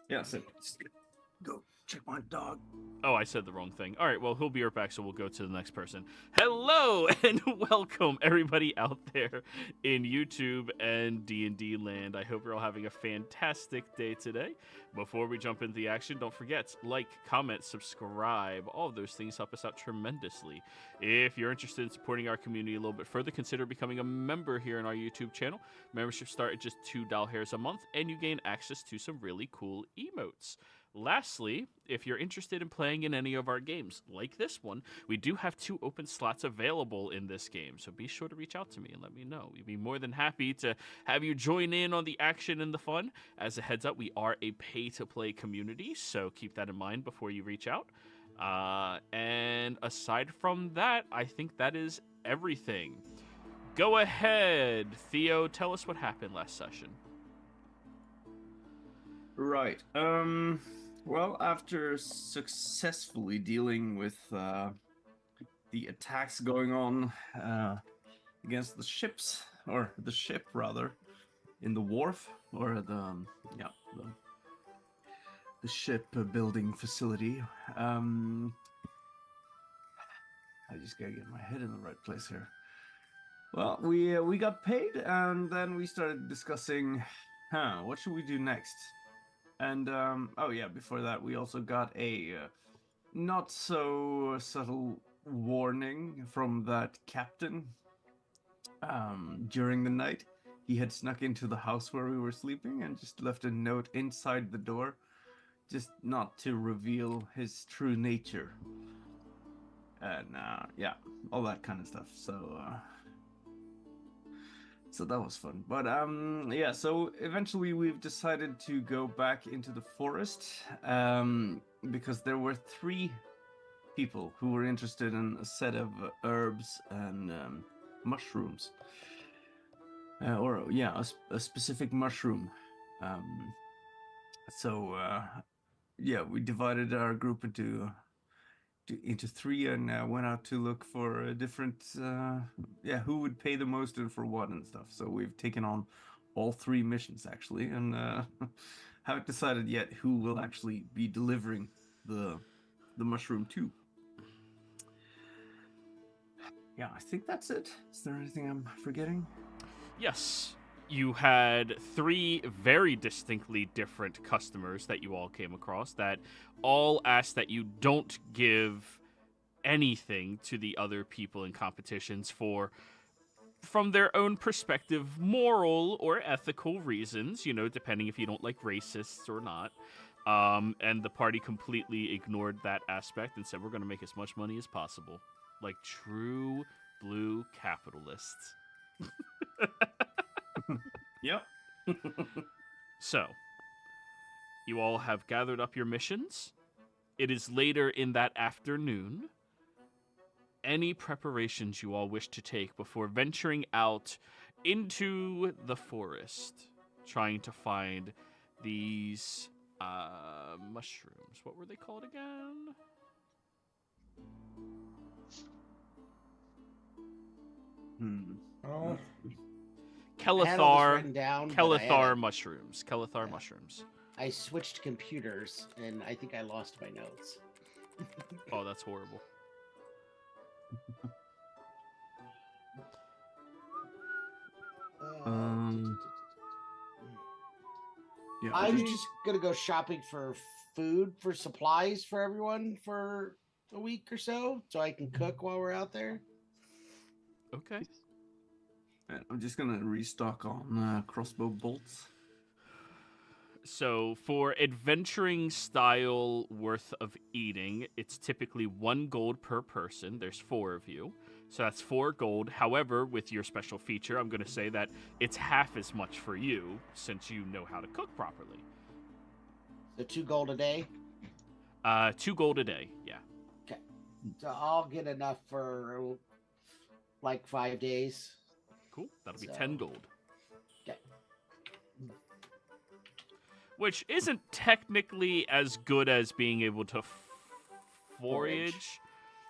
Yeah, so just go check my dog. Oh, I said the wrong thing. All right, well, he'll be right back, so we'll go to the next person. Hello and welcome everybody out there in YouTube and D&D land. I hope you're all having a fantastic day today. Before we jump into the action, don't forget, like, comment, subscribe. All of those things help us out tremendously. If you're interested in supporting our community a little bit further, consider becoming a member here on our YouTube channel. Memberships start at just $2 a month, and you gain access to some really cool emotes. Lastly, if you're interested in playing in any of our games, like this one, we do have 2 open slots available in this game, so be sure to reach out to me and let me know. We'd be more than happy to have you join in on the action and the fun. As a heads up, we are a pay-to-play community, so keep that in mind before you reach out. And aside from that, I think that is everything. Go ahead, Theo, tell us what happened last session. Right. Well, after successfully dealing with the attacks going on against the ships, or the ship rather, in the wharf, or the ship building facility. I just gotta get my head in the right place here. Well, we got paid, and then we started discussing, what should we do next? And oh yeah, before that, we also got a not so subtle warning from that captain. During the night, he had snuck into the house where we were sleeping and just left a note inside the door, just not to reveal his true nature. And yeah, all that kind of stuff. So that was fun. But yeah, so eventually we've decided to go back into the forest because there were 3 people who were interested in a set of herbs and mushrooms. Or yeah, a specific mushroom. So yeah, we divided our group into 3 and went out to look for a different who would pay the most and for what and stuff. So we've taken on all 3 missions actually, and haven't decided yet who will actually be delivering the mushroom to. Yeah, I think that's it. Is there anything I'm forgetting? Yes, you had 3 very distinctly different customers that you all came across that all asked that you don't give anything to the other people in competitions for, from their own perspective, moral or ethical reasons, you know, depending if you don't like racists or not. And the party completely ignored that aspect and said, we're going to make as much money as possible. Like true blue capitalists. Yep. So, you all have gathered up your missions. It is later in that afternoon. Any preparations you all wish to take before venturing out into the forest, trying to find these mushrooms. What were they called again? Oh, Kelithar mushrooms. Kelithar mushrooms. I switched computers and I think I lost my notes. Oh, that's horrible. Yeah, I'm just gonna go shopping for food, for supplies for everyone for a week or so I can cook while we're out there. Okay. I'm just gonna restock on crossbow bolts. So for adventuring style worth of eating, it's typically 1 gold per person. There's 4 of you. So that's 4 gold. However, with your special feature, I'm going to say that it's half as much for you since you know how to cook properly. So 2 gold a day? 2 gold a day, yeah. Okay. So I'll get enough for like 5 days. Cool. That'll be 10 gold. Okay. Which isn't technically as good as being able to forage.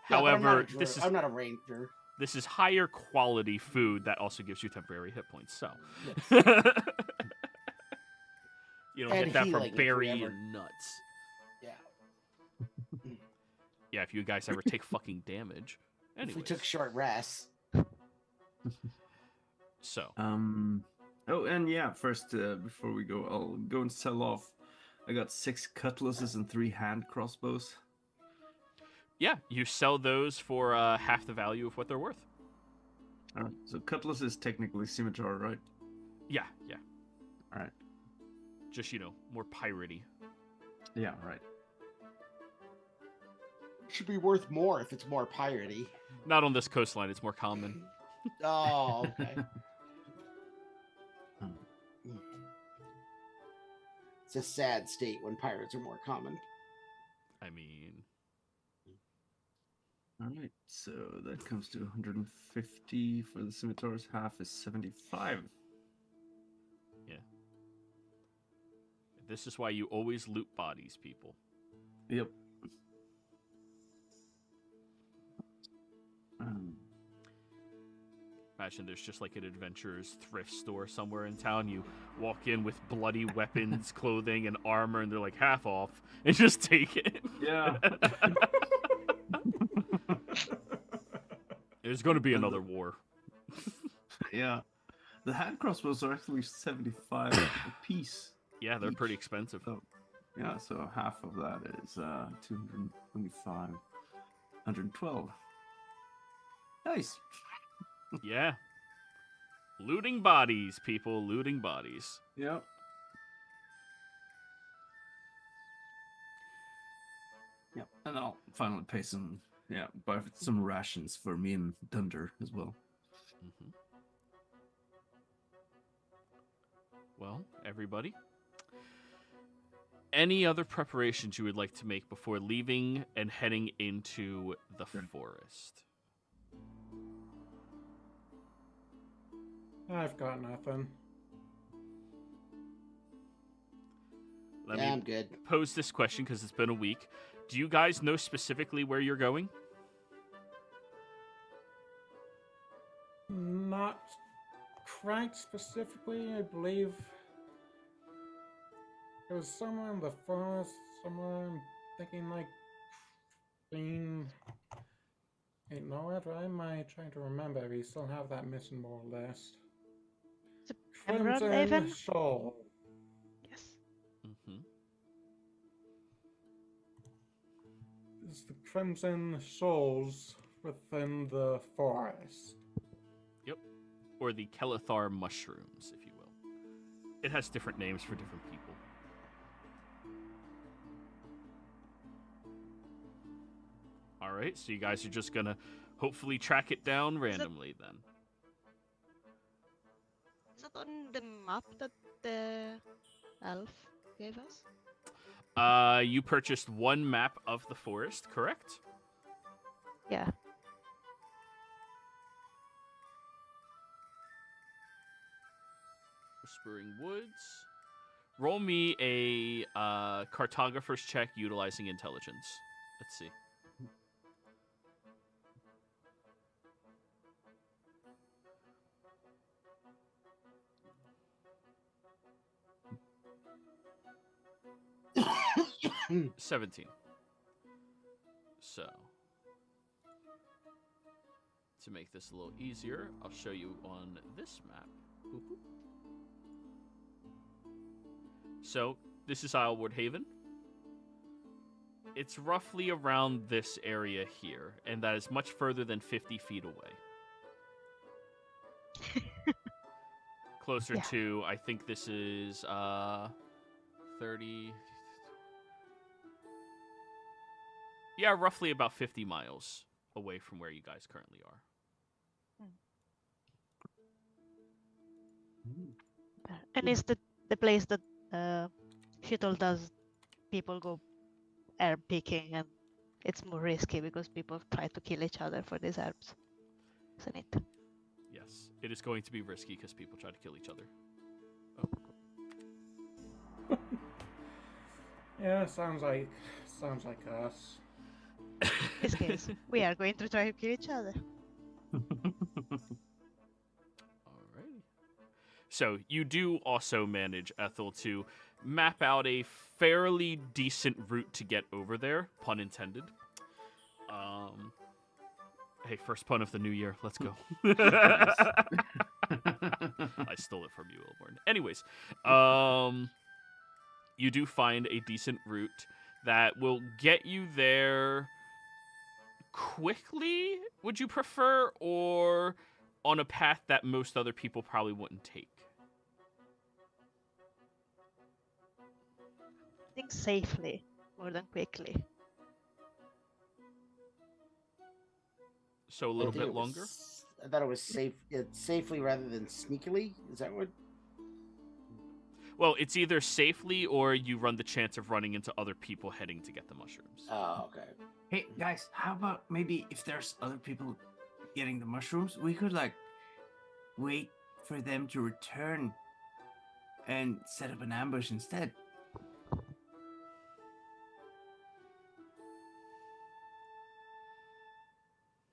However, I'm not a ranger. This is higher quality food that also gives you temporary hit points. So, yes. You don't And get that from healing if we berry ever- and nuts. Yeah. Yeah, if you guys ever take fucking damage. Anyways, If we took short rests. so Oh, and yeah, first, before we go, I'll go and sell off. I got 6 cutlasses and 3 hand crossbows. yeah, you sell those for half the value of what they're worth. All right, so cutlass is technically scimitar, right? Yeah. All right. Just, more piratey. Yeah, right. Should be worth more if it's more piratey. Not on this coastline, it's more common. Oh, okay. It's a sad state when pirates are more common. I mean, All right, so that comes to 150 for the scimitars. Half is 75. this is why you always loot bodies, people. Yep. Imagine there's just like an adventurer's thrift store somewhere in town. You walk in with bloody weapons, clothing, and armor, and they're like half off, and just take it. Yeah. There's going to be another war. Yeah. The hand crossbows are actually 75 a piece. Yeah, they're Each. pretty expensive. So, yeah, so half of that is 225, 112. Nice. Yeah. Looting bodies, people. Looting bodies. Yep. Yep. And I'll finally pay buy some rations for me and Dunder as well. Mm-hmm. Well, everybody, any other preparations you would like to make before leaving and heading into the forest? I've got nothing. Let I'm me good. pose this question because it's been a week. Do you guys know specifically where you're going? Not quite specifically, I believe. It was somewhere in the forest, somewhere I'm thinking like being. Hey, know what? Why am I trying to remember? We still have that mission more or less. Is it Emerald Haven? Shoal. Yes. Mm-hmm. It's the Crimson Shoals within the forest. Or the Kelethar mushrooms, if you will. It has different names for different people. All right, so you guys are just gonna hopefully track it down randomly then. Is that on the map that the elf gave us? You purchased one map of the forest, correct? Yeah. Whispering Woods. Roll me a cartographer's check utilizing intelligence. Let's see. Hmm. 17. So, to make this a little easier, I'll show you on this map. Boop, boop. So, this is Islewood Haven. It's roughly around this area here, and that is much further than 50 feet away. Closer Yeah. to, I think this is 30... Yeah, roughly about 50 miles away from where you guys currently are. And is the place that she told us people go herb picking, and it's more risky because people try to kill each other for these herbs, isn't it? Yes, it is going to be risky because people try to kill each other. Yeah, sounds like us. In this case, we are going to try to kill each other. Alrighty. So you do also manage, Ethel, to map out a fairly decent route to get over there, pun intended. Hey, first pun of the new year. Let's go. I stole it from you, Ilborn. Anyways, you do find a decent route that will get you there quickly, would you prefer, or on a path that most other people probably wouldn't take? I think safely more than quickly. So a little bit longer? I thought it was safe. It's safely rather than sneakily. Is that what? Well, it's either safely or you run the chance of running into other people heading to get the mushrooms. Oh, okay. Hey guys, how about maybe if there's other people getting the mushrooms, we could like wait for them to return and set up an ambush instead.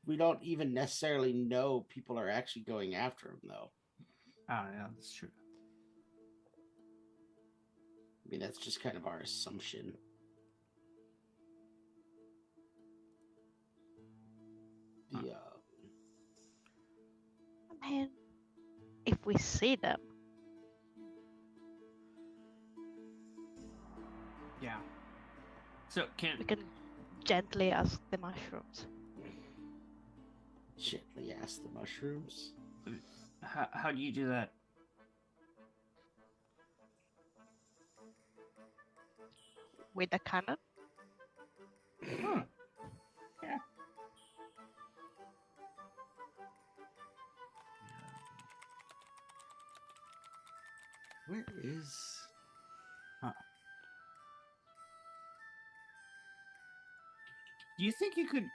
We don't even necessarily know people are actually going after him, though. Oh yeah, that's true. I mean, that's just kind of our assumption. The, I mean, if we see them, Yeah. So can we can gently ask the mushrooms. gently ask the mushrooms. how do you do that? With a cannon? Hmm. Yeah. Where is? Do you think you could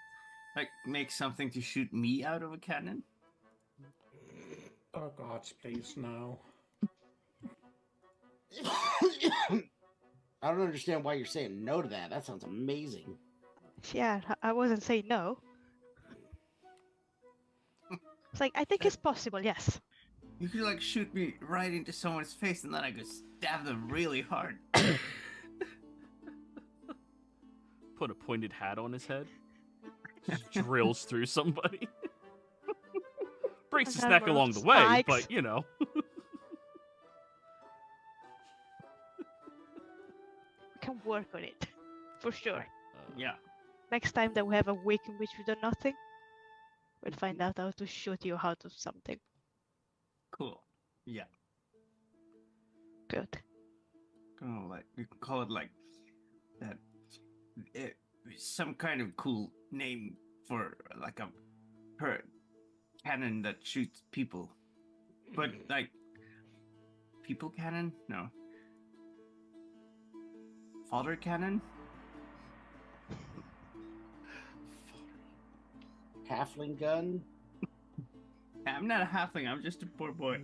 like make something to shoot me out of a cannon? Oh gods, please no. I don't understand why you're saying no to that. That sounds amazing. Yeah, I wasn't saying no. It's like, I think it's possible, yes. You could like shoot me right into someone's face and then I could stab them really hard. Put a pointed hat on his head. Just drills through somebody. Breaks his neck along the way, Spikes. but you know. We can work on it. For sure. Yeah. Next time that we have a week in which we do nothing, we'll find out how to shoot you out of something. Cool. Yeah. Good. Oh, like you can call it like that. Some kind of cool name for like a cannon that shoots people, but like people cannon? No. Fodder cannon? Halfling gun. I'm not a halfling. I'm just a poor boy.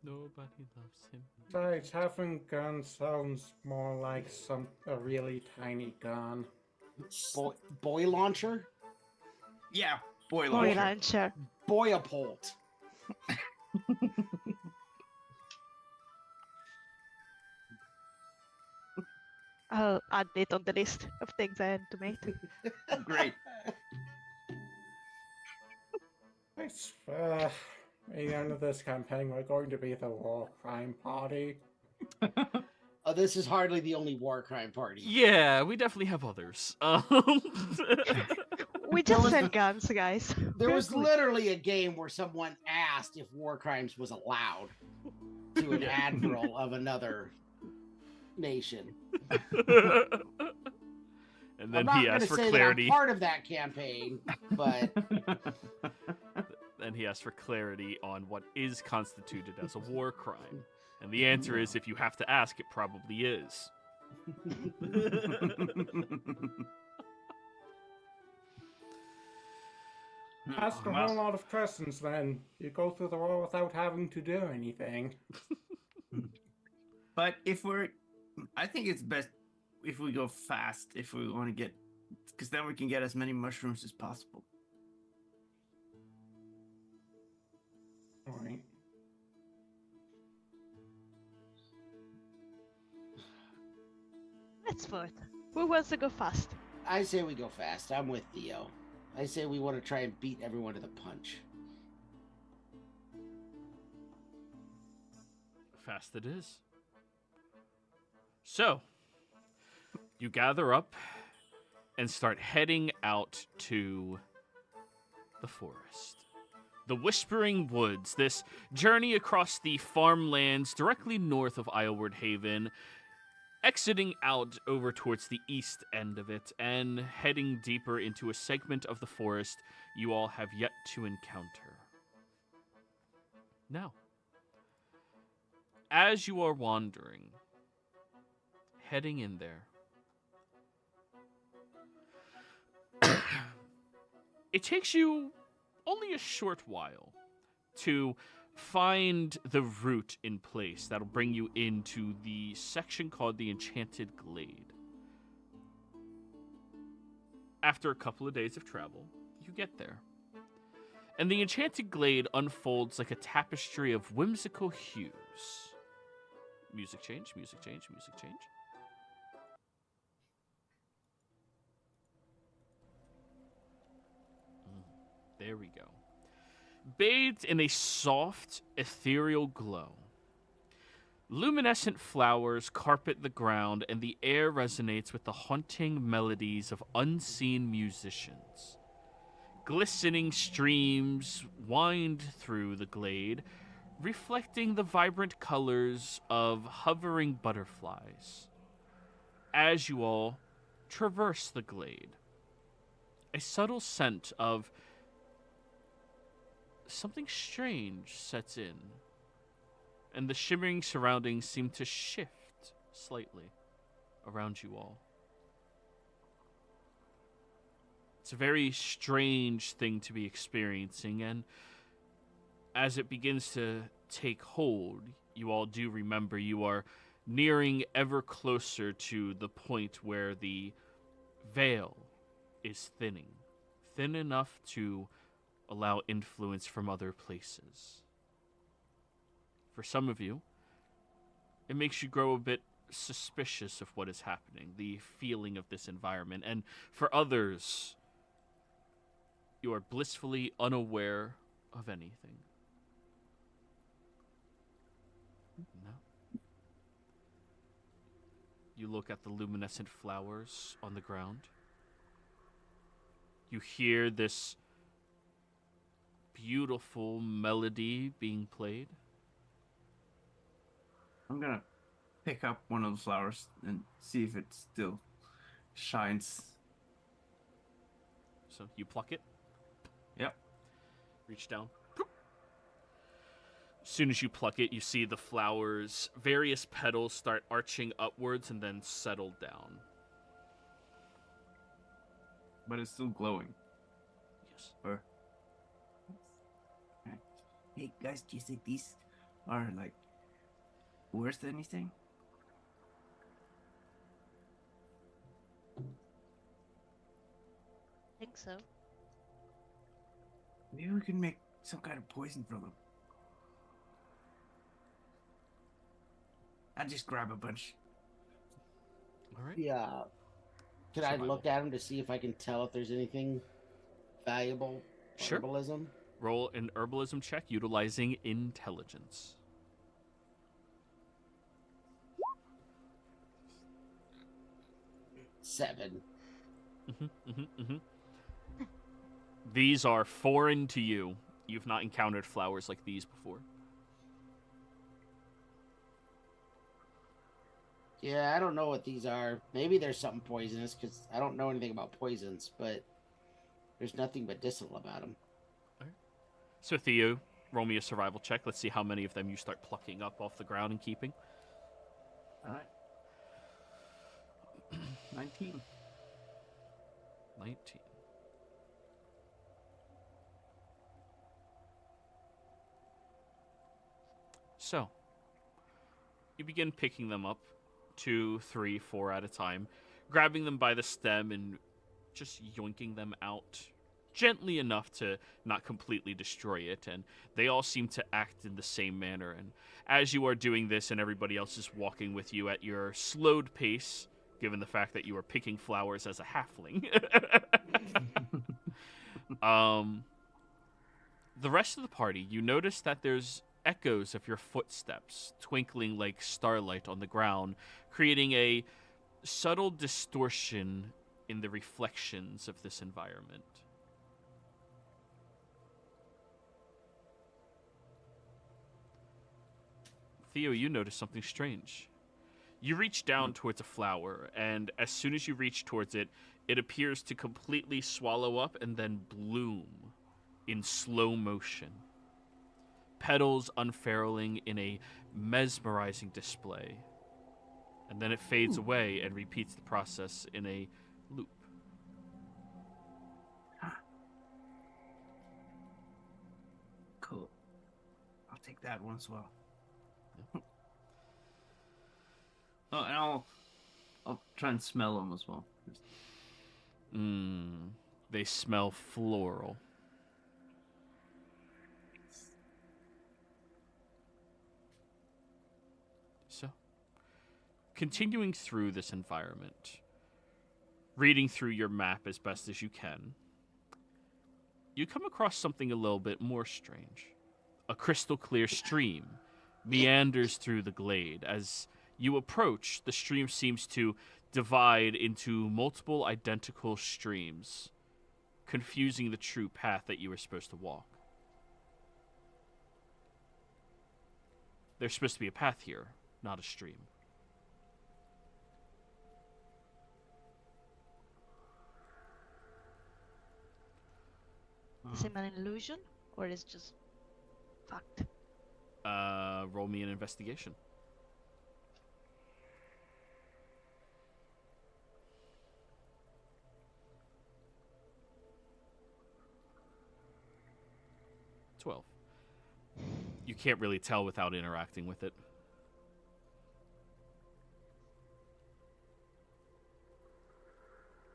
Nobody loves him. Besides, having gun sounds more like a really tiny gun. Boy launcher. Yeah, boy Boy launcher. launcher. Boyapolt. I'll add it on the list of things I had to make. Great. At the end of this campaign, we're going to be the war crime party. Oh, this is hardly the only war crime party. Yeah, we definitely have others. We just sell guns, guys. There We're was good. literally a game where someone asked if war crimes was allowed to an admiral of another nation. And I'm then not he going asked to for say clarity. that I'm part of that campaign, but Then he asked for clarity on what is constituted as a war crime. And the answer is, if you have to ask, it probably is. Ask a whole lot of questions, then. You go through the war without having to do anything. But I think it's best if we go fast if we want to get, because then we can get as many mushrooms as possible. Alright. henceforth. Who wants to go fast? I say we go fast. I'm with Theo. I say we want to try and beat everyone to the punch. Fast it is. So, you gather up and start heading out to the forest. The Whispering Woods, this journey across the farmlands directly north of Isleward Haven, exiting out over towards the east end of it and heading deeper into a segment of the forest you all have yet to encounter. Now, as you are wandering, heading in there, it takes you only a short while to find the route in place that'll bring you into the section called the Enchanted Glade. After a couple of days of travel, you get there. And the Enchanted Glade unfolds like a tapestry of whimsical hues. Music change, music change, music change. There we go. Bathed in a soft, ethereal glow, luminescent flowers carpet the ground, and the air resonates with the haunting melodies of unseen musicians. Glistening streams wind through the glade, reflecting the vibrant colors of hovering butterflies. As you all traverse the glade, a subtle scent of something strange sets in, and the shimmering surroundings seem to shift slightly around you all. It's a very strange thing to be experiencing, and as it begins to take hold, you all do remember you are nearing ever closer to the point where the veil is thinning, thin enough to allow influence from other places. For some of you, it makes you grow a bit suspicious of what is happening, the feeling of this environment, and for others, you are blissfully unaware of anything. No. You look at the luminescent flowers on the ground. You hear this beautiful melody being played. I'm gonna pick up one of the flowers and see if it still shines. So you pluck it. Yep. Reach down. As soon as you pluck it, you see the flowers, various petals start arching upwards and then settle down. But it's still glowing. Yes. Or... Hey guys, do you think these are like worth anything? I think so. Maybe we can make some kind of poison from them. I'll just grab a bunch. All right. Yeah. Can I Survival. look at them to see if I can tell if there's anything valuable? Sure. Herbalism? Roll an herbalism check utilizing intelligence. 7. These are foreign to you. You've not encountered flowers like these before. Yeah, I don't know what these are. Maybe there's something poisonous because I don't know anything about poisons, but there's nothing medicinal about them. So Theo, roll me a survival check. Let's see how many of them you start plucking up off the ground and keeping. All right. 19. 19. So, you begin picking them up, 2, 3, 4 at a time, grabbing them by the stem and just yoinking them out gently enough to not completely destroy it, and they all seem to act in the same manner. And as you are doing this and everybody else is walking with you at your slowed pace, given the fact that you are picking flowers as a halfling. The rest of the party, you notice that there's echoes of your footsteps twinkling like starlight on the ground, creating a subtle distortion in the reflections of this environment. Theo, you notice something strange. You reach down towards a flower, and as soon as you reach towards it, it appears to completely swallow up and then bloom in slow motion. Petals unfurling in a mesmerizing display. And then it fades away and repeats the process in a loop. Cool. I'll take that one as well. Oh, and I'll try and smell them as well. They smell floral. So, continuing through this environment, reading through your map as best as you can, you come across something a little bit more strange. A crystal clear stream meanders through the glade. As you approach, the stream seems to divide into multiple identical streams, confusing the true path that you were supposed to walk. There's supposed to be a path here, not a stream. Is it an illusion or is it just fact? Roll me an investigation. You can't really tell without interacting with it.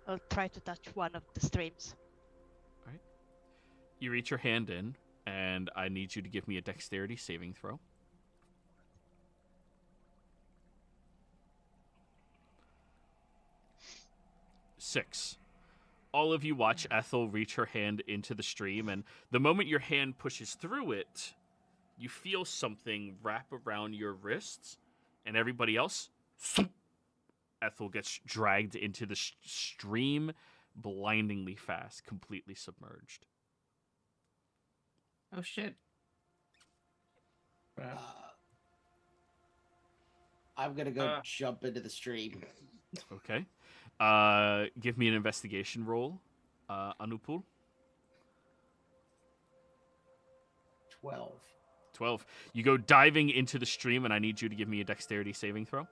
I'll try to touch one of the streams. All right. You reach your hand in, and I need you to give me a dexterity saving throw. Six. All of you watch Ethel reach her hand into the stream, and the moment your hand pushes through it, you feel something wrap around your wrists, and everybody else, Ethel gets dragged into the stream blindingly fast, completely submerged. Oh, shit. I'm going to go jump into the stream. Okay. Give me an investigation roll, Anupul. 12. 12. You go diving into the stream, and I need you to give me a dexterity saving throw.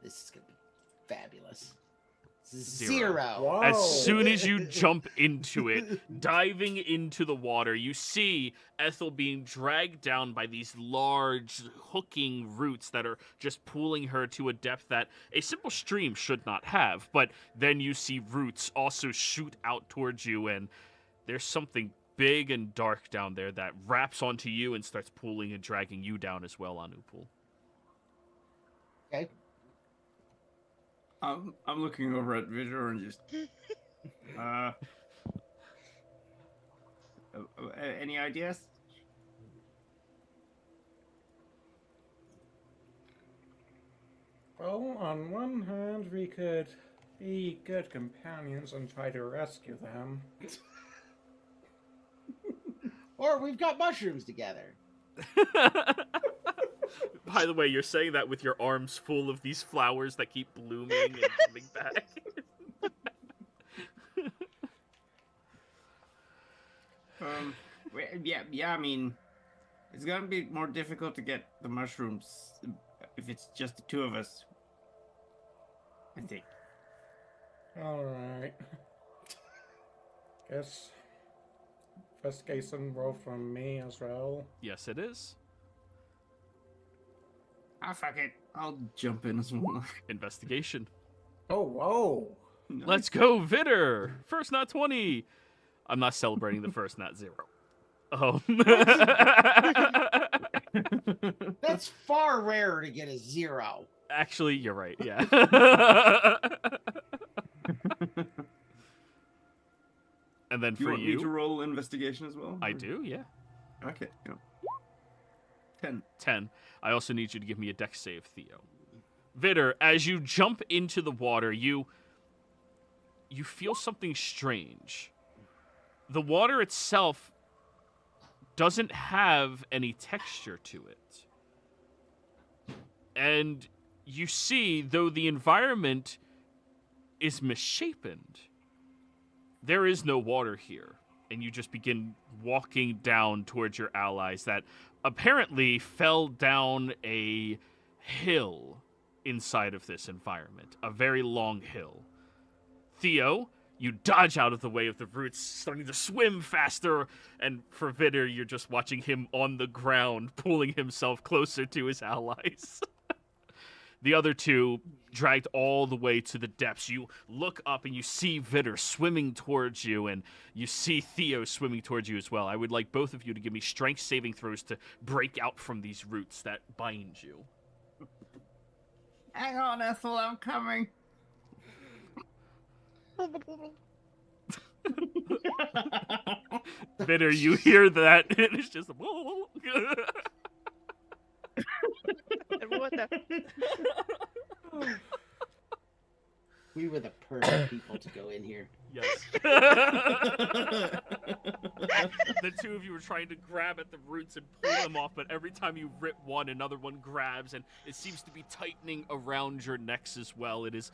This is going to be fabulous. Zero. Whoa. As soon as you jump into it, diving into the water, you see Ethel being dragged down by these large hooking roots that are just pulling her to a depth that a simple stream should not have. But then you see roots also shoot out towards you, and there's something big and dark down there that wraps onto you and starts pulling and dragging you down as well, Anupul. Okay. I'm looking over at Vidor and just any ideas? Well, on one hand, we could be good companions and try to rescue them. Or we've got mushrooms together. By the way, you're saying that with your arms full of these flowers that keep blooming and coming back. Yeah. I mean, it's gonna be more difficult to get the mushrooms if it's just the two of us. I think. Alright. Guess investigation roll from me as well. Yes, it is. Ah, fuck it. I'll jump in as well. Investigation. Oh, whoa! Let's go, Vitter! First nat 20! I'm not celebrating the first nat 0. Oh. That's far rarer to get a 0. Actually, you're right. Yeah. And then Do you for want me to roll investigation as well? I do. Yeah. Okay. Yeah. 10. 10. I also need you to give me a dex save, Theo. Vitter, as you jump into the water, you feel something strange. The water itself doesn't have any texture to it. And you see, though the environment is misshapen, there is no water here. And you just begin walking down towards your allies that apparently fell down a hill inside of this environment. A very long hill. Theo, you dodge out of the way of the roots, starting to swim faster. And for Vitter, you're just watching him on the ground, pulling himself closer to his allies. The other two dragged all the way to the depths. You look up and you see Vitter swimming towards you, and you see Theo swimming towards you as well. I would like both of you to give me strength saving throws to break out from these roots that bind you. Hang on, Ethel, I'm coming. Vitter, you hear that, and it's just Water. We were the perfect people to go in here. Yes. The two of you were trying to grab at the roots and pull them off, but every time you rip one, another one grabs, and it seems to be tightening around your necks as well. It is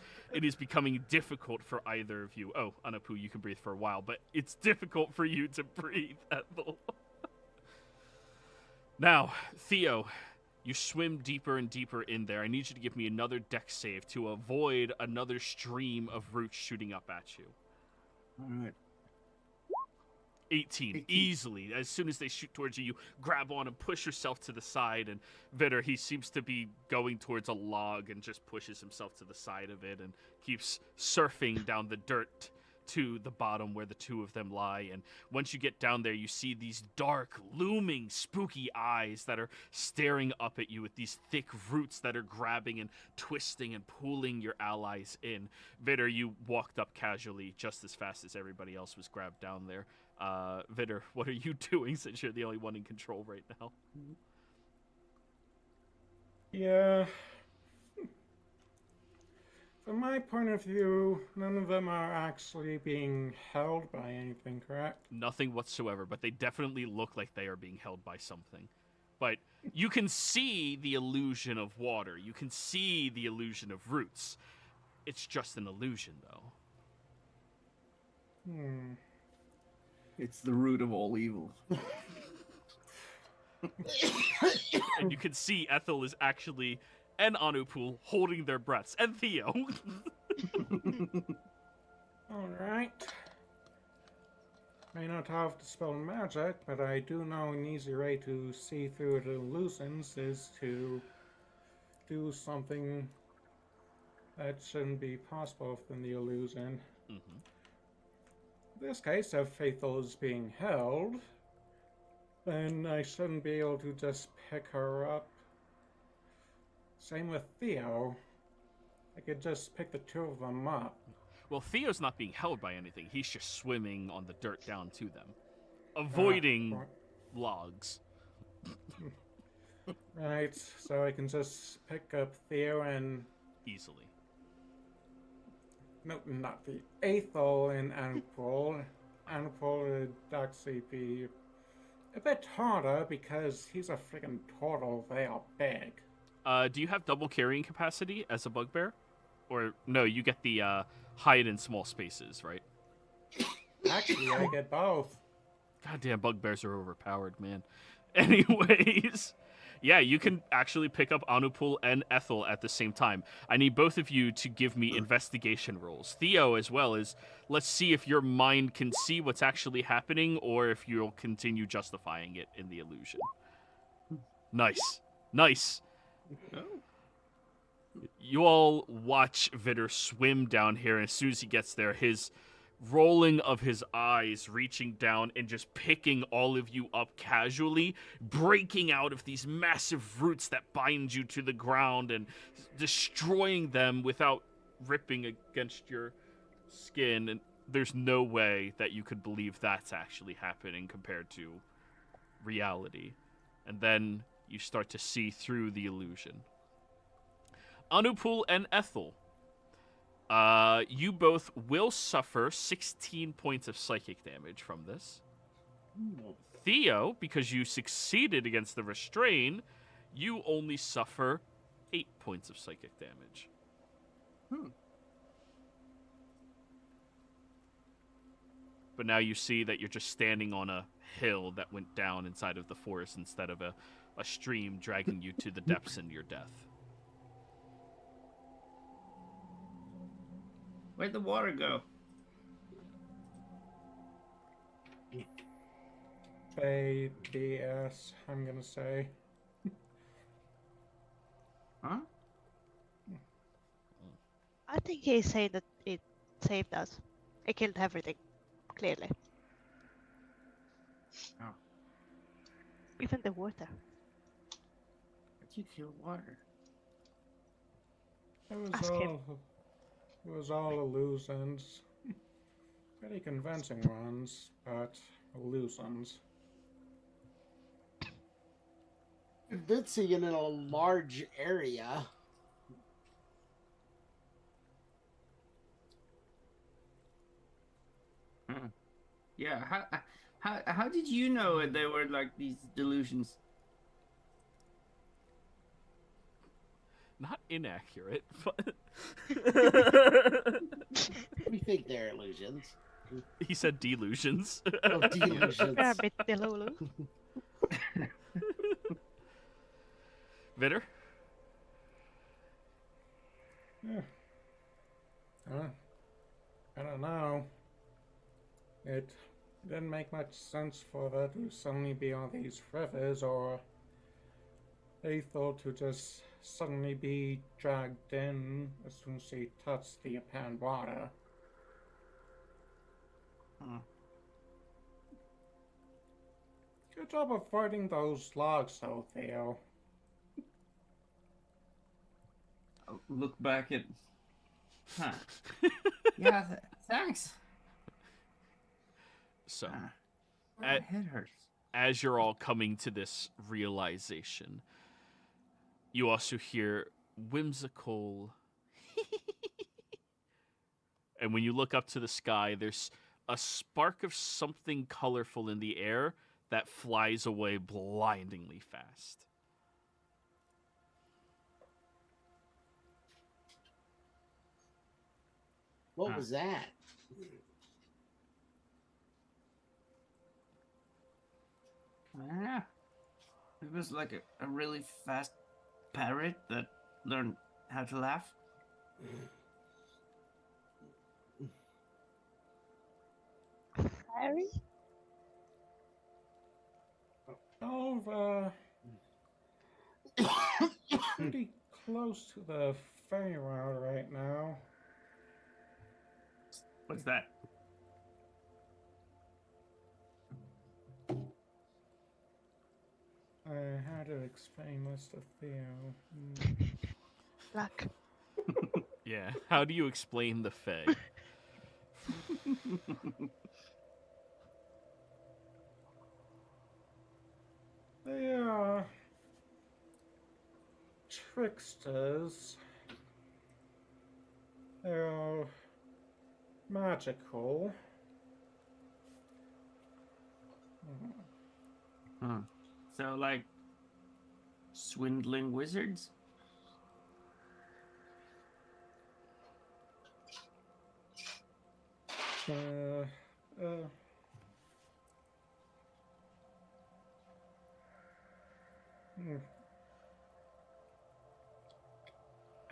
becoming difficult for either of you. Oh, Anapu, you can breathe for a while, but it's difficult for you to breathe, Ethel. Now, Theo, you swim deeper and deeper in there. I need you to give me another dex save to avoid another stream of roots shooting up at you. All right. 18. Easily. As soon as they shoot towards you, you grab on and push yourself to the side. And Vitter, he seems to be going towards a log and just pushes himself to the side of it and keeps surfing down the dirt to the bottom where the two of them lie. And once you get down there, you see these dark, looming, spooky eyes that are staring up at you with these thick roots that are grabbing and twisting and pulling your allies in. Vitter, you walked up casually just as fast as everybody else was grabbed down there. Vitter, what are you doing since you're the only one in control right now? Yeah. From my point of view, none of them are actually being held by anything, correct? Nothing whatsoever, but they definitely look like they are being held by something. But you can see the illusion of water. You can see the illusion of roots. It's just an illusion, though. It's the root of all evil. And you can see Ethel is actually, and Anupul, holding their breaths. And Theo. Alright. May not have dispel magic, but I do know an easy way to see through the illusions is to do something that shouldn't be possible within the illusion. Mm-hmm. In this case, if Ethel is being held, then I shouldn't be able to just pick her up. Same with Theo. I could just pick the two of them up. Well, Theo's not being held by anything. He's just swimming on the dirt down to them, avoiding logs. Right, so I can just pick up Theo and... Easily. No, not the Ethel and Anupul. Anupul would actually be a bit harder because he's a freaking turtle. They are big. Do you have double carrying capacity as a bugbear? Or, no, you get the hide in small spaces, right? Actually, I get both. Goddamn, bugbears are overpowered, man. Anyways, yeah, you can actually pick up Anupul and Ethel at the same time. I need both of you to give me investigation rolls. Theo, as well, as let's see if your mind can see what's actually happening or if you'll continue justifying it in the illusion. Nice. Nice. You all watch Vitter swim down here, and as soon as he gets there, his rolling of his eyes, reaching down and just picking all of you up casually, breaking out of these massive roots that bind you to the ground and destroying them without ripping against your skin. And there's no way that you could believe that's actually happening compared to reality. And then you start to see through the illusion. Anupul and Ethel, you both will suffer 16 points of psychic damage from this. Theo, because you succeeded against the restrain, you only suffer 8 points of psychic damage. But now you see that you're just standing on a hill that went down inside of the forest instead of a stream dragging you to the depths into your death. Where'd the water go? BS, I'm gonna say. Huh? I think he's saying that it saved us. It killed everything, clearly. Oh. Even the water. How'd you kill water? Ask him. It was all illusions. Pretty convincing ones, but illusions. Convincing in a large area. Yeah, how did you know they were like these delusions? Not inaccurate, but We think they're illusions. he said delusions. Oh, delusions. Rabbit Delulu. Vitter? Yeah. I don't know. It didn't make much sense for there to suddenly be all these rivers, or they thought to just suddenly be dragged in as soon as she touched the apparent water. Good job avoiding those logs, though, Theo. I'll look back at. Huh. Yeah, thanks. So, My head hurts. as you're all coming to this realization, you also hear whimsical. And when you look up to the sky, there's a spark of something colorful in the air that flies away blindingly fast. What was that? Yeah. It was like a really fast parrot that learned how to laugh. Harry? Oh, pretty close to the Feywild right now. What's that? How to explain this to Theo? Luck. Yeah, how do you explain the Fae? They are tricksters. They are magical. So, like, swindling wizards? I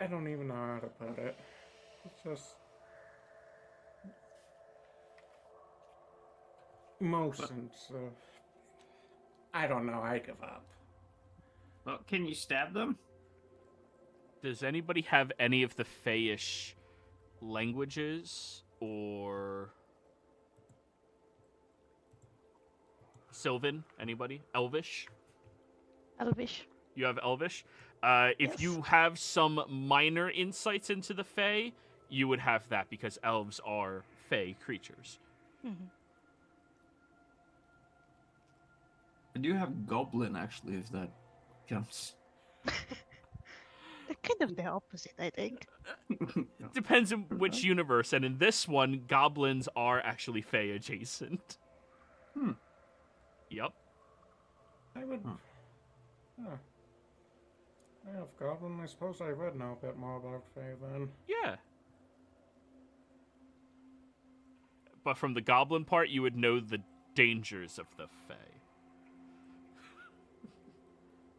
don't even know how to put it. It's just motions. I don't know. I give up. Well, can you stab them? Does anybody have any of the Fayish languages or Sylvan? Anybody? Elvish? Elvish. You have Elvish. If Yes. you have some minor insights into the Fae, you would have that because elves are Fae creatures. Mhm. I do have Goblin, actually, if that counts. They're kind of the opposite, I think. Depends on which universe, and in this one, goblins are actually Fae adjacent. Hmm. Yep. I would. Huh. Huh. I have Goblin. I suppose I would know a bit more about Fae then. Yeah. But from the goblin part, you would know the dangers of the Fae.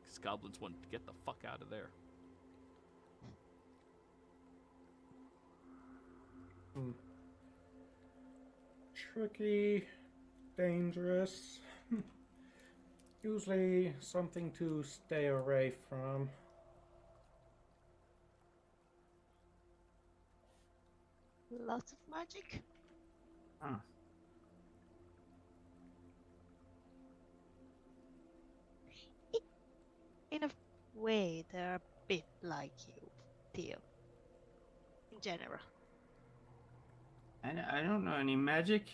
Because goblins want to get the fuck out of there. Tricky, dangerous. Usually something to stay away from. Lots of magic. Huh. In a way, they're a bit like you, Theo. In general. I don't know any magic.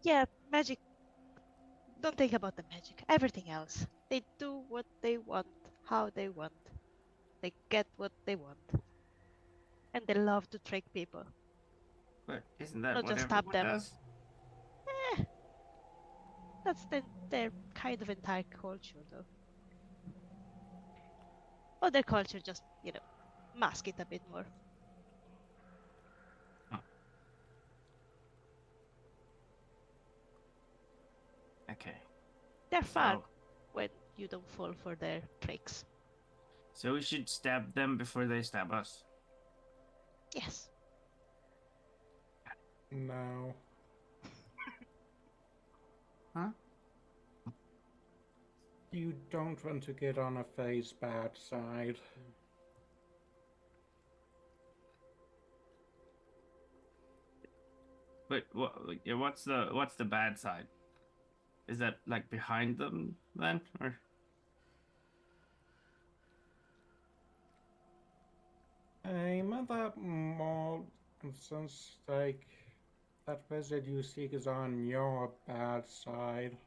Yeah, magic. Don't think about the magic. Everything else. They do what they want, how they want. They get what they want. And they love to trick people. But isn't that Not what just stab everyone them. does? Eh, that's their kind of entire culture, though. Other culture just, mask it a bit more. Okay. They're fun So, when you don't fall for their tricks. so we should stab them before they stab us. Yes. No. Huh? You don't want to get on a Fae's bad side. But what's the bad side? Is that like behind them then, or? I meant that more since, like, that wizard you seek is on your bad side.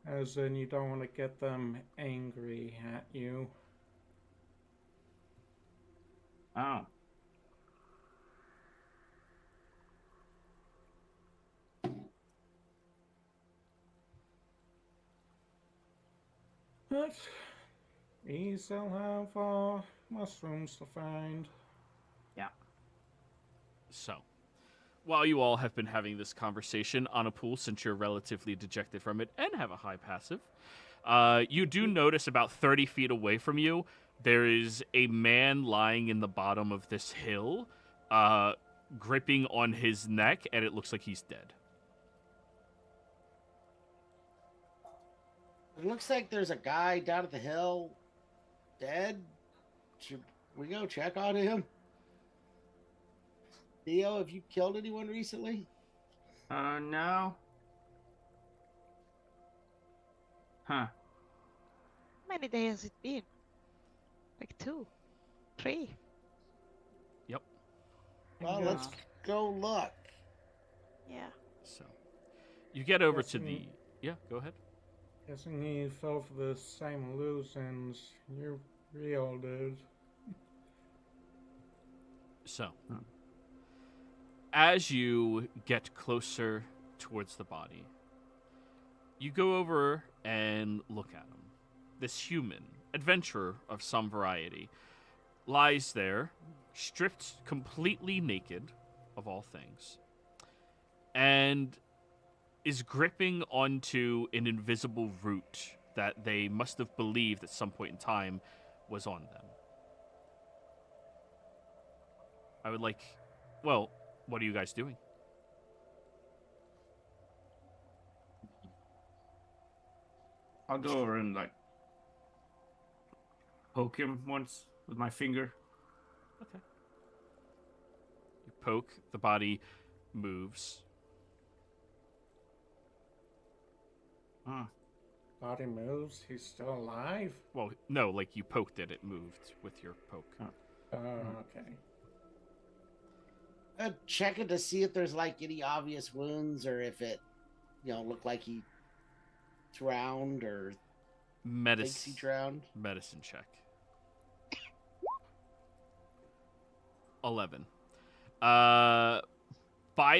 As in, you don't want to get them angry at you. Oh. But we still have mushrooms to find. Yeah. So, while you all have been having this conversation on a pool, since you're relatively dejected from it and have a high passive, you do notice about 30 feet away from you, there is a man lying in the bottom of this hill, gripping on his neck, and it looks like he's dead. It looks like there's a guy down at the hill dead. Should we go check on him? Theo, have you killed anyone recently? No. Huh. How many days has it been? Like 2, 3. Yep. Well, let's go look. Yeah. So, you get over to Guessing- the... Yeah, go ahead. Guessing he fell for the same losings you real did. So, as you get closer towards the body, you go over and look at him. This human, adventurer of some variety, lies there, stripped completely naked, of all things, and is gripping onto an invisible root that they must have believed at some point in time was on them. I would like... Well, what are you guys doing? I'll go over and like poke him once with my finger. Okay. You poke, the body moves. Huh. Body moves. He's still alive. Well, no, like you poked it, it moved with your poke. Oh, okay. Check it to see if there's like any obvious wounds or if it, looked like he drowned or thinks he drowned. Medicine check. 11. By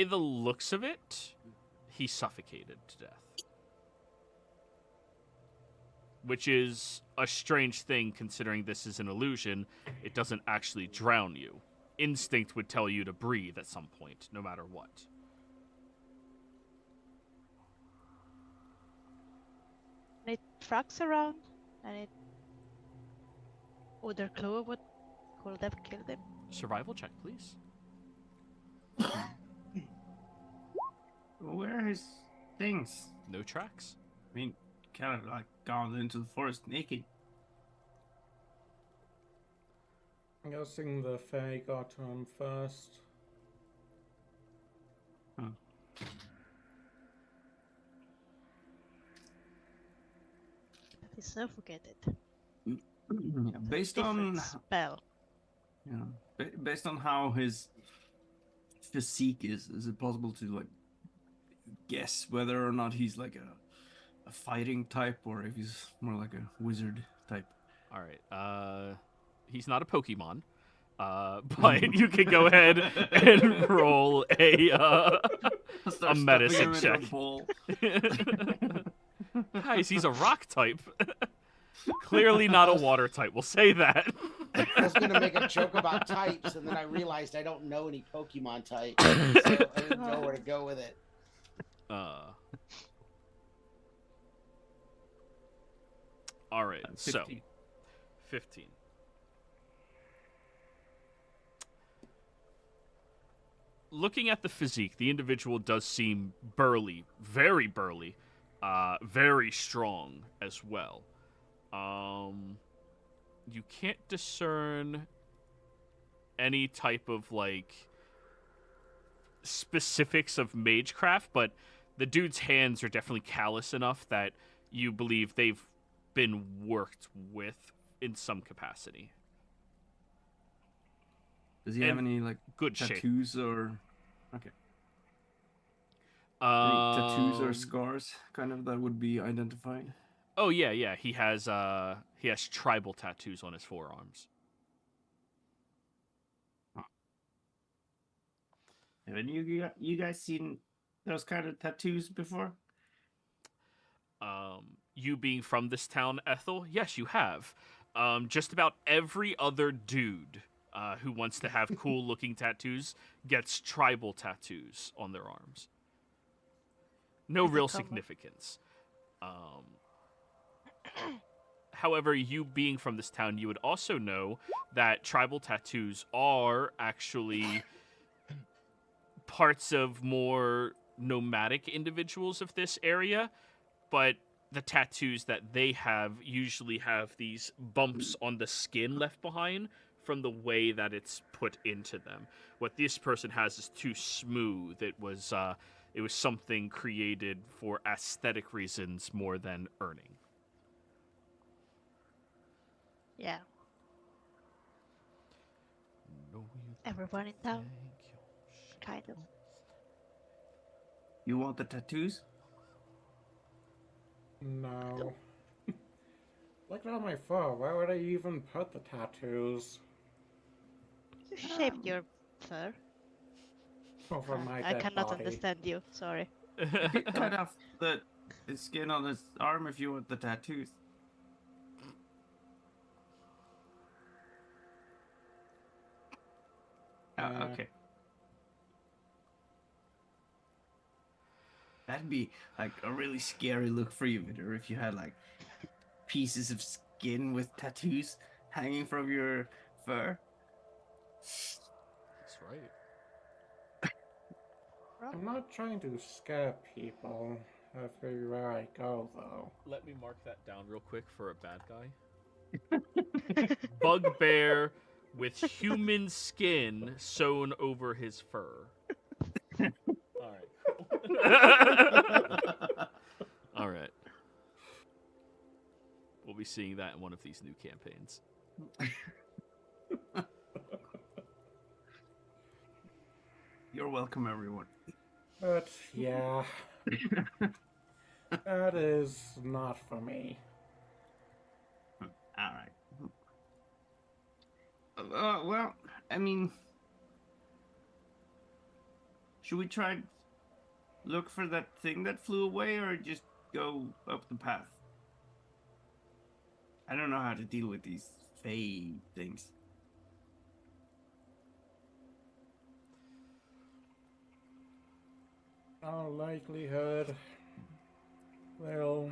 the looks of it, he suffocated to death. Which is a strange thing considering this is an illusion. It doesn't actually drown you. Instinct would tell you to breathe at some point, no matter what. And it tracks around, and it. Would there clue what could have killed him? Survival check, please. Where are his things? No tracks. I mean, kind of like gone into the forest naked. I'm guessing the Fae got to him first. Huh. He suffocated. Yeah, based Different on spell. based on how his physique is it possible to like guess whether or not he's like a fighting type or if he's more like a wizard type? All right. He's not a Pokemon. But you can go ahead and roll a medicine check. Guys, he's a rock type. Clearly not a water type. We'll say that. I was going to make a joke about types, and then I realized I don't know any Pokemon types, so I didn't know where to go with it. All right, 15. so 15. Looking at the physique, the individual does seem burly, very strong as well. You can't discern any type of like specifics of magecraft, but the dude's hands are definitely callous enough that you believe they've been worked with in some capacity. Does he have any like good tattoos or okay? Any tattoos or scars, kind of that would be identified. Oh yeah. He has tribal tattoos on his forearms. Haven't you guys seen those kind of tattoos before? You being from this town, Ethel, yes, you have. Just about every other dude who wants to have cool-looking tattoos gets tribal tattoos on their arms. No real significance. However, you being from this town, you would also know that tribal tattoos are actually parts of more nomadic individuals of this area, but the tattoos that they have usually have these bumps on the skin left behind from the way that it's put into them. What this person has is too smooth. It was something created for aesthetic reasons more than earning. Yeah. Everyone in town, kind of. You want the tattoos? No. Look at my fur. Where would I even put the tattoos? You shaved your fur. Over my I dead cannot body. understand you. Sorry. Cut off the skin on his arm if you want the tattoos. Okay. That'd be like a really scary look for you, Vitor, if you had like pieces of skin with tattoos hanging from your fur. That's right. I'm not trying to scare people everywhere I go, though. Let me mark that down real quick for a bad guy. Bugbear with human skin sewn over his fur. All right. All right. be seeing that in one of these new campaigns. You're welcome, everyone. But yeah, that is not for me. All right. Well, I mean, should we try look for that thing that flew away, or just go up the path? I don't know how to deal with these Fey things. All likelihood, well,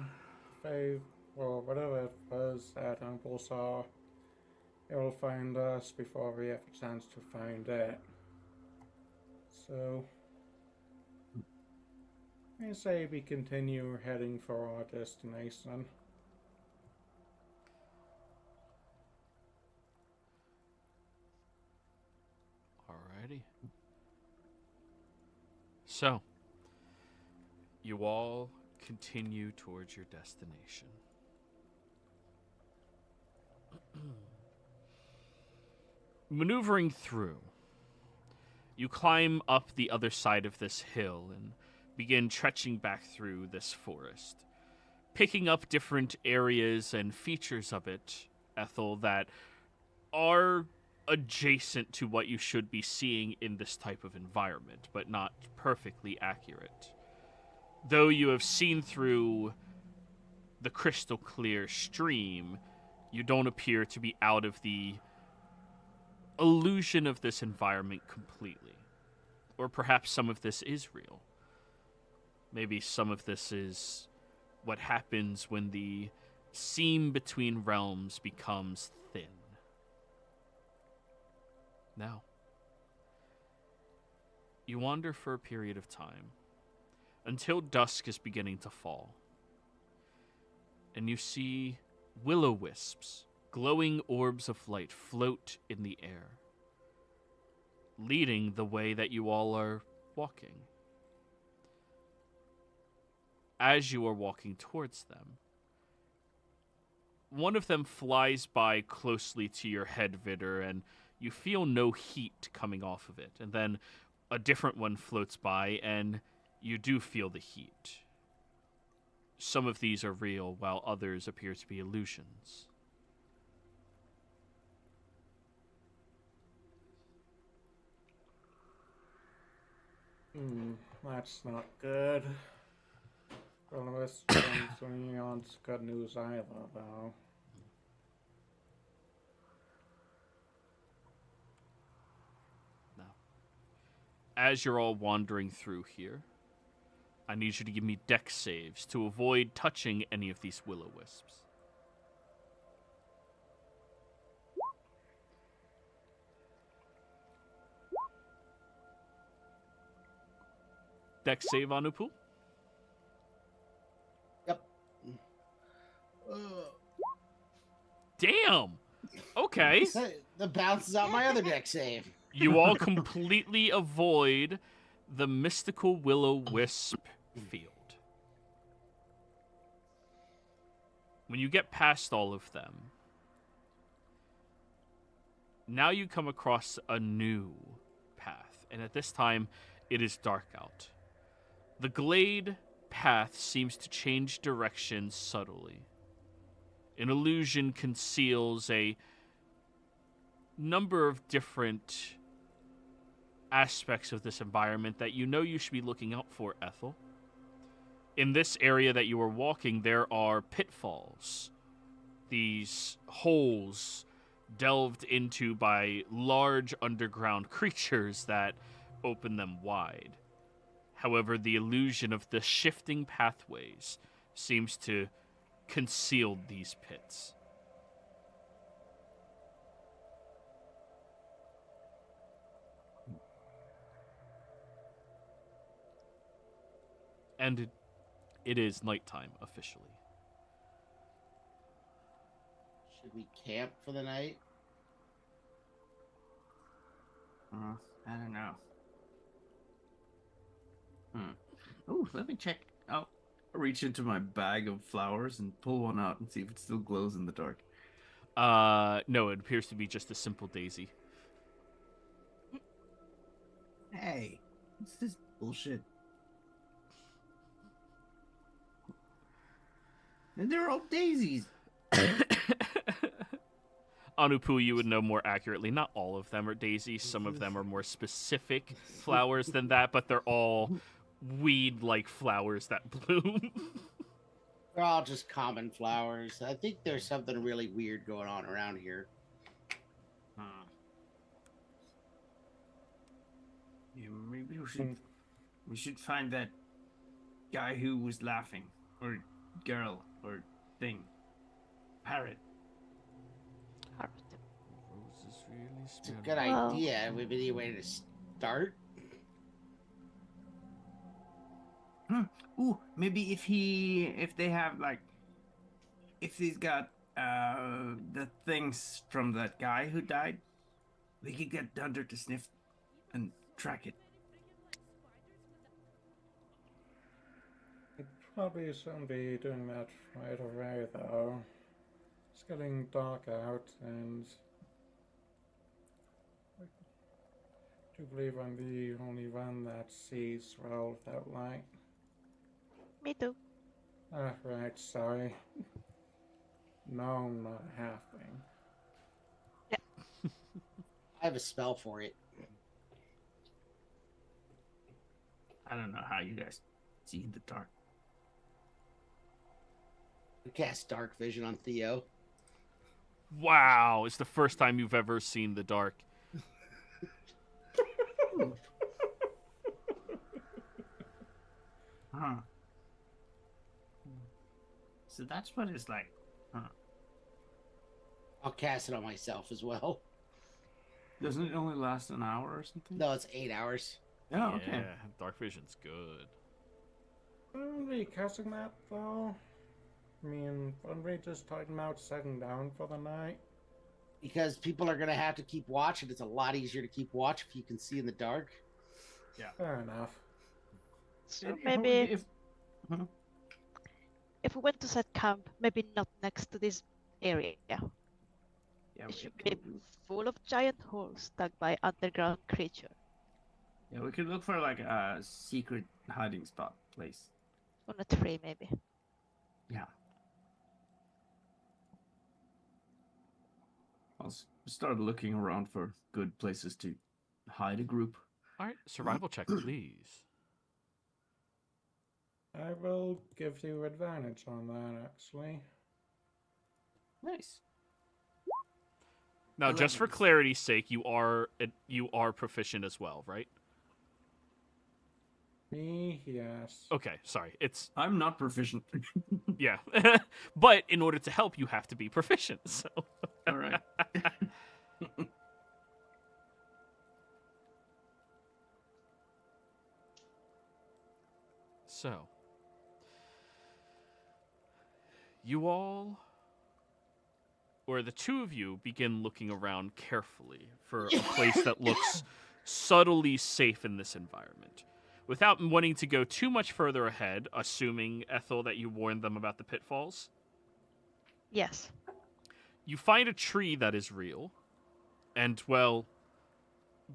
Faith, or whatever it was that Uncle saw, it will find us before we have a chance to find it. So, I say we continue heading for our destination. Alrighty. So, you all continue towards your destination. Maneuvering through, you climb up the other side of this hill and begin trekking back through this forest, picking up different areas and features of it, Ethel, that are adjacent to what you should be seeing in this type of environment, but not perfectly accurate. Though you have seen through the crystal clear stream, you don't appear to be out of the illusion of this environment completely. Or perhaps some of this is real. Maybe some of this is what happens when the seam between realms becomes thin. Now, you wander for a period of time until dusk is beginning to fall, and you see will-o-wisps, glowing orbs of light, float in the air, leading the way that you all are walking. As you are walking towards them, one of them flies by closely to your head, Vidder, and you feel no heat coming off of it. And then a different one floats by, and you do feel the heat. Some of these are real, while others appear to be illusions. That's not good. Well, this Neon's good news either, though. Now, as you're all wandering through here, I need you to give me dex saves to avoid touching any of these will-o-wisps. Dex save on Upul? Yep. Damn! Okay. That bounces out my other deck save. You all completely avoid the mystical will-o-wisp field. When you get past all of them, now you come across a new path, and at this time, it is dark out. The glade path seems to change direction subtly. An illusion conceals a number of different aspects of this environment that you know you should be looking out for, Ethel. In this area that you are walking, there are pitfalls. These holes delved into by large underground creatures that open them wide. However, the illusion of the shifting pathways seems to conceal these pits. And it is nighttime officially. Should we camp for the night? I don't know. Oh, let me check. Oh, reach into my bag of flowers and pull one out and see if it still glows in the dark. No, it appears to be just a simple daisy. Hey, what's this bullshit? And they're all daisies. Anupu, you would know more accurately. Not all of them are daisies. Some of them are more specific flowers than that, but they're all weed-like flowers that bloom. They're all just common flowers. I think there's something really weird going on around here. Yeah, maybe we should find that guy who was laughing, or girl, or thing. Parrot. Roses really It's a smell good Well- idea. Have we any way to start? Ooh, maybe if they have like, if he's got the things from that guy who died, we could get Dunder to sniff and track it. We probably shouldn't be doing that right away, though. It's getting dark out, and I do believe I'm the only one that sees well without light. Me too. Ah, right, sorry. No, I'm not a halfling. I have a spell for it. I don't know how you guys see in the dark. We cast Dark Vision on Theo. Wow, it's the first time you've ever seen the dark. Huh. So that's what it's like. Huh. I'll cast it on myself as well. Doesn't it only last an hour or something? No, it's 8 hours. Oh, okay. Yeah, dark vision's good. Aren't we casting that, though? I mean, aren't we just talking about setting down for the night? Because people are going to have to keep watch, and it's a lot easier to keep watch if you can see in the dark. Fair enough. So maybe Huh? if we went to set camp, maybe not next to this area. Yeah, It should be full of giant holes dug by underground creature. yeah, we could look for like a secret hiding spot place. On a tree, maybe. Yeah. I'll start looking around for good places to hide a group. All right, survival check, please. I will give you advantage on that, actually. Nice. Now, just for 11. clarity's sake, you are proficient as well, right? Me, yes. Okay, sorry. It's I'm not proficient. yeah, but in order to help, you have to be proficient. So. All right. So, you all, or the two of you, begin looking around carefully for a place that looks subtly safe in this environment. Without wanting to go too much further ahead, assuming, Ethel, that you warned them about the pitfalls, Yes. you find a tree that is real, and, well,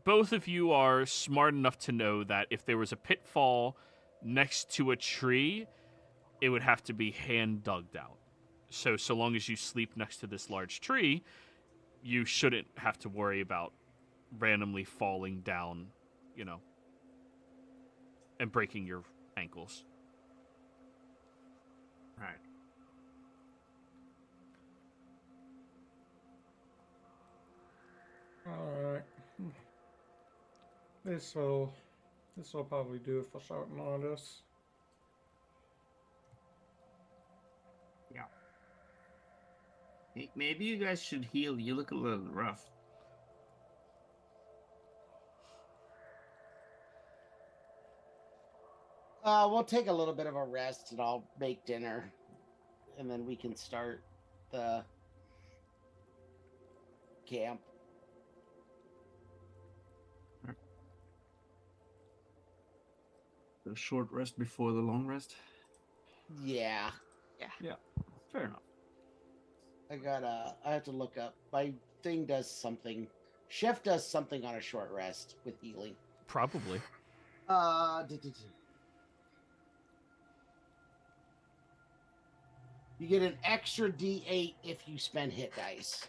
both of you are smart enough to know that if there was a pitfall next to a tree, it would have to be hand-dug out. So long as you sleep next to this large tree, you shouldn't have to worry about randomly falling down, and breaking your ankles. Right. Alright. This will probably do for short notice. Maybe you guys should heal. You look a little rough. We'll take a little bit of a rest, and I'll make dinner, and then we can start the camp. The short rest before the long rest. Yeah. Yeah, fair enough. I have to look up. My thing does something. Chef does something on a short rest with healing. Probably. You get an extra D8 if you spend hit dice.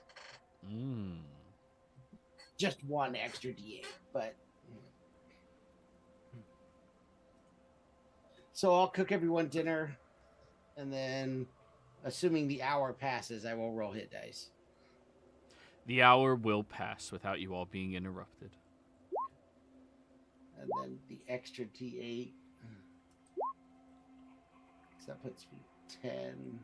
Just one extra D8, but. So I'll cook everyone dinner, and then, assuming the hour passes, I will roll hit dice. The hour will pass without you all being interrupted. And then the extra D8. So that puts me 10.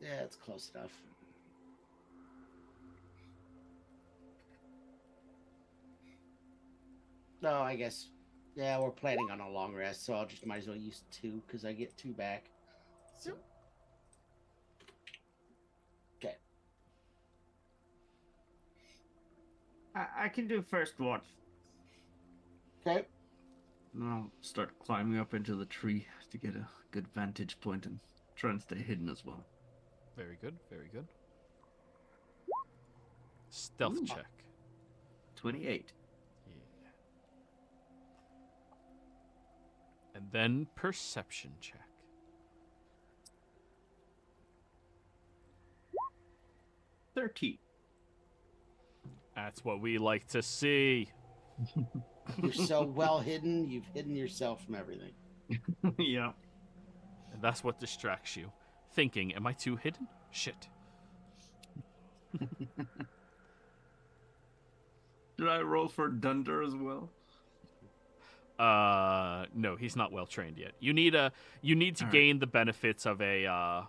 Yeah, it's close enough. No, I guess. Yeah, we're planning on a long rest, so I'll just might as well use 2 because I get 2 back. So. Okay. I can do first watch. Okay. And I'll start climbing up into the tree to get a good vantage point and try and stay hidden as well. Very good, very good. Stealth Ooh. check. 28. Yeah. And then perception check. 13. That's what we like to see. You're so well hidden, you've hidden yourself from everything. Yeah. And that's what distracts you. Thinking, am I too hidden? Shit. Did I roll for Dunder as well? No, he's not well trained yet. You need to All gain the benefits of a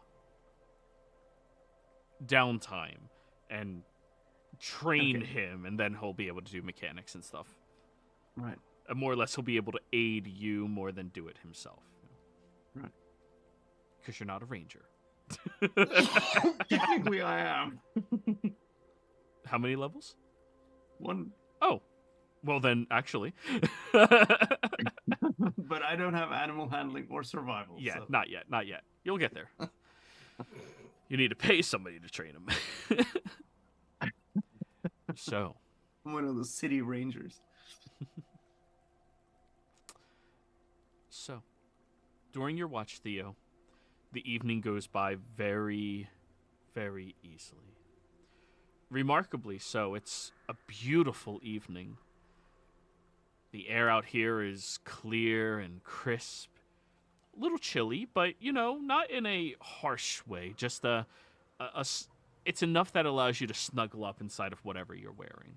downtime and train Okay. him, and then he'll be able to do mechanics and stuff. Right. And more or less, he'll be able to aid you more than do it himself. Right. Because you're not a ranger. Technically, I am. How many levels? 1. Oh, well then, actually. But I don't have animal handling or survival. Yeah, so. not yet, not yet. You'll get there. You need to pay somebody to train him. So. I'm one of the city rangers. So, during your watch, Theo, the evening goes by very, very easily. Remarkably so. It's a beautiful evening. The air out here is clear and crisp. A little chilly, but, not in a harsh way. Just it's enough that allows you to snuggle up inside of whatever you're wearing.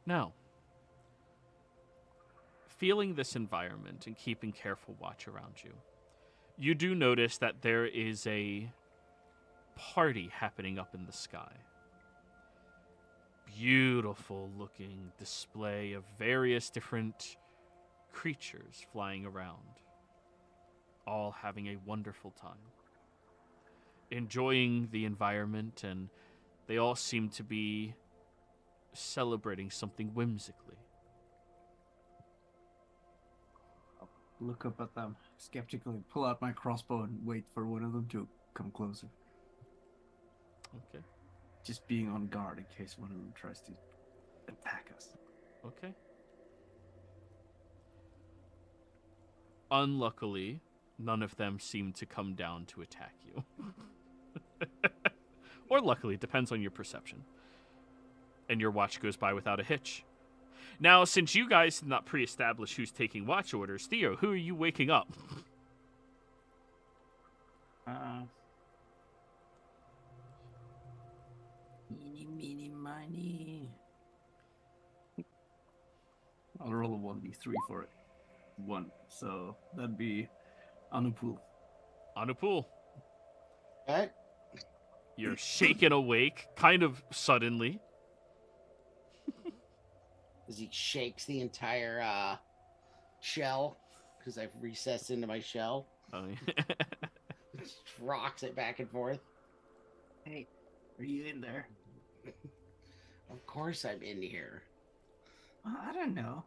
Now, feeling this environment and keeping careful watch around you, you do notice that there is a party happening up in the sky. Beautiful looking display of various different creatures flying around, all having a wonderful time, enjoying the environment, and they all seem to be celebrating something whimsically. Look up at them skeptically, pull out my crossbow, and wait for one of them to come closer. Okay. Just being on guard in case one of them tries to attack us. Okay. Unluckily, none of them seem to come down to attack you. Or luckily, it depends on your perception. And your watch goes by without a hitch. Now, since you guys did not pre-establish who's taking watch orders, Theo, who are you waking up? Meeny, meeny, miny. I'll roll a 1d3 for it. 1. So that'd be Anupul. Anupul. Okay. You're shaken awake, kind of suddenly. As he shakes the entire shell, because I've recessed into my shell. Oh, yeah. Just rocks it back and forth. Hey, are you in there? Of course I'm in here. I don't know.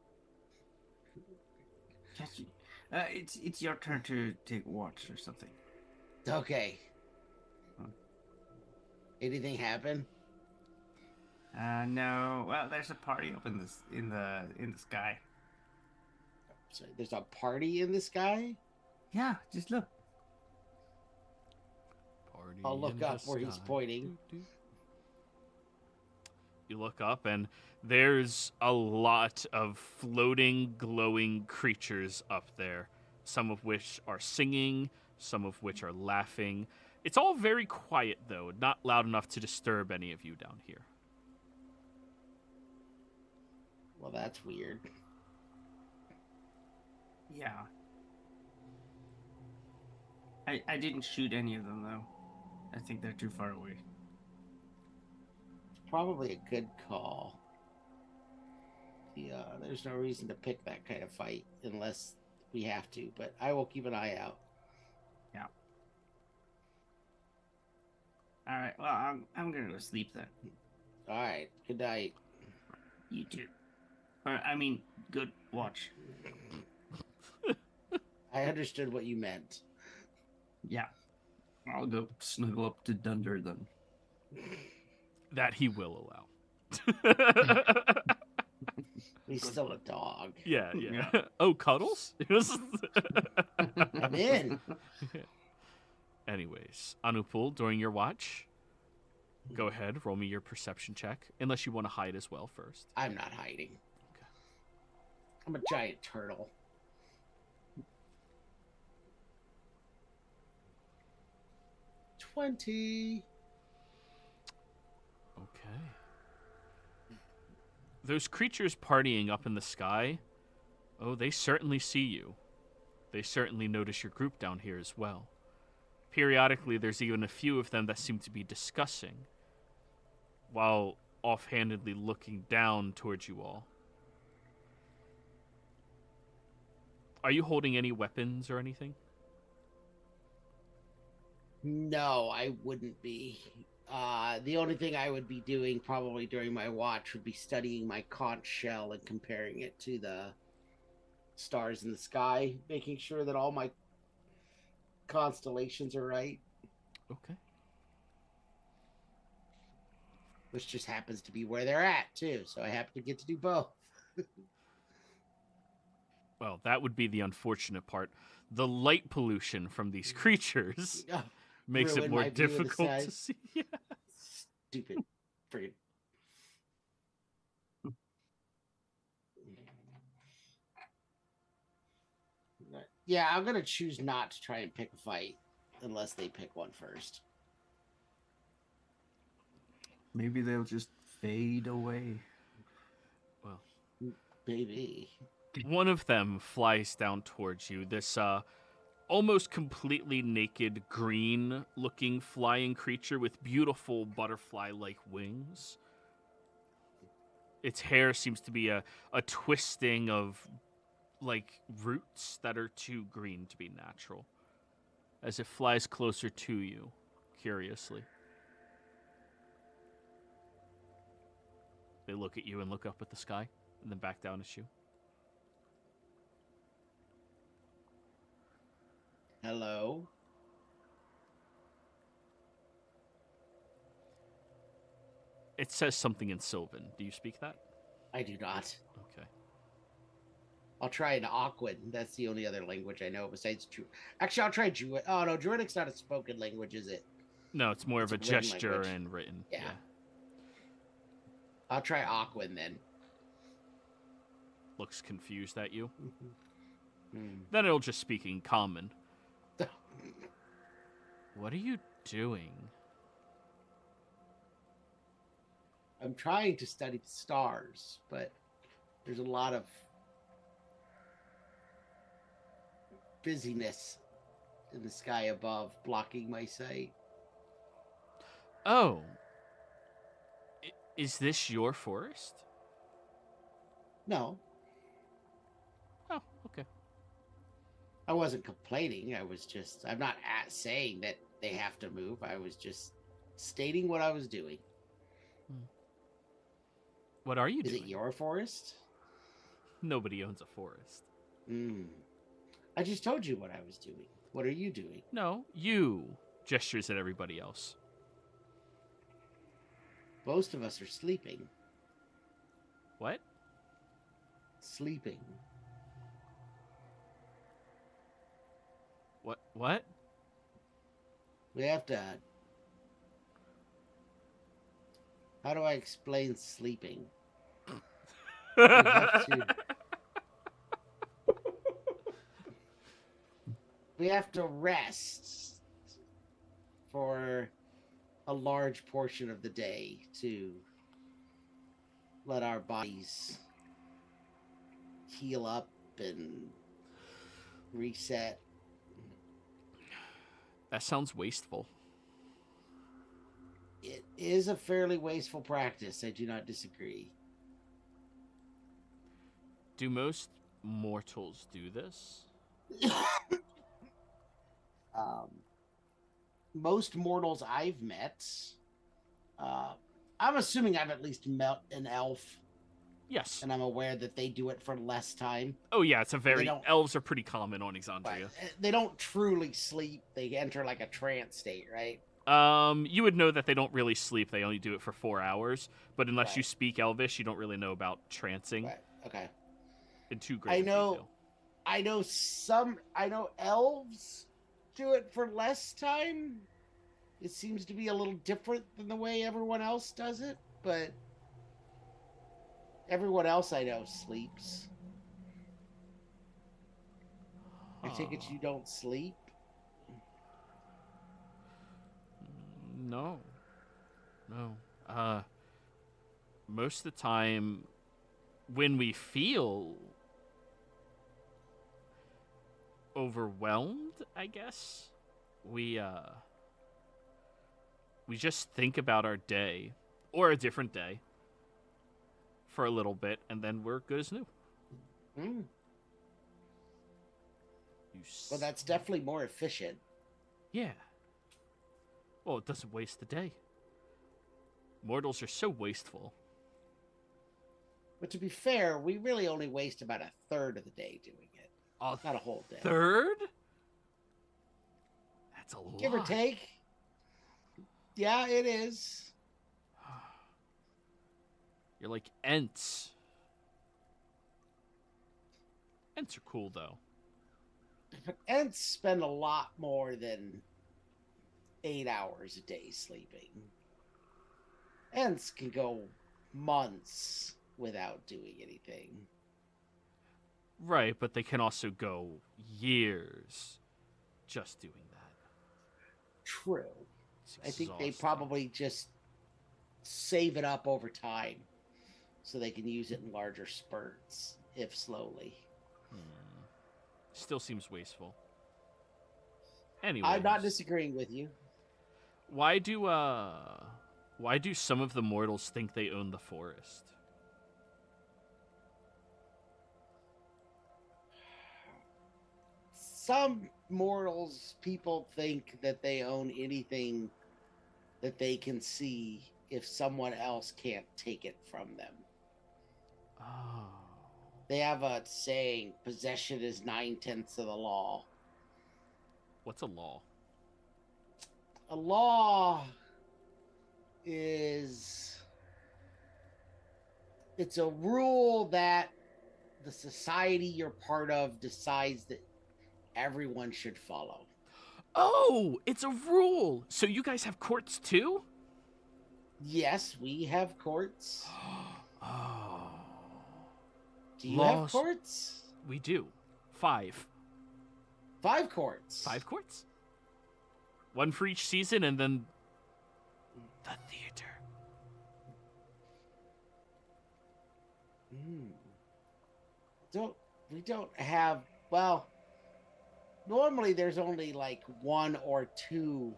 Catch you. It's your turn to take watch or something. Okay. Huh. Anything happen? No. Well, there's a party up in the sky. So there's a party in the sky? Yeah, just look. Party I'll look in up the where he's sky. pointing. You look up, and there's a lot of floating, glowing creatures up there, some of which are singing, some of which are laughing. It's all very quiet, though, not loud enough to disturb any of you down here. Well, that's weird. Yeah. I didn't shoot any of them though. I think they're too far away. Probably a good call. Yeah, there's no reason to pick that kind of fight unless we have to, but I will keep an eye out. Yeah. All right. Well, I'm gonna go sleep then. All right. Good night. You too. Or I mean, good watch. I understood what you meant. Yeah. I'll go snuggle up to Dunder then. That he will allow. He's still a dog. Yeah. Yeah. Oh, cuddles? I'm in. Anyways, Anupul, during your watch, go ahead, roll me your perception check, unless you want to hide as well first. I'm not hiding. Okay. I'm a giant turtle. $20. Okay. Those creatures partying up in the sky, oh, they certainly see you. They certainly notice your group down here as well. Periodically, there's even a few of them that seem to be discussing, while offhandedly looking down towards you all. Are you holding any weapons or anything? No, I wouldn't be. The only thing I would be doing probably during my watch would be studying my conch shell and comparing it to the stars in the sky, making sure that all my constellations are right, Okay. which just happens to be where they're at, too. So I happen to get to do both. Well, that would be the unfortunate part. The light pollution from these creatures makes it Ruin more my view of the difficult sky. to see. Yeah. Stupid. Friggin'. Yeah, I'm going to choose not to try and pick a fight unless they pick one first. Maybe they'll just fade away. Well, Maybe. one of them flies down towards you. This almost completely naked, green-looking flying creature with beautiful butterfly-like wings. Its hair seems to be a twisting of, like, roots that are too green to be natural, as it flies closer to you, curiously. They look at you and look up at the sky, and then back down at you. Hello? It says something in Sylvan. Do you speak that? I do not. Okay. I'll try an Aquan. That's the only other language I know besides Druid. Actually, I'll try Druid. Oh, no, Druidic's not a spoken language, is it? No, it's more It's of a a written gesture language. and written. Yeah. I'll try Aquan then. Looks confused at you. Hmm. Then it'll just speak in common. What are you doing? I'm trying to study the stars, but there's a lot of busyness in the sky above blocking my sight. Oh. Is this your forest? No, Oh, okay. I wasn't complaining. I'm not saying that they have to move. I was just stating what I was doing. What are you Is doing? it your forest? Nobody owns a forest. I just told you what I was doing. What are you doing? No, you gestures at everybody else. Most of us are sleeping. What? Sleeping. What? We have to... How do I explain sleeping? We have to... We have to rest for a large portion of the day to let our bodies heal up and reset. That sounds wasteful. It is a fairly wasteful practice. I do not disagree. Do most mortals do this? Most mortals I've met, I'm assuming I've at least met an elf, Yes. and I'm aware that they do it for less time. Oh yeah, it's a They very don't- elves are pretty common on Exandria. But they don't truly sleep. They enter like a trance state, right? You would know that they don't really sleep. They only do it for 4 hours. But unless you Right. speak Elvish, you don't really know about trancing Right. Okay. in too great I of know. detail. I know elves do it for less time. It seems to be a little different than the way everyone else does it, but everyone else I know sleeps. I take it Huh. you don't sleep? No. Most of the time, when we feel overwhelmed, I guess, we just think about our day or a different day for a little bit, and then we're good as new. Hmm. You Well, that's definitely more efficient. Yeah. Well, it doesn't waste the day. Mortals are so wasteful. But to be fair, we really only waste about a third of the day doing it. A Not a whole day. third? That's a lot. Give or take. Yeah, it is. You're like Ents. Ents are cool, though. But Ents spend a lot more than 8 hours a day sleeping. Ents can go months without doing anything. Right, but they can also go years just doing that. True. It's I think they exhausting. probably just save it up over time so they can use it in larger spurts, if slowly. Still seems wasteful. Anyway, I'm not disagreeing with you. why do some of the mortals think they own the forest? Some mortals, people think that they own anything that they can see if someone else can't take it from them. Oh. They have a saying, possession is 9/10 of the law. What's a law? A law is... It's a rule that the society you're part of decides that everyone should follow. Oh, it's a rule. So you guys have courts too? Yes, we have courts. Oh. Do you have Laws. courts? We do. 5. 5 courts. 5 courts? One for each season, and then the theater. We don't have, well, normally there's only like 1 or 2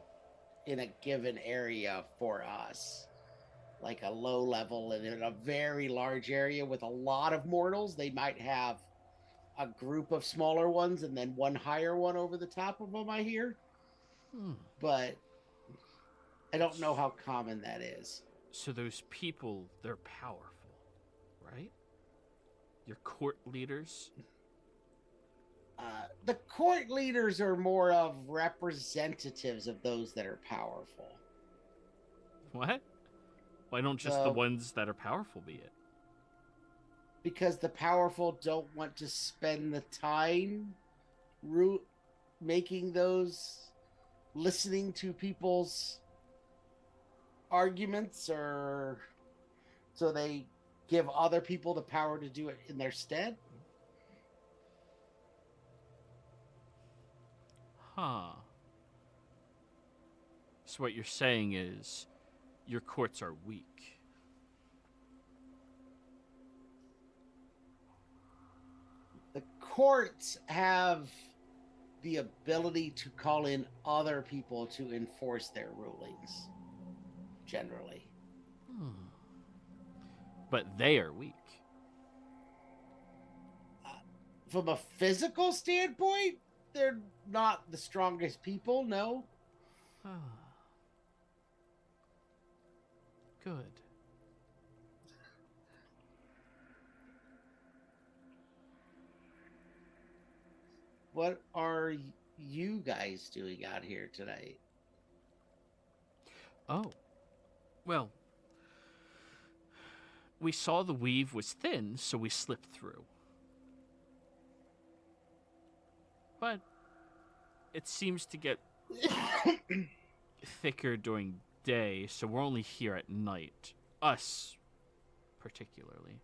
in a given area for us. Like a low level, and in a very large area with a lot of mortals, they might have a group of smaller ones and then one higher one over the top of them, I hear. But I don't know how common that is. So those people, they're powerful, right? Your court leaders? The court leaders are more of representatives of those that are powerful. What? Why don't just the So- ones that are powerful be it? Because the powerful don't want to spend the time making those, listening to people's arguments, or so they give other people the power to do it in their stead. Huh. So what you're saying is your courts are weak. The courts have the ability to call in other people to enforce their rulings, generally. But they are weak. From a physical standpoint, they're not the strongest people, no. Good. What are you guys doing out here tonight? Oh. Well, we saw the weave was thin, so we slipped through. But it seems to get thicker during day, so we're only here at night. Us, particularly.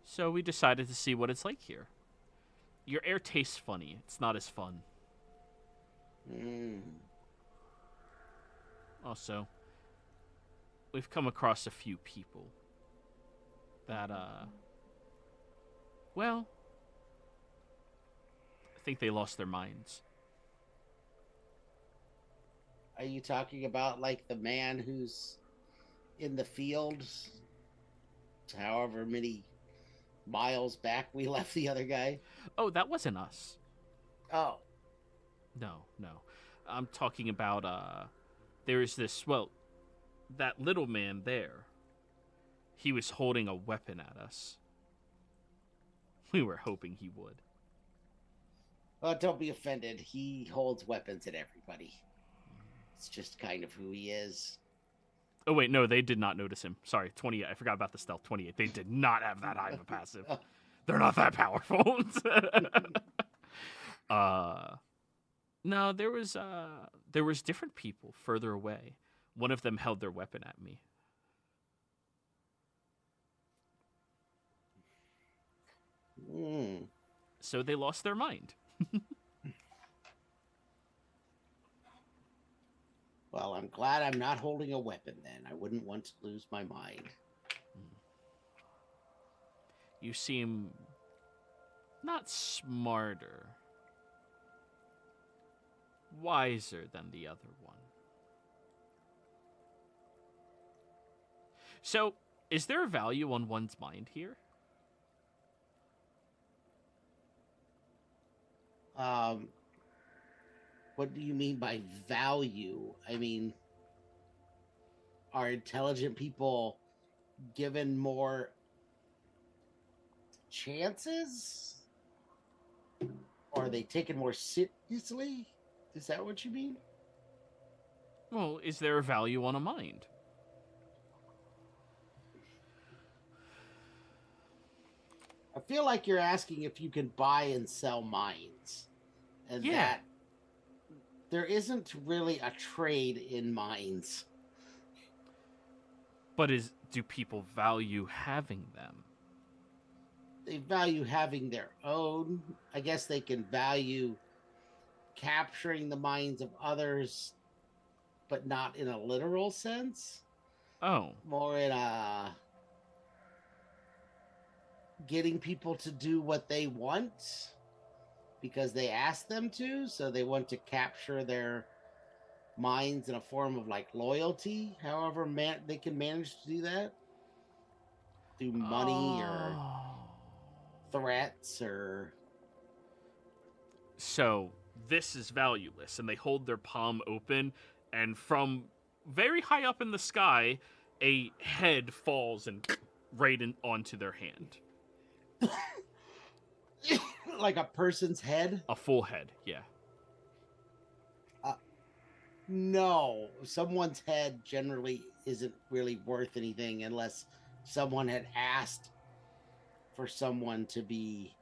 So we decided to see what it's like here. Your air tastes funny. It's not as fun. Also, we've come across a few people that, well, I think they lost their minds. Are you talking about like the man who's in the fields, however many miles back we left the other guy? Oh, that wasn't us. Oh. No. I'm talking about, there's this, well, that little man there. He was holding a weapon at us. We were hoping he would. Well, don't be offended. He holds weapons at everybody. It's just kind of who he is. Oh, wait, no, they did not notice him. Sorry, 28. I forgot about the stealth. 28. They did not have that high of a passive. They're not that powerful. No, there was different people further away. One of them held their weapon at me. So they lost their mind. Well, I'm glad I'm not holding a weapon then. I wouldn't want to lose my mind. You seem not smarter, wiser than the other one. So, is there a value on one's mind here? What do you mean by value? I mean, are intelligent people given more chances? Or are they taken more seriously? Is that what you mean? Well, is there a value on a mind? I feel like you're asking if you can buy and sell minds. And that there isn't really a trade in minds. But do people value having them? They value having their own. I guess they can value capturing the minds of others, but not in a literal sense. Oh. More in a getting people to do what they want because they ask them to, so they want to capture their minds in a form of like loyalty. However, they can manage to do that through money or threats or. So this is valueless, and they hold their palm open, and from very high up in the sky, a head falls and right onto their hand. Like a person's head? A full head, yeah. No, someone's head generally isn't really worth anything unless someone had asked for someone to be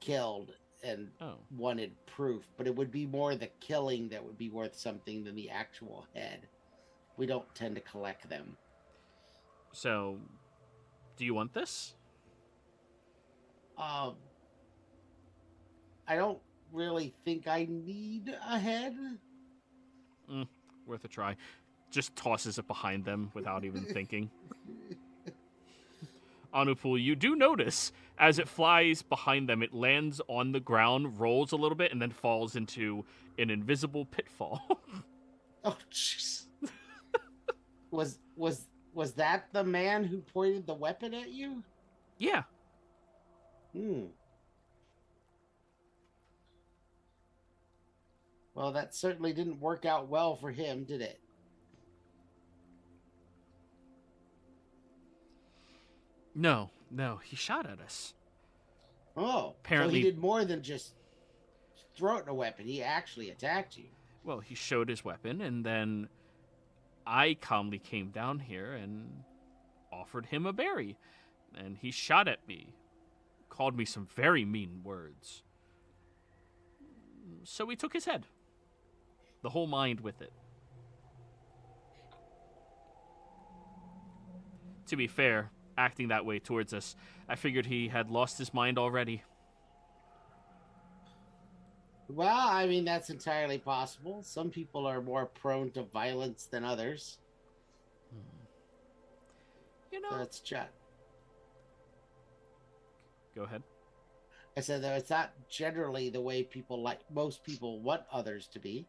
killed and wanted proof. But it would be more the killing that would be worth something than the actual head. We don't tend to collect them. So, do you want this? I don't really think I need a head. Worth a try. Just tosses it behind them without even thinking. Anupul, you do notice as it flies behind them, it lands on the ground, rolls a little bit, and then falls into an invisible pitfall. Oh, jeez. Was that the man who pointed the weapon at you? Yeah. Well, that certainly didn't work out well for him, did it? No, he shot at us. Oh, Apparently, so he did more than just throw it in a weapon. He actually attacked you. Well, he showed his weapon, and then I calmly came down here and offered him a berry. And he shot at me, called me some very mean words. So we took his head. The whole mind with it. To be fair, acting that way towards us, I figured he had lost his mind already. Well, I mean, that's entirely possible. Some people are more prone to violence than others. You know... So it's just... Go ahead. I said that it's not generally the way most people want others to be.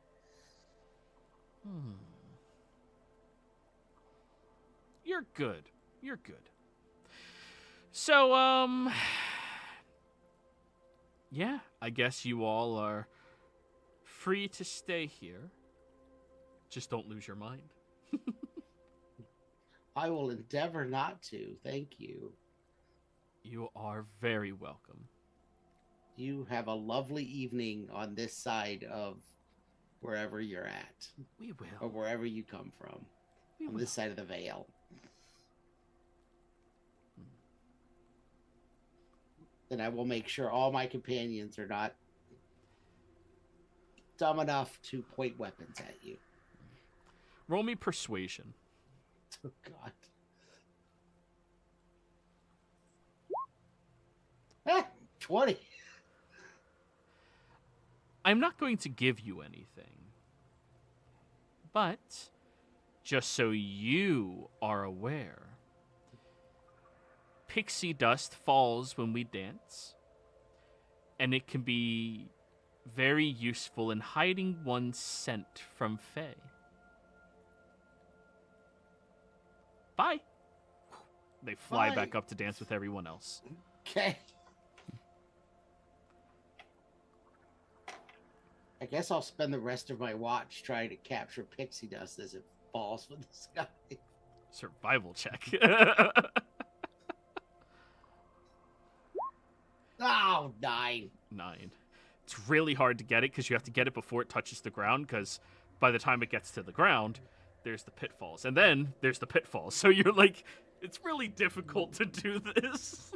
You're good. So, yeah, I guess you all are free to stay here. Just don't lose your mind. I will endeavor not to. Thank you. You are very welcome. You have a lovely evening on this side of wherever you're at. We will. Or wherever you come from. On this side of the veil. Then I will make sure all my companions are not dumb enough to point weapons at you. Roll me persuasion. Oh, God. Ah, 20. I'm not going to give you anything. But, just so you are aware, pixie dust falls when we dance, and it can be very useful in hiding one's scent from Fae. Bye. They fly Bye. back up to dance with everyone else. Okay. I guess I'll spend the rest of my watch trying to capture pixie dust as it falls from the sky. Survival check. Oh, 9. 9. It's really hard to get it because you have to get it before it touches the ground, because by the time it gets to the ground, there's the pitfalls. And then there's the pitfalls. So you're like, it's really difficult to do this.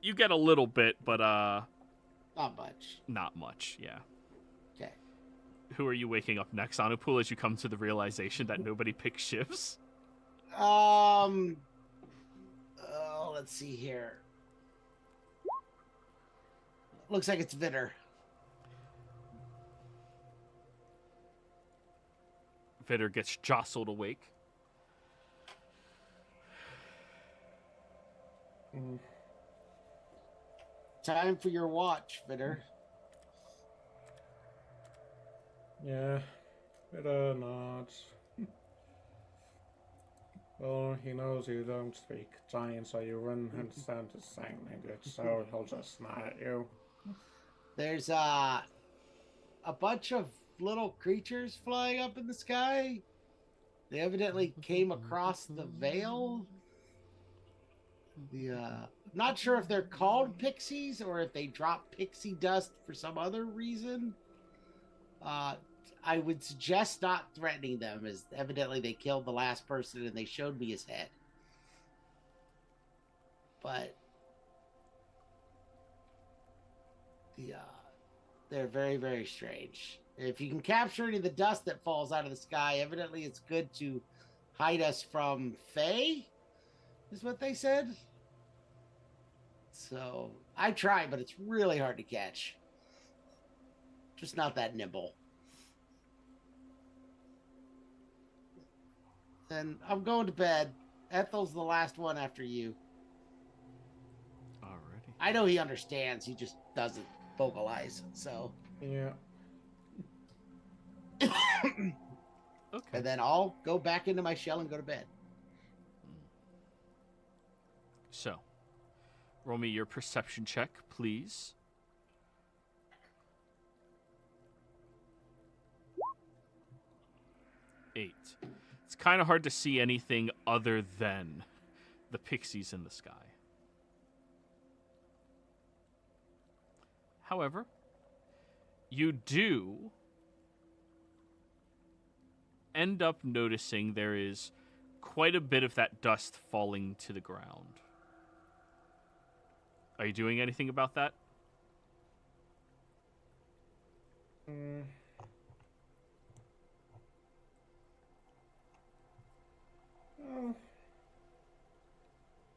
You get a little bit, but not much. Not much, yeah. Okay. Who are you waking up next, Anupul, as you come to the realization that nobody picks shifts? Let's see here. Looks like it's Vitter. Vitter gets jostled awake. Time for your watch, Vitter. Yeah, better not. Well, he knows you don't speak giant, so you wouldn't understand the same language, so he'll just smile at you. There's a bunch of little creatures flying up in the sky. They evidently came across the veil. Not sure if they're called pixies or if they drop pixie dust for some other reason. I would suggest not threatening them, as evidently they killed the last person and they showed me his head. But they're very, very strange. If you can capture any of the dust that falls out of the sky, evidently it's good to hide us from Fae, is what they said. So I try, but it's really hard to catch. Just not that nimble. And I'm going to bed. Ethel's the last one after you. Alrighty. I know he understands. He just doesn't vocalize. So. Yeah. Okay. And then I'll go back into my shell and go to bed. So, roll me your perception check, please. Eight. It's kind of hard to see anything other than the pixies in the sky. However, you do end up noticing there is quite a bit of that dust falling to the ground. Are you doing anything about that?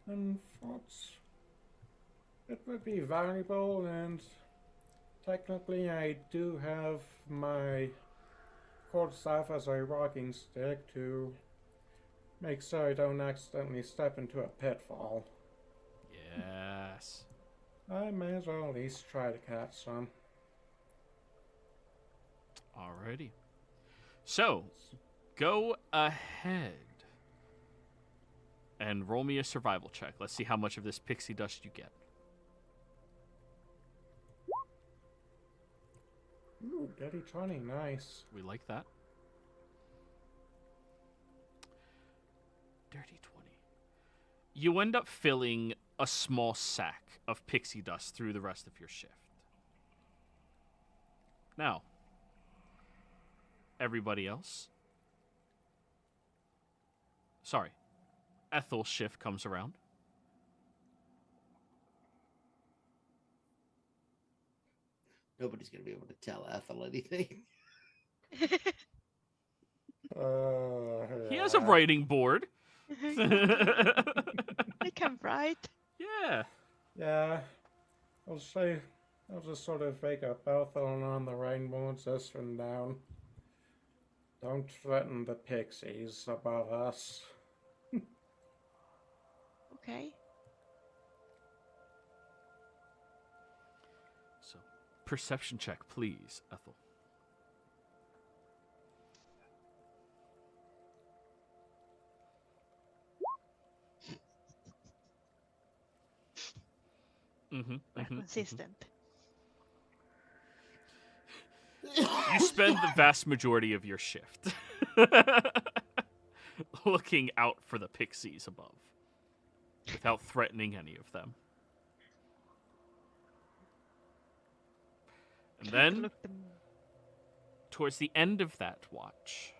And thoughts. It would be valuable, and technically I do have my quarterstaff as a rocking stick to make sure I don't accidentally step into a pitfall. Yes. I may as well at least try to catch some. Alrighty. So, go ahead and roll me a survival check. Let's see how much of this pixie dust you get. Ooh, dirty 20, nice. We like that. Dirty 20. You end up filling a small sack of pixie dust through the rest of your shift. Now, everybody else. Sorry. Ethel's shift comes around. Nobody's going to be able to tell Ethel anything. He has a writing board. They can write. Yeah. Yeah. I'll just sort of wake up Ethel on the rainbow and just run down. Don't threaten the pixies above us. Okay. So, perception check, please, Ethel. We're consistent. You spend the vast majority of your shift looking out for the pixies above without threatening any of them. And then, towards the end of that watch,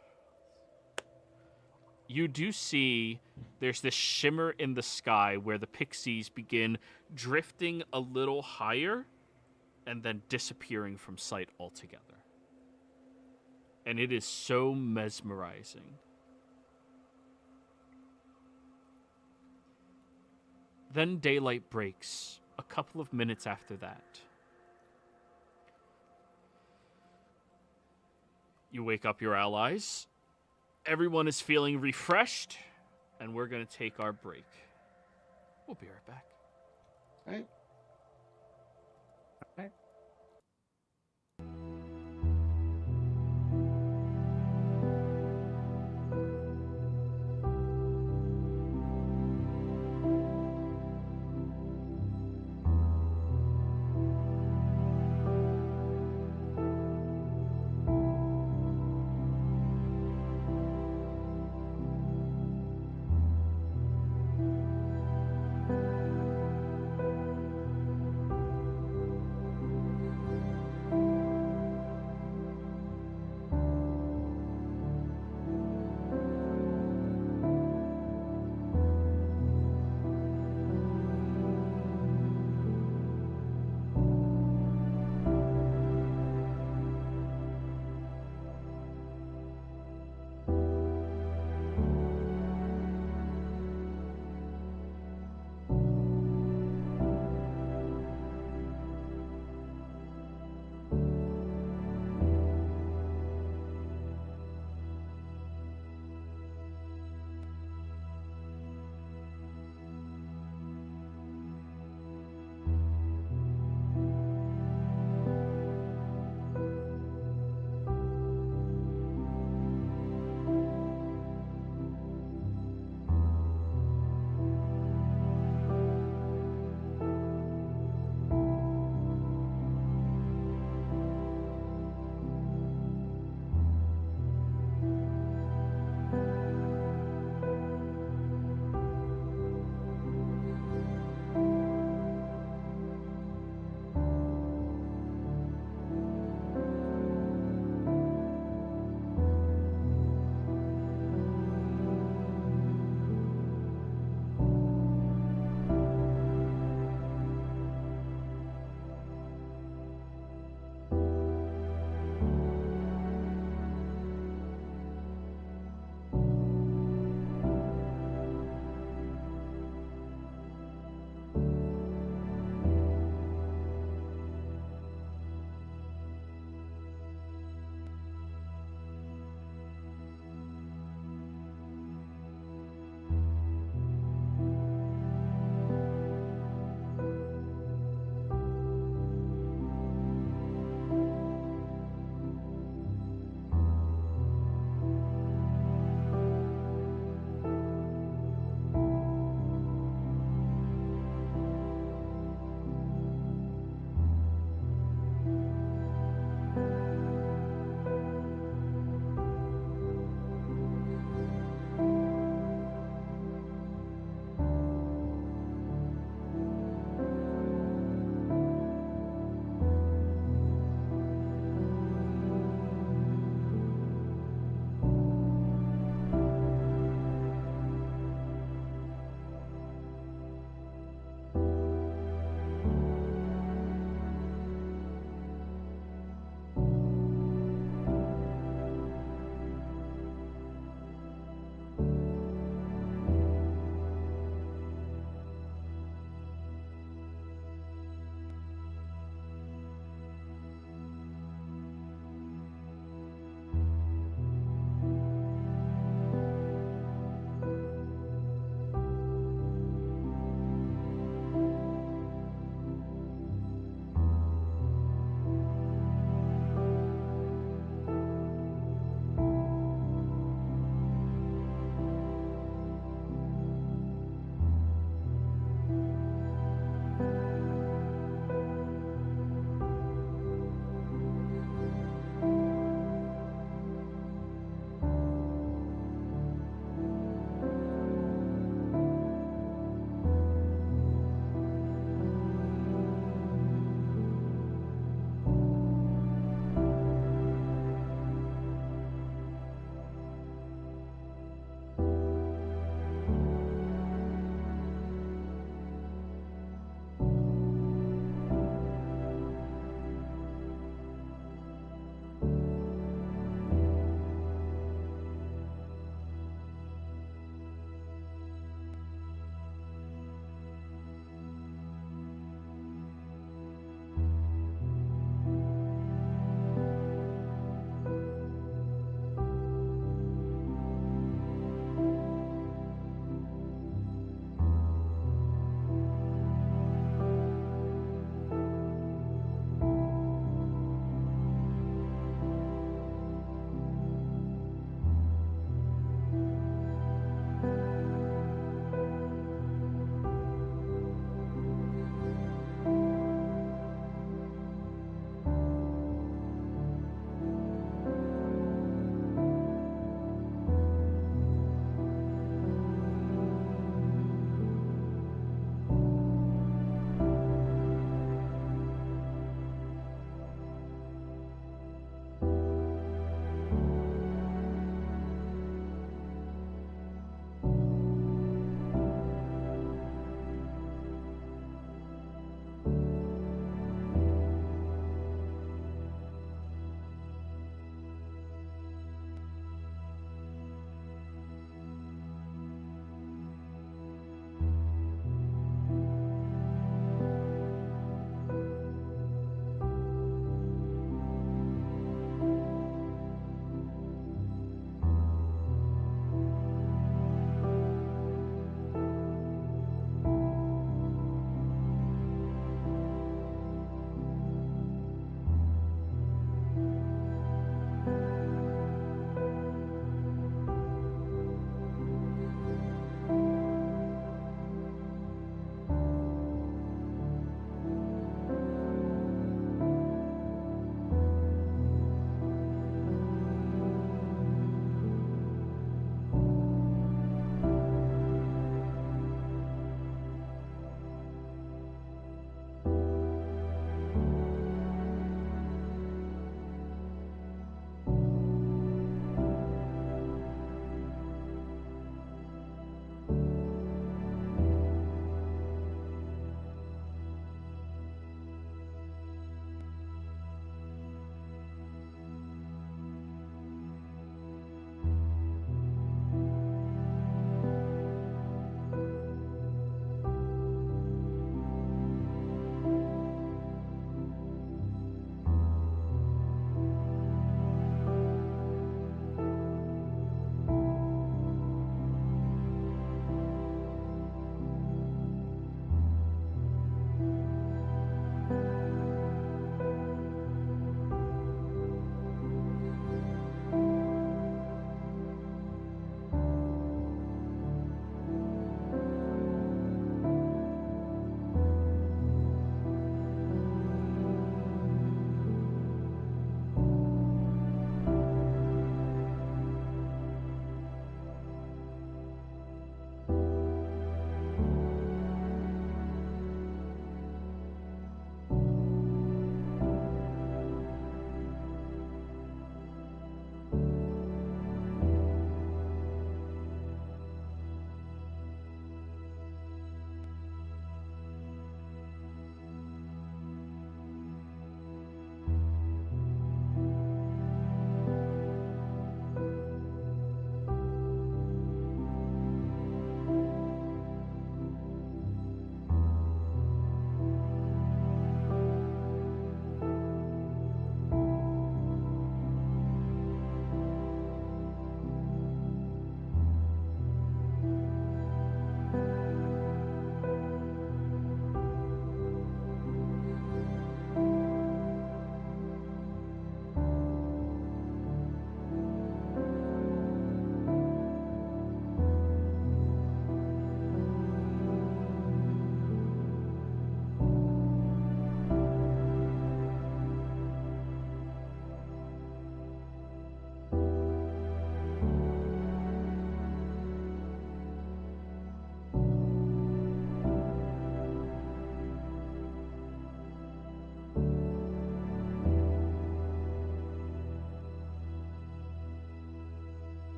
you do see there's this shimmer in the sky where the pixies begin drifting a little higher and then disappearing from sight altogether. And it is so mesmerizing. Then daylight breaks a couple of minutes after that. You wake up your allies. Everyone is feeling refreshed, and we're going to take our break. We'll be right back. All right.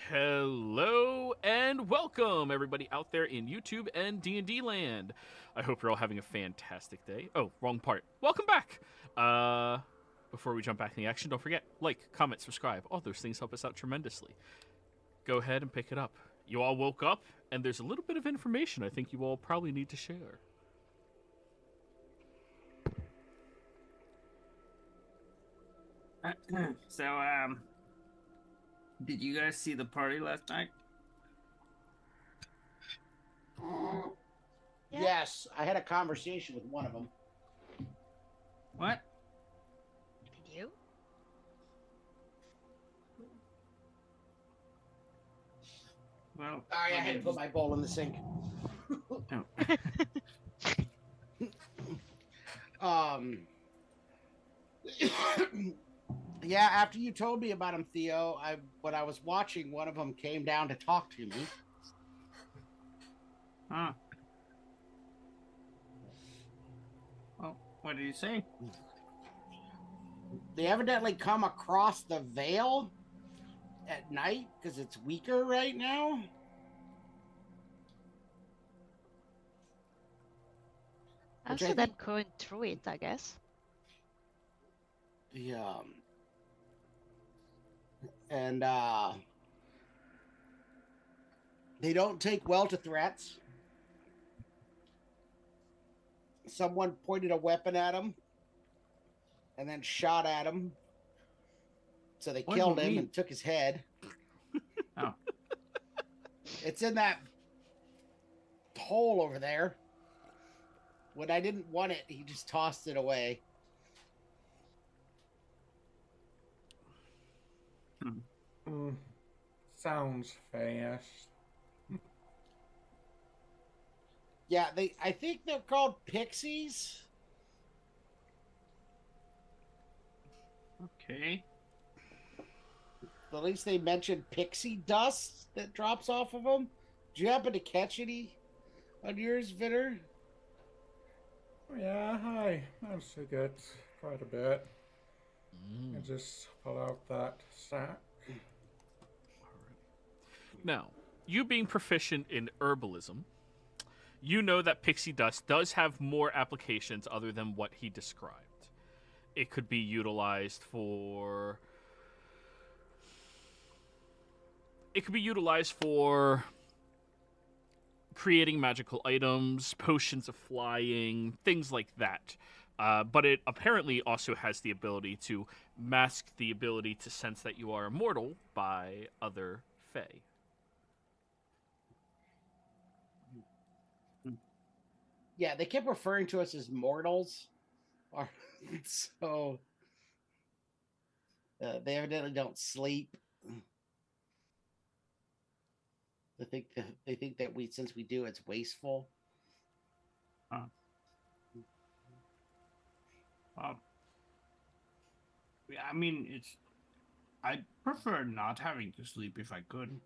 Hello and welcome everybody out there in YouTube and D&D land. I hope you're all having a fantastic day. Oh, wrong part. Welcome back. Before we jump back in the action, don't forget, like, comment, subscribe. All those things help us out tremendously. Go ahead and pick it up. You all woke up, and there's a little bit of information I think you all probably need to share. So, did you guys see the party last night? Yeah. Yes, I had a conversation with one of them. What? Did you? Well, Sorry, I had to put my bowl in the sink. Yeah, after you told me about him, Theo, when I was watching, one of them came down to talk to me. Huh. Well, what did he say? They evidently come across the veil at night because it's weaker right now. I Which I saw them think- going through it, I guess. Yeah. And they don't take well to threats. Someone pointed a weapon at him and then shot at him. So they What killed do you him mean? and took his head. Oh, It's in that hole over there. When I didn't want it, he just tossed it away. Sounds fast. Yeah, I think they're called pixies. okay. At least they mentioned pixie dust that drops off of them. Do you happen to catch any on yours, Vitter? Yeah, I see it quite a bit. I just pull out that sack. Now, you being proficient in herbalism, you know that pixie dust does have more applications other than what he described. It could be utilized for... creating magical items, potions of flying, things like that. But it apparently also has the ability to mask the ability to sense that you are immortal by other fae. Yeah, they kept referring to us as mortals. So they evidently don't sleep. They think that since we do, it's wasteful. Huh. Yeah, I mean, I'd prefer not having to sleep if I could.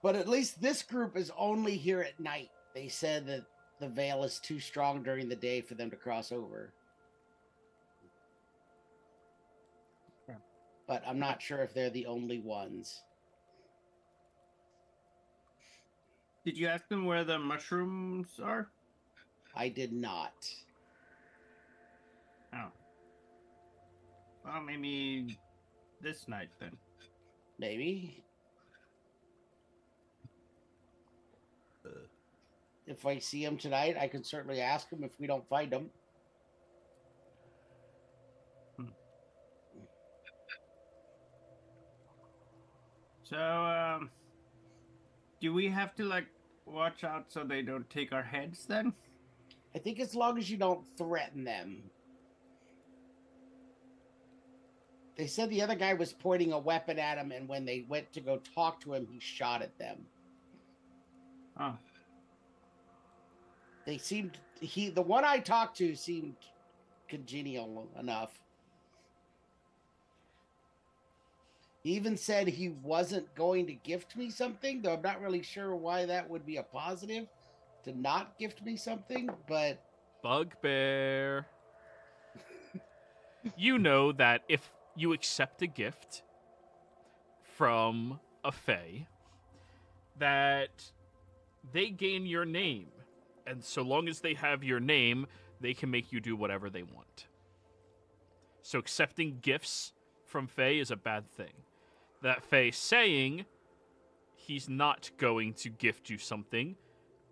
But at least this group is only here at night. They said that the veil is too strong during the day for them to cross over. Yeah. But I'm not sure if they're the only ones. Did you ask them where the mushrooms are? I did not. Oh. Well, maybe this night then. Maybe. If I see them tonight, I can certainly ask them if we don't find them. So, do we have to, like, watch out so they don't take our heads then? I think as long as you don't threaten them. They said the other guy was pointing a weapon at him, and when they went to go talk to him, he shot at them. Oh. They seemed the one I talked to seemed congenial enough. He even said he wasn't going to gift me something, though I'm not really sure why that would be a positive to not gift me something, but Bugbear. You know that if you accept a gift from a fae that they gain your name. And so long as they have your name, they can make you do whatever they want. So accepting gifts from fae is a bad thing. That fae saying he's not going to gift you something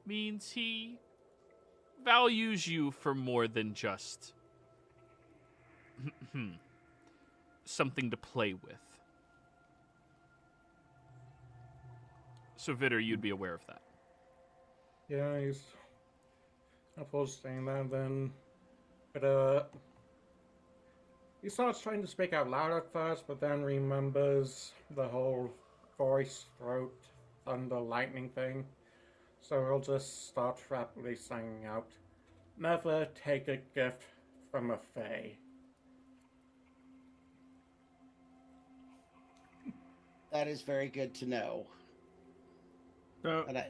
means he values you for more than just something to play with. So Vitter, you'd be aware of that. Yeah, he's not supposed to saying that then. But he starts trying to speak out loud at first, but then remembers the whole voice, throat, thunder, lightning thing. So he'll just start rapidly singing out, "Never take a gift from a fae." That is very good to know. So And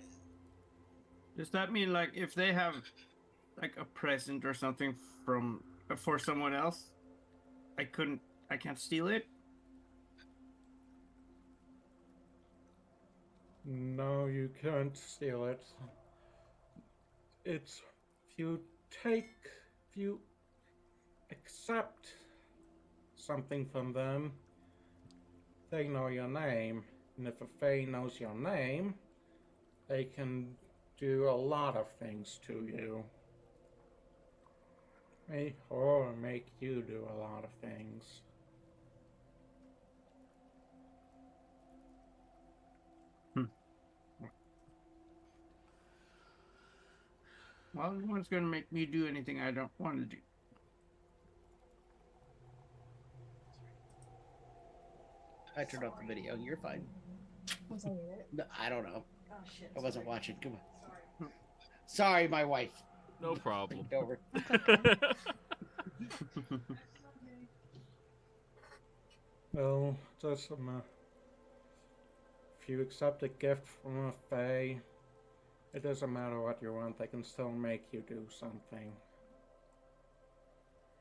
does that mean like if they have like a present or something for someone else, I can't steal it? No, you can't steal it. It's if you accept something from them, they know your name. And if a fae knows your name, they can do a lot of things to you. Or make you do a lot of things. Well, no one's gonna make me do anything I don't want to do. I turned off the video. You're fine. Was I in it? No, I don't know. Oh shit. I wasn't watching. Come on. Sorry, my wife. No problem. Take it over. Well, just if you accept a gift from a fae, it doesn't matter what you want, they can still make you do something.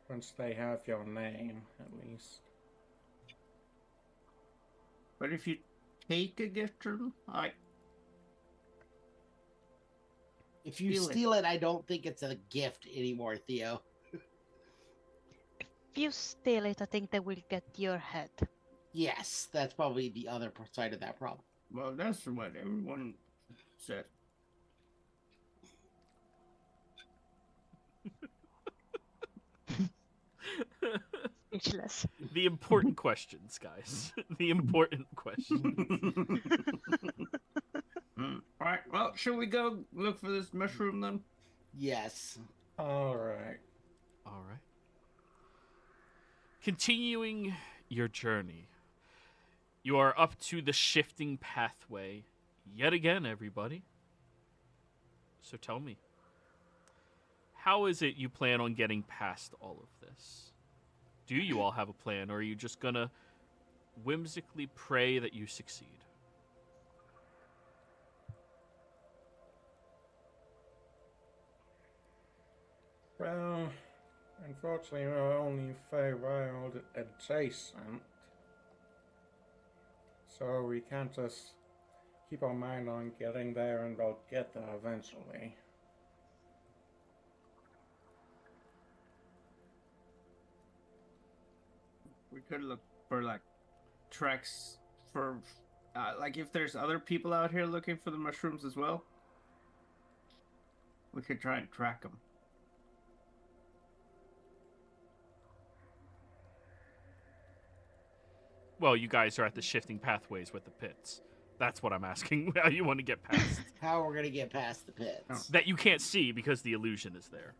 Once they have your name, at least. But if you take a gift from them, If you steal it, I don't think it's a gift anymore, Theo. If you steal it, I think they will get your head. Yes, that's probably the other side of that problem. well, that's what everyone said. Speechless. The important questions, guys. The important questions. Alright, well, should we go look for this mushroom then? Yes. Alright. All right. Continuing your journey, you are up to the shifting pathway yet again, everybody. So tell me, how is it you plan on getting past all of this? Do you all have a plan, or are you just gonna whimsically pray that you succeed? Well, unfortunately, we're only Feywild adjacent. So we can't just keep our mind on getting there, and we'll get there eventually. We could look for like tracks for like if there's other people out here looking for the mushrooms as well. We could try and track them. Well, you guys are at the shifting pathways with the pits. That's what I'm asking. How you want to get past. How we're gonna get past the pits? That you can't see because the illusion is there.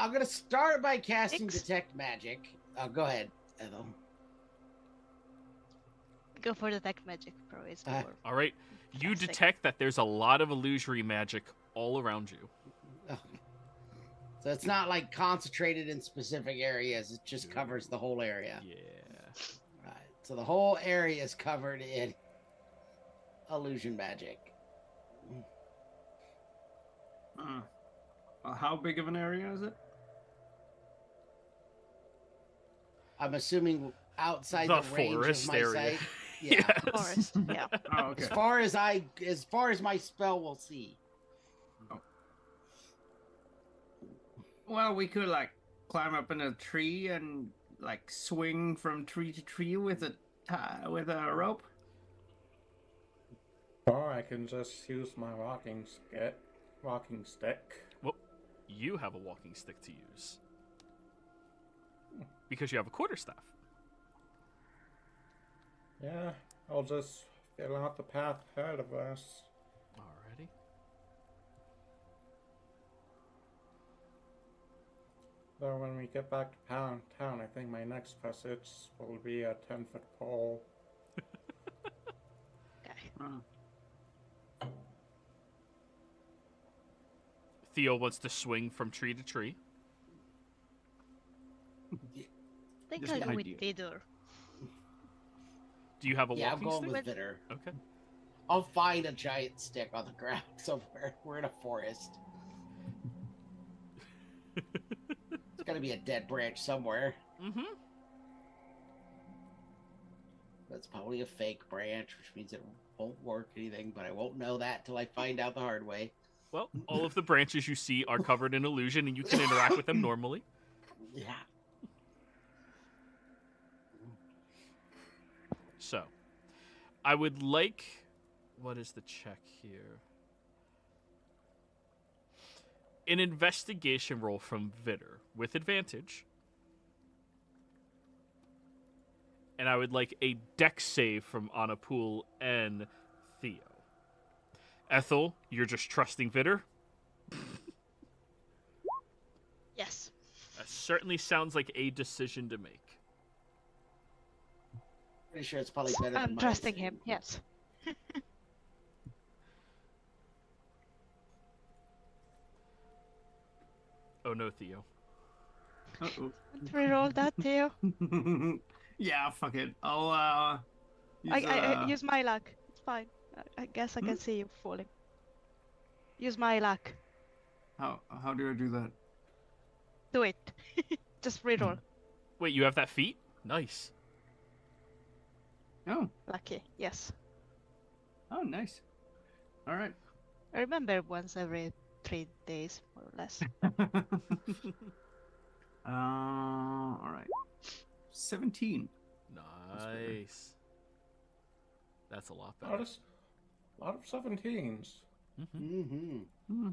I'm gonna start by casting detect magic. Go ahead, Ethel. Go for detect magic, pro. It's more. All right. You Classic. detect that there's a lot of illusory magic all around you. So it's not like concentrated in specific areas. It just covers the whole area. Yeah. Right. So the whole area is covered in illusion magic. How big of an area is it? I'm assuming outside The the range of forest my area. sight. Yeah. Yes. Forest. Yeah. Oh, okay. As far as my spell will see. Well, we could like climb up in a tree and like swing from tree to tree with a rope. Or I can just use my walking stick. Well, you have a walking stick to use. Because you have a quarterstaff. Yeah, I'll just fill out the path ahead of us. Alrighty. Though when we get back to town, I think my next visit will be a 10-foot pole. Okay. Theo wants to swing from tree to tree. I think Just I'll an go with idea. Vidor. Do you have a Yeah, I'm walking going stick? with Vitter. Okay. I'll find a giant stick on the ground somewhere. We're in a forest. It's gotta be a dead branch somewhere. Mm-hmm. That's probably a fake branch, which means it won't work anything, but I won't know that till I find out the hard way. Well, all of the branches you see are covered in illusion, and you can interact with them normally. Yeah. So, I would like... What is the check here? An investigation roll from Vitter with advantage. And I would like a dex save from Anapool and Theo. Ethel, you're just trusting Vitter? Yes. That certainly sounds like a decision to make. Pretty sure it's probably better than I'm mine. trusting him. Yes. Oh no, Theo. Uh-oh. Reroll that, Theo. Yeah, fuck it. I'll I use my luck. It's fine. I guess I can see you falling. Use my luck. How do I do that? Do it. Just reroll. Wait, you have that feat? Nice. Oh, Lucky. Yes. oh, nice. All right. I remember once every 3 days, more or less. All right. 17. Nice. That's a lot A better. lot of 17s. Mm-hmm. Hmm.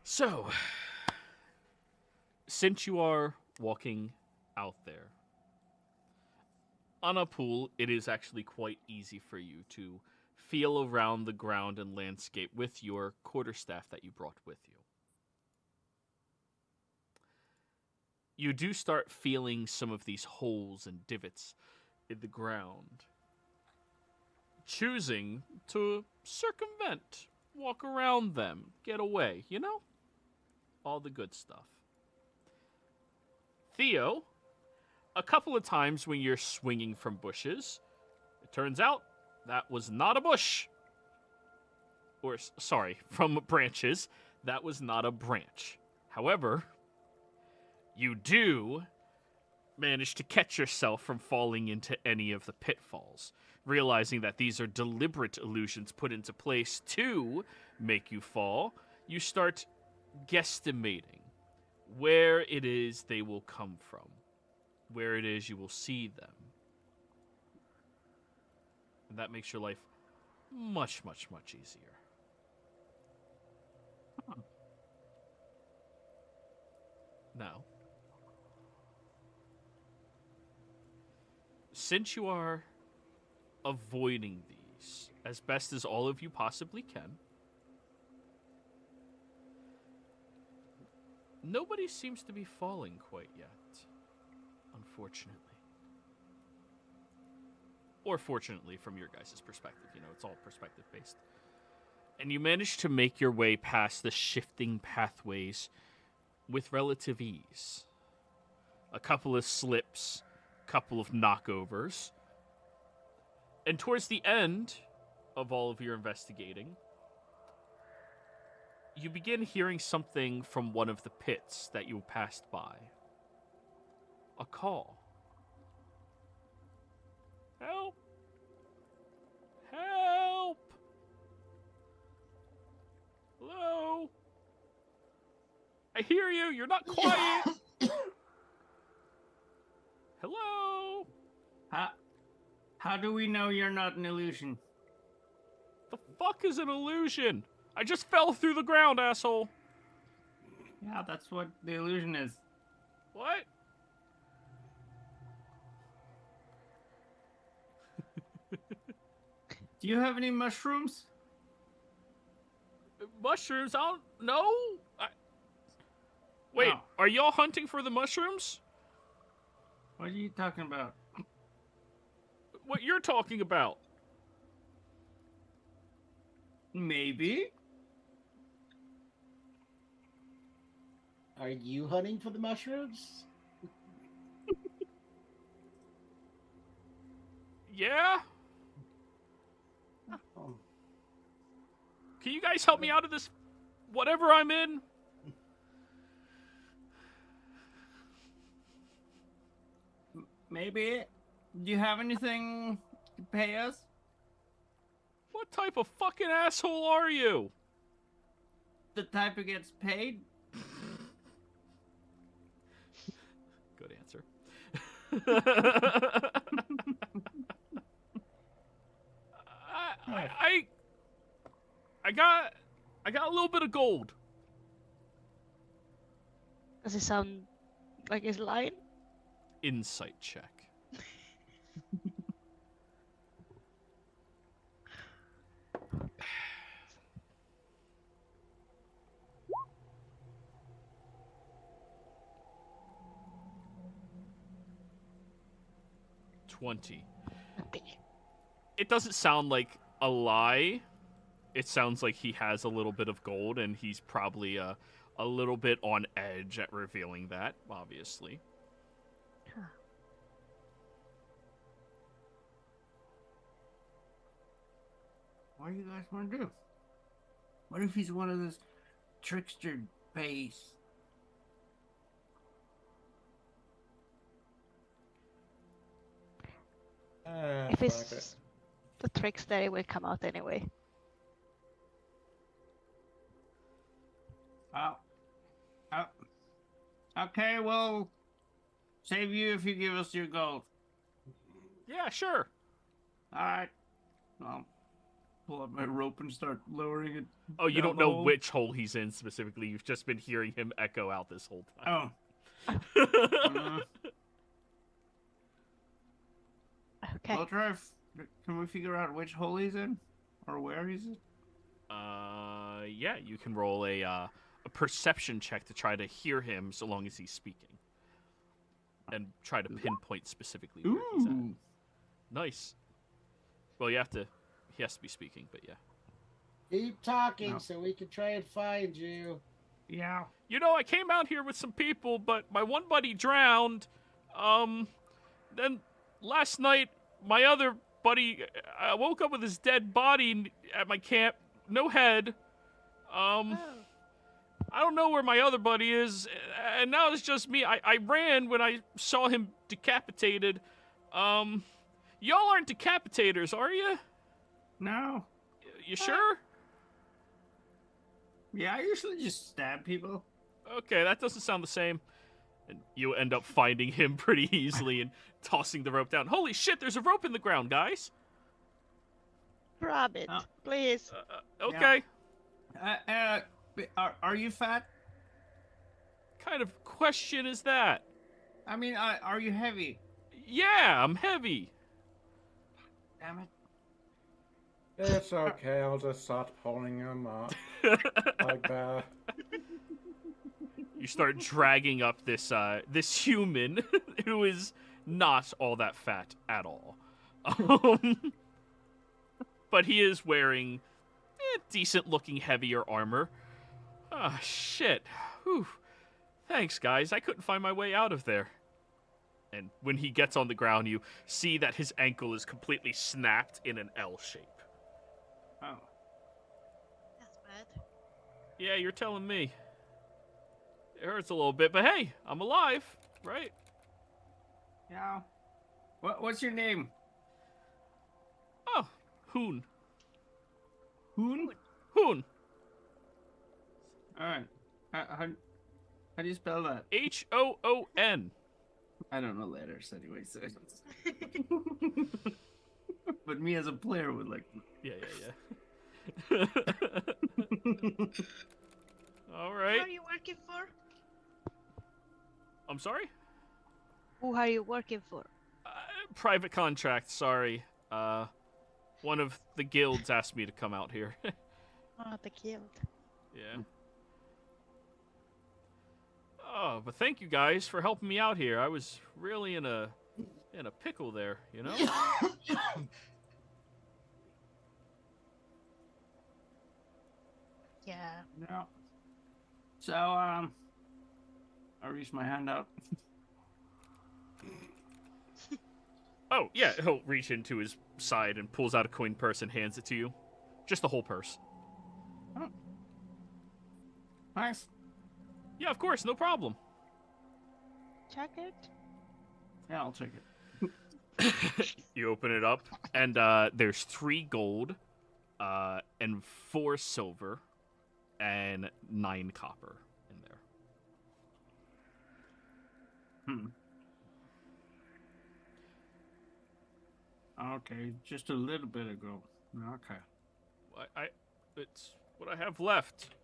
So, since you are walking out there, on a pool, it is actually quite easy for you to feel around the ground and landscape with your quarterstaff that you brought with you. You do start feeling some of these holes and divots in the ground, choosing to circumvent, walk around them, get away, you know? All the good stuff. Theo, a couple of times when you're swinging from bushes, it turns out that was not a bush. Or, sorry, from branches, that was not a branch. However, you do manage to catch yourself from falling into any of the pitfalls, realizing that these are deliberate illusions put into place to make you fall. You start guesstimating where it is they will come from, where it is you will see them. And that makes your life much, much, much easier. Now, since you are avoiding these as best as all of you possibly can, nobody seems to be falling quite yet, unfortunately. Or fortunately, from your guys' perspective. You know, it's all perspective based. And you manage to make your way past the shifting pathways with relative ease. A couple of slips, couple of knockovers. And towards the end of all of your investigating, you begin hearing something from one of the pits that you passed by. A call. Help! Help! Hello? I hear you. You're not quiet. Hello? How do we know you're not an illusion? The fuck is an illusion? I just fell through the ground, asshole. Yeah, that's what the illusion is. What? Do you have any mushrooms? Mushrooms? I don't know. Wait, No. are y'all hunting for the mushrooms? What are you talking about? What you're talking about? Maybe. Are you hunting for the mushrooms? Yeah? Oh. Can you guys help me out of this whatever I'm in? Maybe. Do you have anything to pay us? What type of fucking asshole are you? The type who gets paid? Good answer. I got a little bit of gold. Does it sound like he's lying? Insight check. $20. It doesn't sound like a lie. It sounds like he has a little bit of gold, and he's probably a little bit on edge at revealing that, obviously. Huh. What do you guys want to do? What if he's one of those trickster base? If fuck it's it. the trickster, it will come out anyway. Okay, we'll save you if you give us your gold. Yeah, sure. Alright. I'll pull up my rope and start lowering it. Oh, you down don't the know hole. which hole he's in specifically. You've just been hearing him echo out this whole time. Oh. Okay. We'll try. Can we figure out which hole he's in? Or where he's in? Yeah, you can roll a perception check to try to hear him so long as he's speaking. And try to pinpoint specifically where he's at. Ooh. Nice. Well, he has to be speaking, but yeah. Keep talking No. so we can try and find you. Yeah. You know, I came out here with some people, but my one buddy drowned. Then last night, my other buddy woke up with his dead body at my camp. No head. Oh. I don't know where my other buddy is, and now it's just me. I ran when I saw him decapitated. Y'all aren't decapitators, are you? No. You sure? Yeah, I usually just stab people. Okay, that doesn't sound the same. And you end up finding him pretty easily and tossing the rope down. Holy shit, there's a rope in the ground, guys. Grab it, please. Okay. Are you fat? Kind of question is that? I mean, are you heavy? Yeah, I'm heavy. Damn it. It's okay, I'll just start pulling him up. Like that. You start dragging up this this human who is not all that fat at all. But he is wearing decent-looking heavier armor. Ah, shit. Whew. Thanks, guys. I couldn't find my way out of there. And when he gets on the ground, you see that his ankle is completely snapped in an L shape. Oh. That's bad. Yeah, you're telling me. It hurts a little bit, but hey, I'm alive, right? Yeah. What's your name? Oh, Hoon. Hoon? Hoon. All right. How do you spell that? Hoon. I don't know letters anyway, so. But me as a player would like. Yeah. All Who right. are you working for? I'm sorry? Who are you working for? Private contract, sorry. One of the guilds asked me to come out here. Oh, the guild. Yeah. Oh, but thank you guys for helping me out here. I was really in a pickle there, you know? Yeah. Yeah. So I reached my hand out. Oh, yeah, he'll reach into his side and pulls out a coin purse and hands it to you. Just the whole purse. Oh. Nice. Yeah, of course, no problem. Check it. Yeah, I'll take it. You open it up, and there's 3 gold, and 4 silver, and 9 copper in there. Okay, just a little bit ago. Okay. It's what I have left.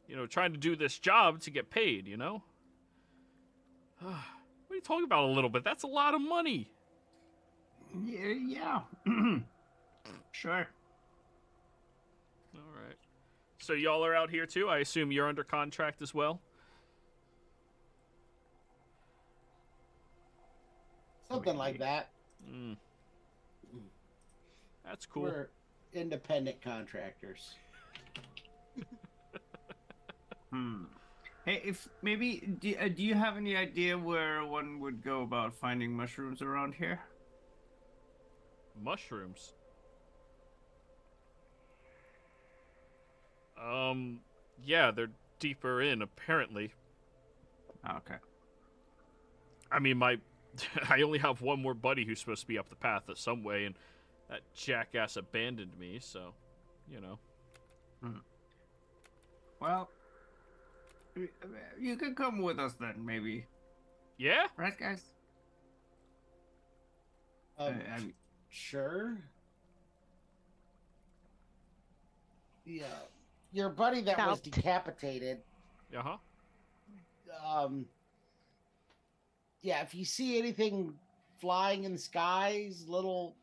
You know, trying to do this job to get paid, you know? What are you talking about a little bit? That's a lot of money. Yeah. Sure. All right. So y'all are out here too? I assume you're under contract as well? Something like that. Mm. That's cool. We're independent contractors. Hey, if maybe do you have any idea where one would go about finding mushrooms around here? Mushrooms. Yeah, they're deeper in, apparently. Okay. I mean, I only have one more buddy who's supposed to be up the path some way, and that jackass abandoned me, so, you know. Well, you could come with us then, maybe. Yeah? Right, guys? Sure. Yeah. Your buddy that was Doubt. decapitated. Uh-huh. Yeah, if you see anything flying in the skies, little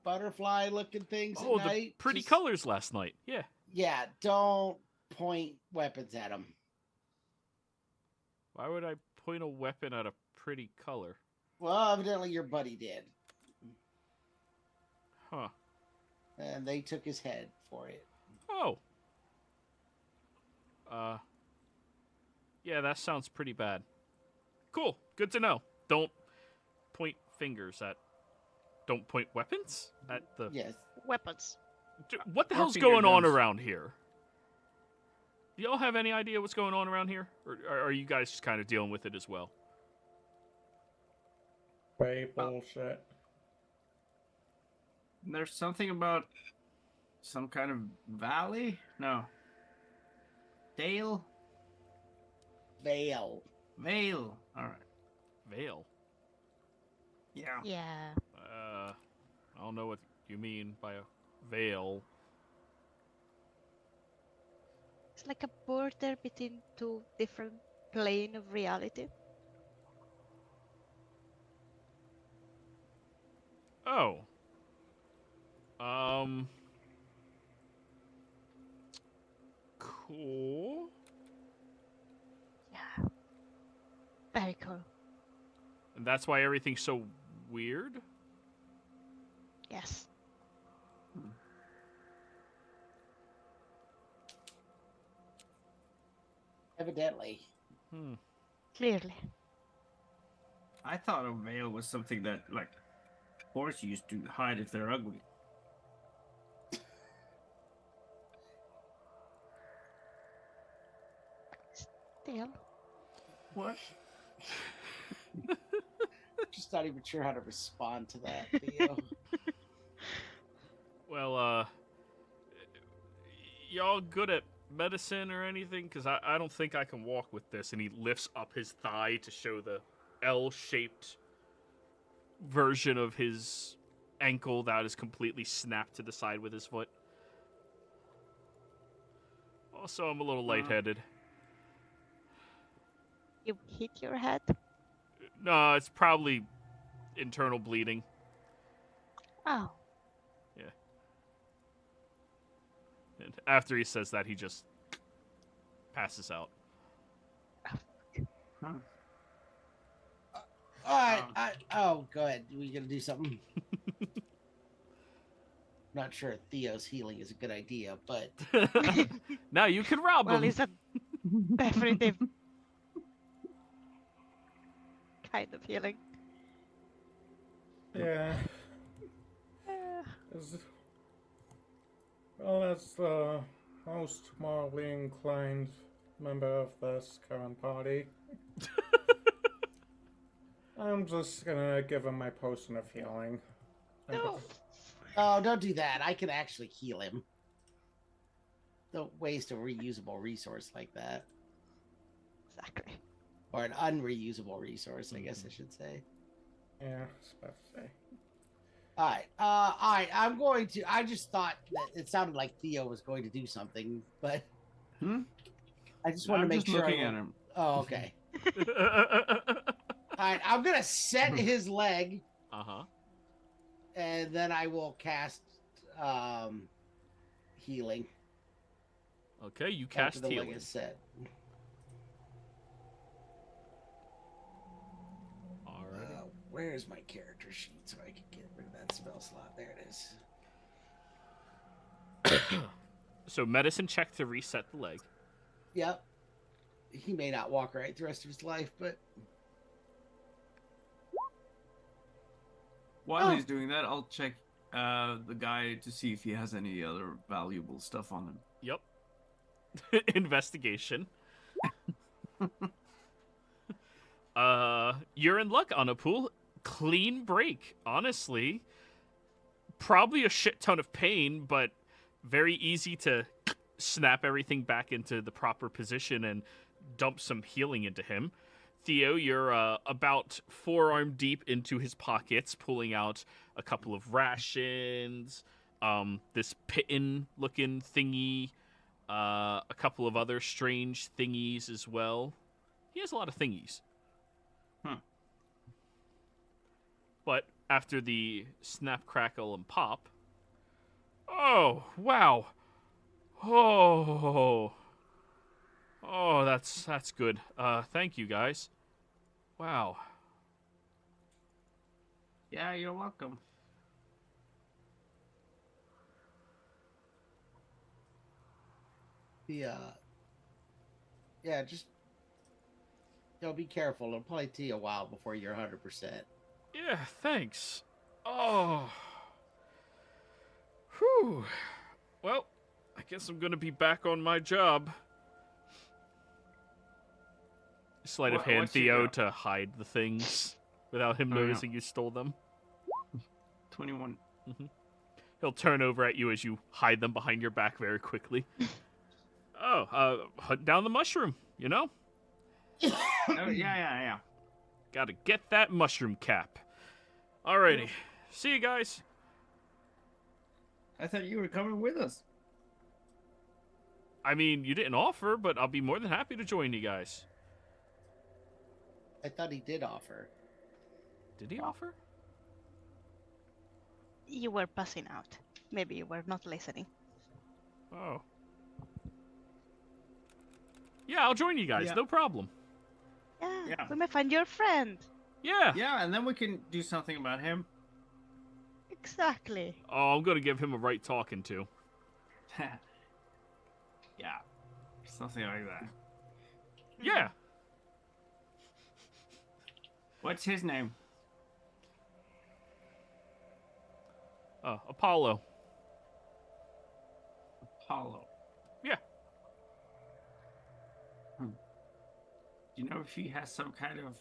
butterfly-looking things Oh, at the night, pretty just- colors last night. Yeah. Yeah, don't point weapons at them. Why would I point a weapon at a pretty color? Well, evidently your buddy did, Huh. and they took his head for it. Oh. Yeah, that sounds pretty bad. Cool. Good to know. Don't point weapons at the... Yes. Weapons. Dude, what the Or hell's finger going on guns. around here? Do y'all have any idea what's going on around here? Or are you guys just kind of dealing with it as well? Way bullshit. There's something about some kind of valley? No. Dale? Veil. Vale. Alright. Veil? Yeah. Yeah. I don't know what you mean by a veil. It's like a border between 2 different plane of reality. Oh. Cool. Yeah. Very cool. And that's why everything's so weird? Yes. Evidently. Clearly. I thought a veil was something that, like, horse used to hide if they're ugly. Still. What? Just not even sure how to respond to that, Theo. Well, y'all good at medicine or anything? Because I don't think I can walk with this. And he lifts up his thigh to show the L-shaped version of his ankle that is completely snapped to the side with his foot. Also, I'm a little lightheaded. You hit your head? No, it's probably internal bleeding. Oh. Yeah. And after he says that, he just passes out. Huh. All right. Oh, go ahead. We gonna do something? Not sure Theo's healing is a good idea, but Now you can rob Well, him. it's a definitive kind of healing. Yeah. Uh, Well, as the most morally inclined member of this current party, I'm just gonna give him my potion of healing. no. oh, don't do that. I can actually heal him. Don't waste a reusable resource like that, Exactly. or an unreusable resource, I guess I should say. Yeah, I was about to say. All right. I'm going to. I just thought that it sounded like Theo was going to do something, but I just want to I'm make just sure. looking at him. Oh, okay. All right. I'm gonna set his leg, Uh-huh. and then I will cast healing. Okay, you After cast the leg healing. is set. Alright. Where's my character sheet so I can get rid of that spell slot? There it is. So medicine check to reset the leg. Yep. He may not walk right the rest of his life, but While he's doing that, I'll check the guy to see if he has any other valuable stuff on him. Yep. Investigation. You're in luck, Anapool. Clean break, honestly. Probably a shit ton of pain, but very easy to snap everything back into the proper position and dump some healing into him. Theo, you're about forearm deep into his pockets, pulling out a couple of rations, this pitten-looking thingy, a couple of other strange thingies as well. He has a lot of thingies. But after the snap, crackle, and pop... Oh, wow. Oh, that's good. Thank you, guys. Wow. Yeah, you're welcome. yeah, just be careful. It'll probably take a while before you're 100%. Yeah, thanks. Oh. Whew. Well, I guess I'm gonna be back on my job. Sleight of hand What's Theo your- to hide the things without him Oh, yeah. noticing you stole them. 21. He'll turn over at you as you hide them behind your back very quickly. Hunt down the mushroom, you know? Oh, yeah. Gotta get that mushroom cap. Alrighty. See you guys. I thought you were coming with us. I mean, you didn't offer, but I'll be more than happy to join you guys. I thought he did offer. Did he offer? You were passing out. Maybe you were not listening. Oh. Yeah, I'll join you guys. Yeah. No problem. Yeah, Yeah. we may find your friend. Yeah. Yeah, and then we can do something about him. Exactly. Oh, I'm gonna give him a right talking to. Yeah, something like that. Yeah. What's his name? Apollo. Apollo. Yeah. Do you know if he has some kind of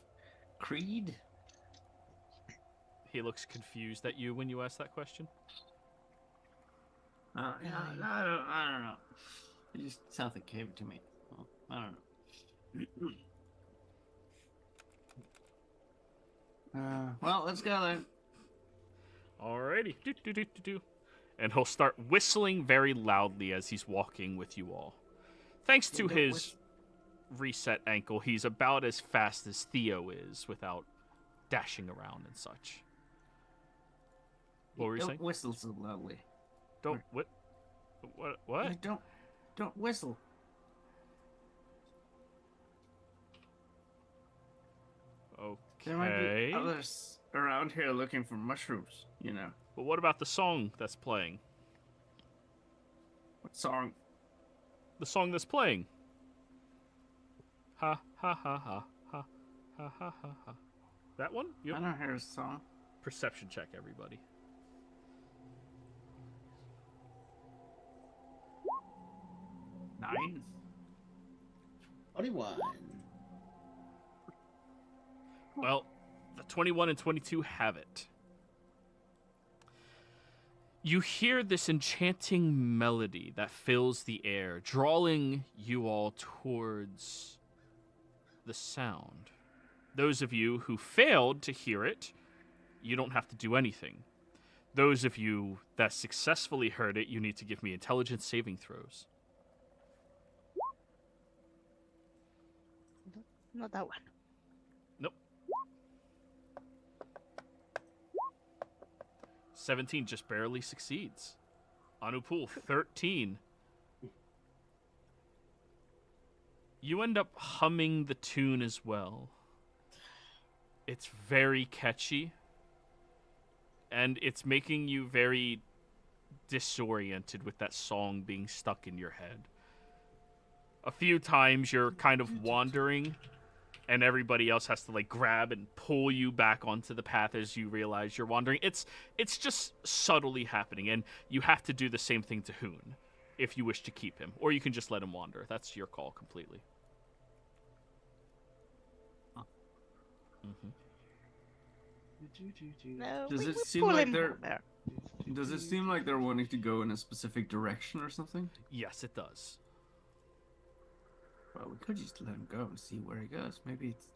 creed? He looks confused at you when you ask that question. Yeah, no, I don't know. It just something came to me. Well, I don't know. Well, let's go then. Alrighty. Do. And he'll start whistling very loudly as he's walking with you all. Thanks to his reset ankle, he's about as fast as Theo is without dashing around and such. What were you saying? Don't whistle so loudly. Don't what? What? Yeah, don't whistle. Okay. There might be others around here looking for mushrooms, you know. But what about the song that's playing? What song? The song that's playing. Ha ha ha ha ha ha ha ha ha. That one? Yep. I don't hear a song. Perception check, everybody. 9. 21. Well, the 21 and 22 have it. You hear this enchanting melody that fills the air, drawing you all towards the sound. Those of you who failed to hear it, you don't have to do anything. Those of you that successfully heard it, you need to give me intelligence saving throws. Not that one. Nope. 17 just barely succeeds. Anupul, 13. You end up humming the tune as well. It's very catchy. And it's making you very disoriented with that song being stuck in your head. A few times you're kind of wandering, and everybody else has to like grab and pull you back onto the path as you realize you're wandering. It's just subtly happening, and you have to do the same thing to Hoon if you wish to keep him, or you can just let him wander. That's your call completely. Mm-hmm. No, Does we it seem pull like him they're- from there. Does it seem like they're wanting to go in a specific direction or something? Yes, it does. Well, we could just let him go and see where he goes. Maybe it's...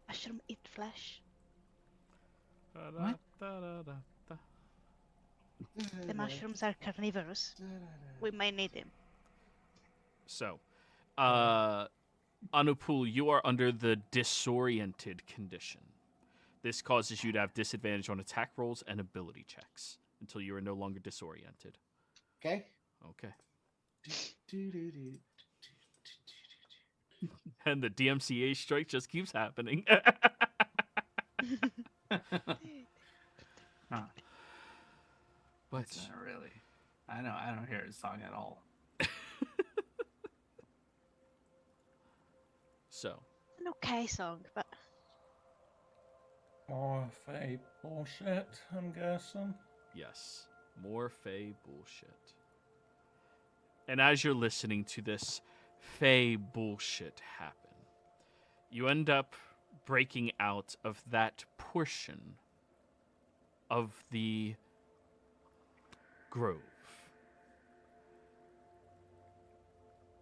Mushroom eat flesh. What? The mushrooms are carnivorous. We might need them. So, Anupul, you are under the disoriented condition. This causes you to have disadvantage on attack rolls and ability checks until you are no longer disoriented. Okay. Okay. And the DMCA strike just keeps happening. Huh. But It's not really. I don't hear his song at all. so, An okay song, but More fake bullshit, I'm guessing. yes, more Fey bullshit. And as you're listening to this Fey bullshit happen, you end up breaking out of that portion of the grove.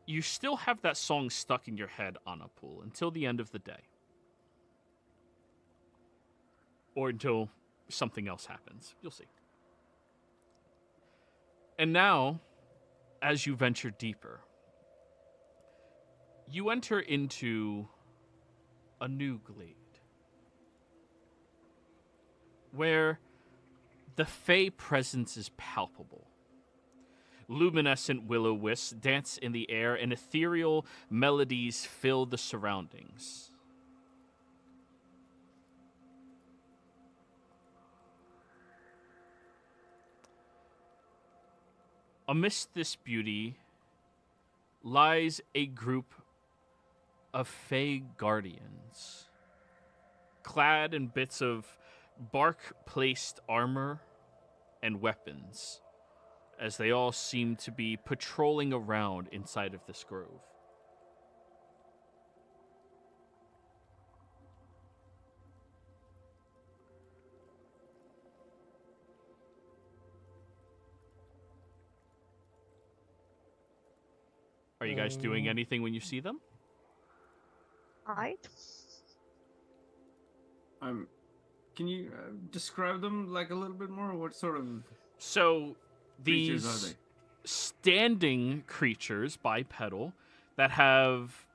You still have that song stuck in your head, Anupul, until the end of the day. Or until something else happens. You'll see. And now, as you venture deeper, you enter into a new glade where the Fey presence is palpable. Luminescent will-o-wisps dance in the air, and ethereal melodies fill the surroundings. Amidst this beauty lies a group of Fey guardians, clad in bits of bark-placed armor and weapons, as they all seem to be patrolling around inside of this grove. Are you guys doing anything when you see them? Right? Can you describe them like a little bit more? What sort of So creatures these are they? standing creatures bipedal that have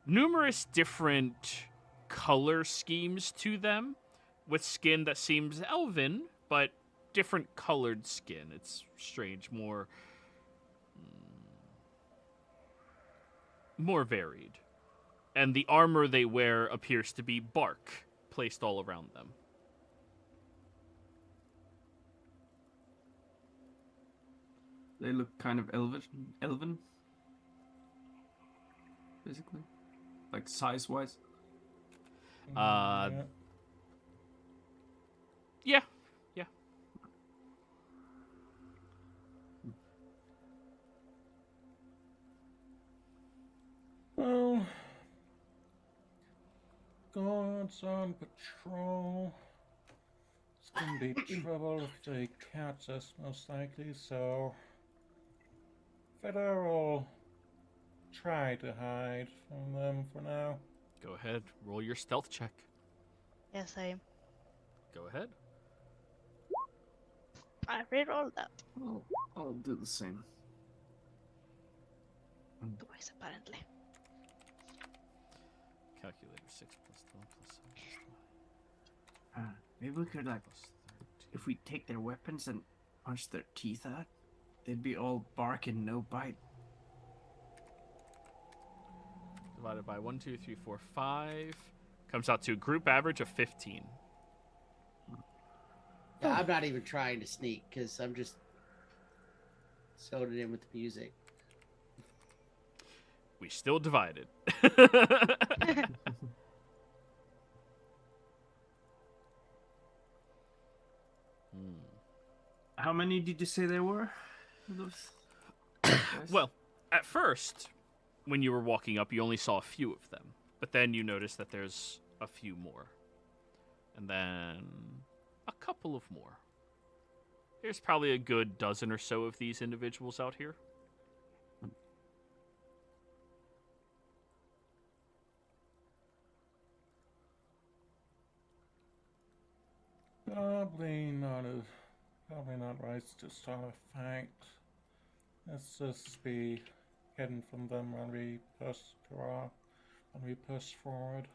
numerous different color schemes to them, with skin that seems elven, but different colored skin. It's strange, more varied. And the armor they wear appears to be bark placed all around them. They look kind of elven, basically, like size-wise. Yeah. Well, guards on patrol. It's gonna be trouble if they catch us, most likely, so better all try to hide from them for now. Go ahead, roll your stealth check. Yes, I Go ahead. rerolled that I'll do the same. twice apparently. Calculator 6 plus 12 plus 7 plus Maybe we could, like, 9 plus 13. if we take their weapons and punch their teeth out, they'd be all bark and no bite. Divided by 1, 2, 3, 4, 5. Comes out to a group average of 15. Yeah, I'm not even trying to sneak because I'm just sewed it in with the music. We still divided. How many did you say there were? Those guys? Well, at first, when you were walking up, you only saw a few of them. But then you notice that there's a few more. And then a couple of more. There's probably a good dozen or so of these individuals out here. Probably not right to start a fight. Let's just be hidden from them when we push forward.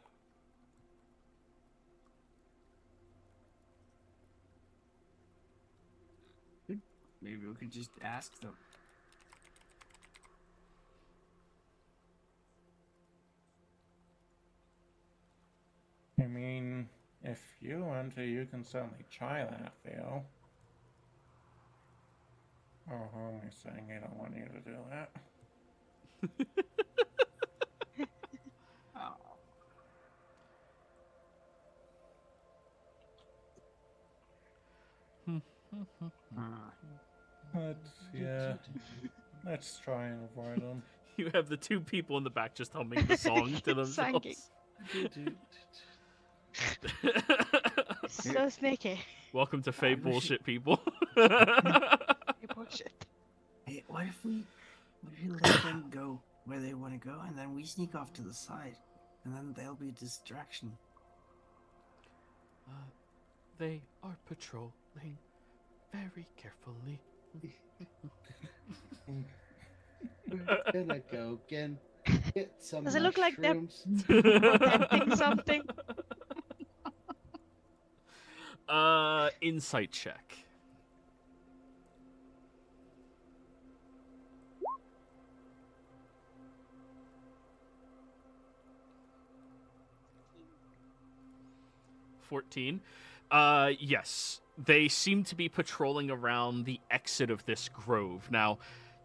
Maybe we could just ask them. I mean, if you want to, you can certainly try that, Theo. Oh, homie's saying he don't want you to do that. But yeah, let's try and avoid them. You have the two people in the back just humming the song to themselves. So sneaky. Welcome to Fey bullshit, people. You bullshit. Hey, what if we let them go where they want to go, and then we sneak off to the side, and then they'll be a distraction. They are patrolling very carefully. We're gonna go again. Get some Does it look like they're mushrooms. protecting something? Insight check. Yes. They seem to be patrolling around the exit of this grove. Now,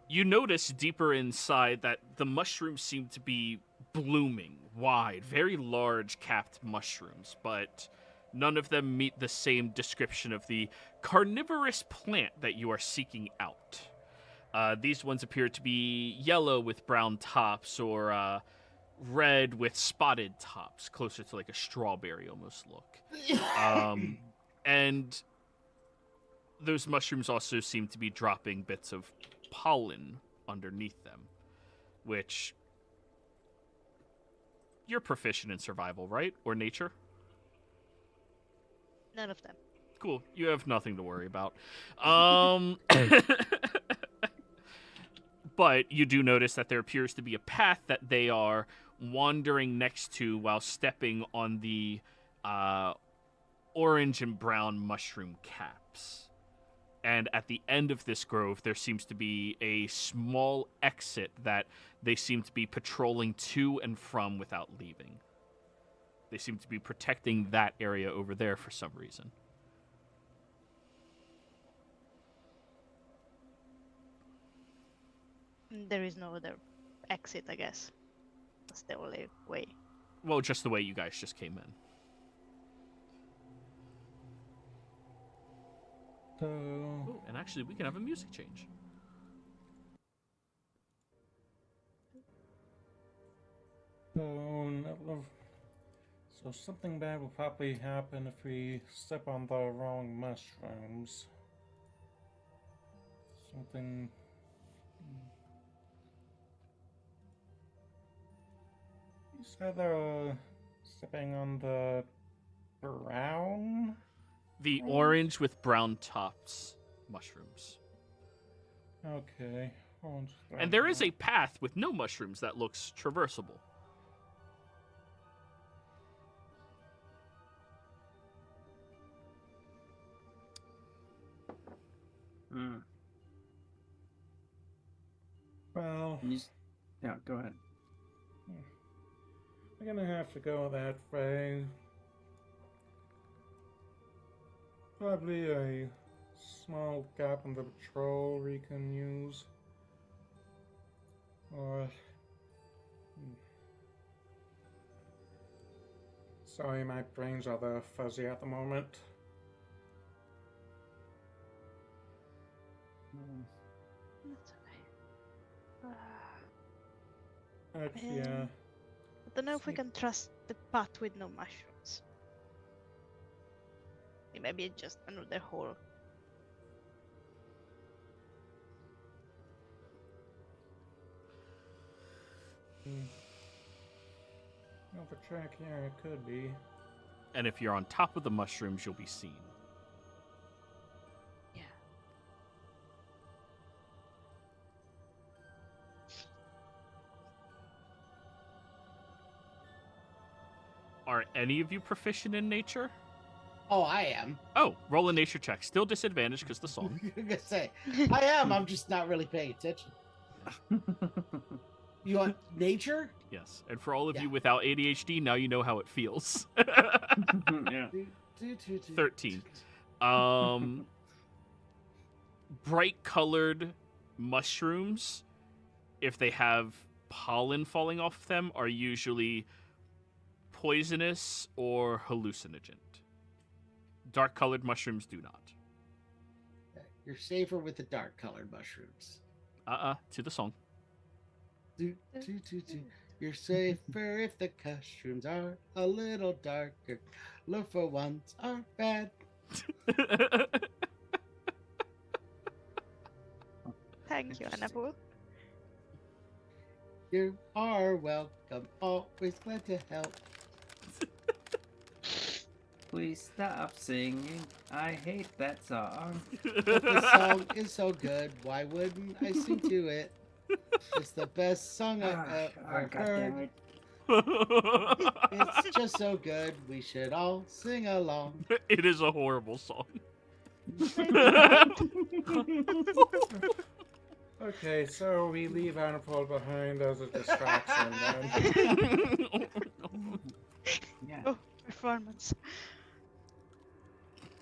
you notice deeper inside that the mushrooms seem to be blooming wide, very large capped mushrooms, but None of them meet the same description of the carnivorous plant that you are seeking out. These ones appear to be yellow with brown tops, or red with spotted tops, closer to like a strawberry almost look. And those mushrooms also seem to be dropping bits of pollen underneath them, which you're proficient in survival, right? Or nature? None of them. Cool. You have nothing to worry about. But you do notice that there appears to be a path that they are wandering next to while stepping on the orange and brown mushroom caps. And at the end of this grove, there seems to be a small exit that they seem to be patrolling to and from without leaving. They seem to be protecting that area over there for some reason. There is no other exit, I guess. That's the only way. Well, just the way you guys just came in. So, Ooh, and actually, we can have a music change. so something bad will probably happen if we step on the wrong mushrooms. Something. You said they're stepping on the brown? The orange with brown tops mushrooms. Okay. And there is a path with no mushrooms that looks traversable. Well, Yeah, go ahead. we're gonna have to go that way. Probably a small gap in the patrol we can use. Or... Sorry, my brain's rather fuzzy at the moment. That's okay. But yeah. I don't know if we can trust the path with no mushrooms. It may be just another hole. Over track, yeah, it could be. And if you're on top of the mushrooms, you'll be seen. Yeah. Are any of you proficient in nature? Oh, I am. Oh, roll a nature check. Still disadvantaged because the song. I'm gonna say, I am. I'm just not really paying attention. You want nature? Yes. And for all of Yeah. you without ADHD, now you know how it feels. Yeah. 13. Bright colored mushrooms, if they have pollen falling off them, are usually poisonous or hallucinogent. Dark colored mushrooms do not. You're safer with the dark colored mushrooms. To the song. You're safer if the mushrooms are a little darker. Look for ones are bad. Thank you, Annabelle. You are welcome. Always glad to help. Please stop singing. I hate that song. But the song is so good. Why wouldn't I sing to it? It's the best song I've ever heard. It's just so good. We should all sing along. It is a horrible song. Okay, so we leave Annapole behind as a distraction then. Yeah. Oh, performance.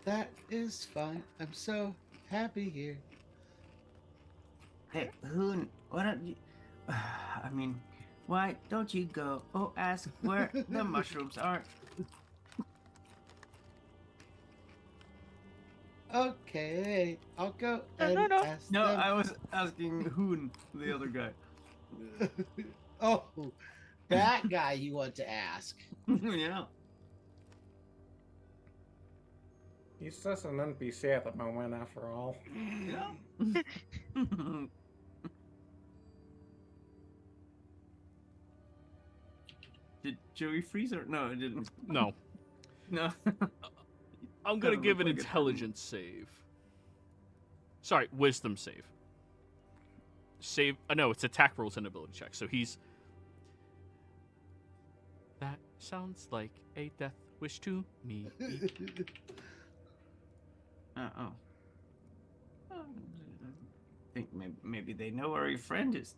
That is fine. I'm so happy here. Hey, Hoon, why don't you... I mean, why don't you go ask where the mushrooms are? Okay, I'll go No, and no, no. ask No, them. I was asking Hoon, the other guy. Oh, that guy you want to ask. Yeah. He's just an NPC at the moment, after all. Yeah. Did Joey freeze or no? It didn't. No. No. I'm going to Doesn't give look an like it. intelligence save. Sorry, wisdom save. Save. No, it's attack rolls and ability check. So he's. That sounds like a death wish to me. Oh. I think maybe they know where your friend is.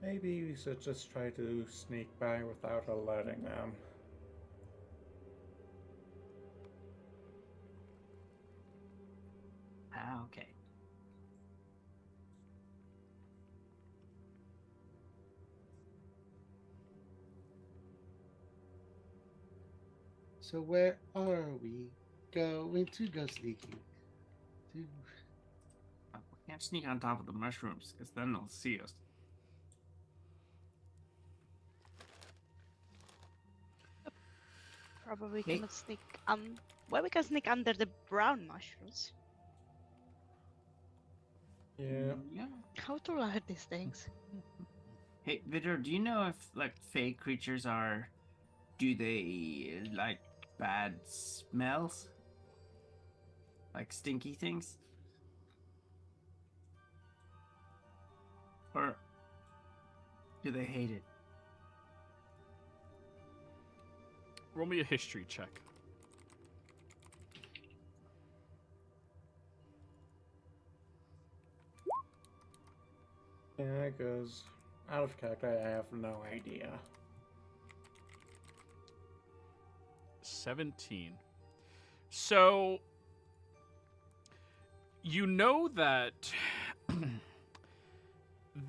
Maybe we should just try to sneak by without alerting them. Ah, okay. So where are we going to go sneaking? To... We can't sneak on top of the mushrooms, because then they'll see us. Probably Hey. cannot sneak well, we can sneak under the brown mushrooms. Yeah. Yeah. How tall are these things? Hey, Vidor, do you know if like fey creatures do they like bad smells? Like stinky things? Or do they hate it? Roll me a history check. Yeah, because out of character, I have no idea. 17. So, you know that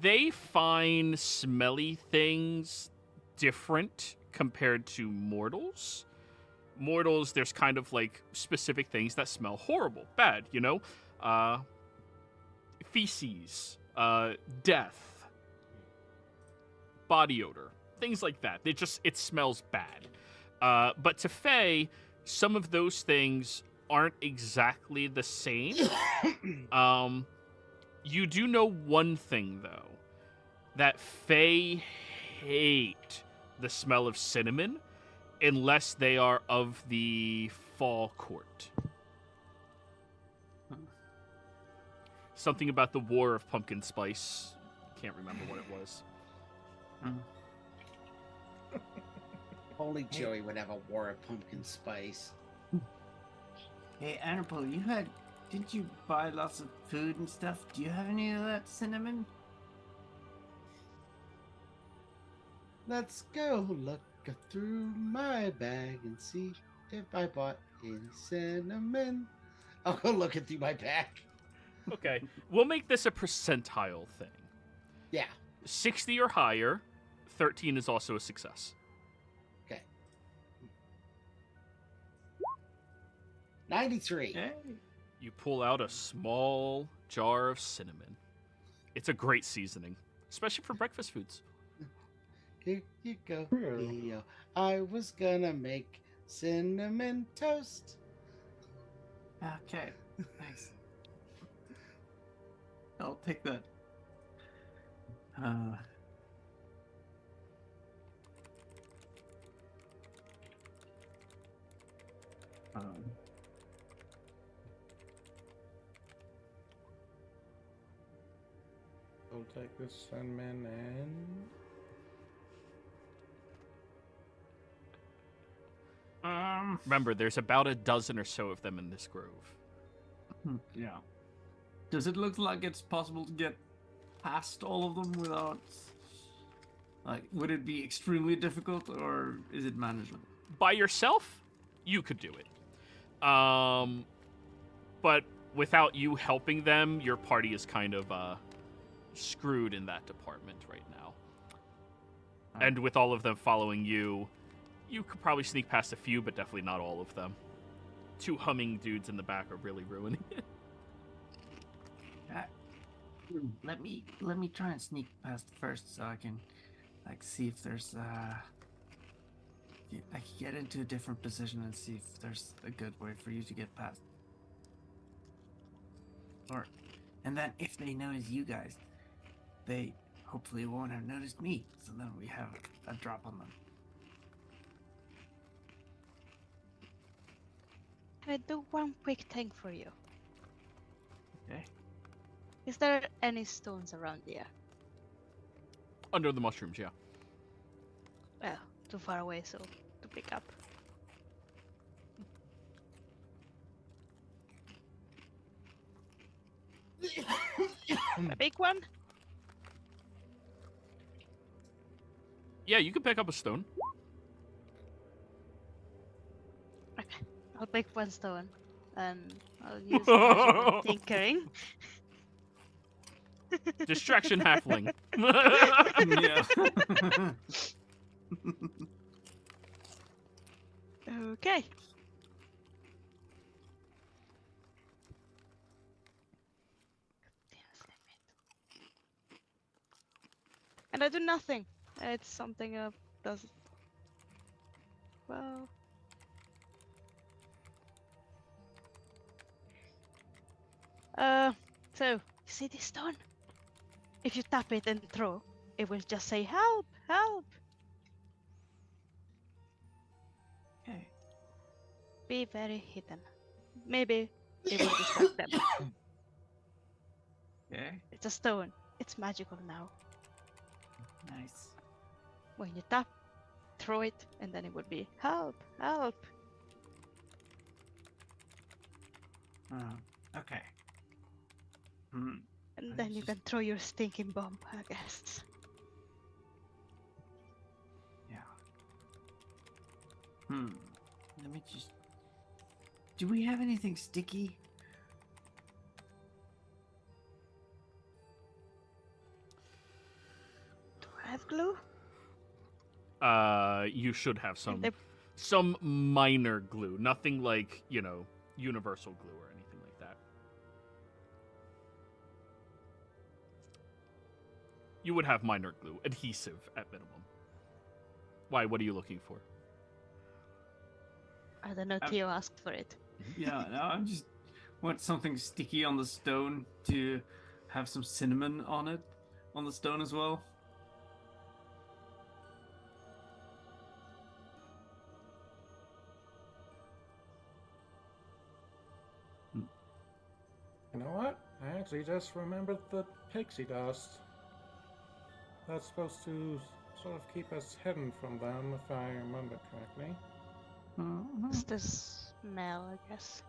they find smelly things different compared to mortals. Mortals, there's kind of like specific things that smell horrible, bad, you know? Feces, death, body odor, things like that. It smells bad. But to Fae, some of those things aren't exactly the same. You do know one thing, though, that Fae hate the smell of cinnamon unless they are of the Fall Court. Something about the War of Pumpkin Spice. Can't remember what it was. Only Joey would have a war of pumpkin spice. Hey, Annabelle, didn't you buy lots of food and stuff? Do you have any of that cinnamon? Let's go look through my bag and see if I bought any cinnamon. I'll go looking through my bag. Okay, we'll make this a percentile thing. Yeah. 60 or higher, 13 is also a success. Okay. 93. Hey. You pull out a small jar of cinnamon. It's a great seasoning, especially for breakfast foods. Here you go, True. Leo. I was gonna make cinnamon toast. Okay, thanks. I'll take that. I'll take this cinnamon and... Remember, there's about a dozen or so of them in this grove. Yeah. Does it look like it's possible to get past all of them without... Like, would it be extremely difficult, or is it manageable? By yourself, you could do it. But without you helping them, your party is kind of screwed in that department right now. And with all of them following you, You could probably sneak past a few, but definitely not all of them. Two humming dudes in the back are really ruining it. Let me try and sneak past first, so I can like see if there's I can get into a different position and see if there's a good way for you to get past. And then if they notice you guys, they hopefully won't have noticed me. So then we have a drop on them. Can I do one quick thing for you? Okay. Is there any stones around here? Under the mushrooms, yeah. Well, too far away, so to pick up. A big one? Yeah, you can pick up a stone. Okay, I'll pick one stone and I'll use casual tinkering. Distraction halfling. Yeah. Okay. And I do nothing. It's something does. Well. So you see this stone? If you tap it and throw, it will just say help, help. Okay. Be very hidden. Maybe it will distract them. Okay. It's a stone. It's magical now. Nice. When you tap, throw it, and then it would be help, help. Okay. And then you can throw your stinking bomb, I guess. Yeah. Let me just. Do we have anything sticky? Do I have glue? You should have some They- some minor glue. Nothing like, universal glue or anything like that. You would have minor glue, adhesive at minimum. Why? What are you looking for? I don't know, Theo asked for it. Yeah, no, I just want something sticky on the stone to have some cinnamon on it, on the stone as well. You know what? I actually just remembered the pixie dust. That's supposed to sort of keep us hidden from them, if I remember correctly. It's the smell, I guess.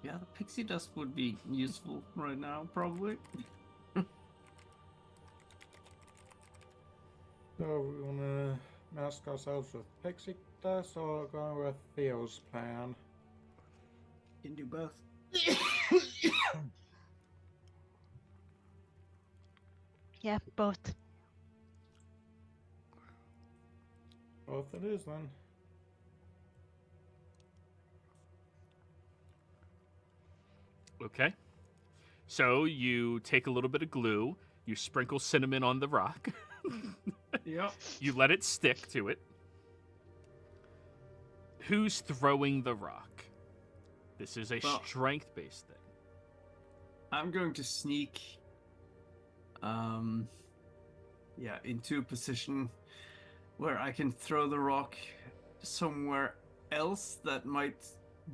Yeah, the pixie dust would be useful right now, probably. So we wanna mask ourselves with pixie dust or going with Theo's plan? Can do both. Yeah, both. Both it is then. Okay. So you take a little bit of glue, you sprinkle cinnamon on the rock, Yep. you let it stick to it. Who's throwing the rock? This is a Well, strength-based thing. I'm going to sneak, into a position where I can throw the rock somewhere else that might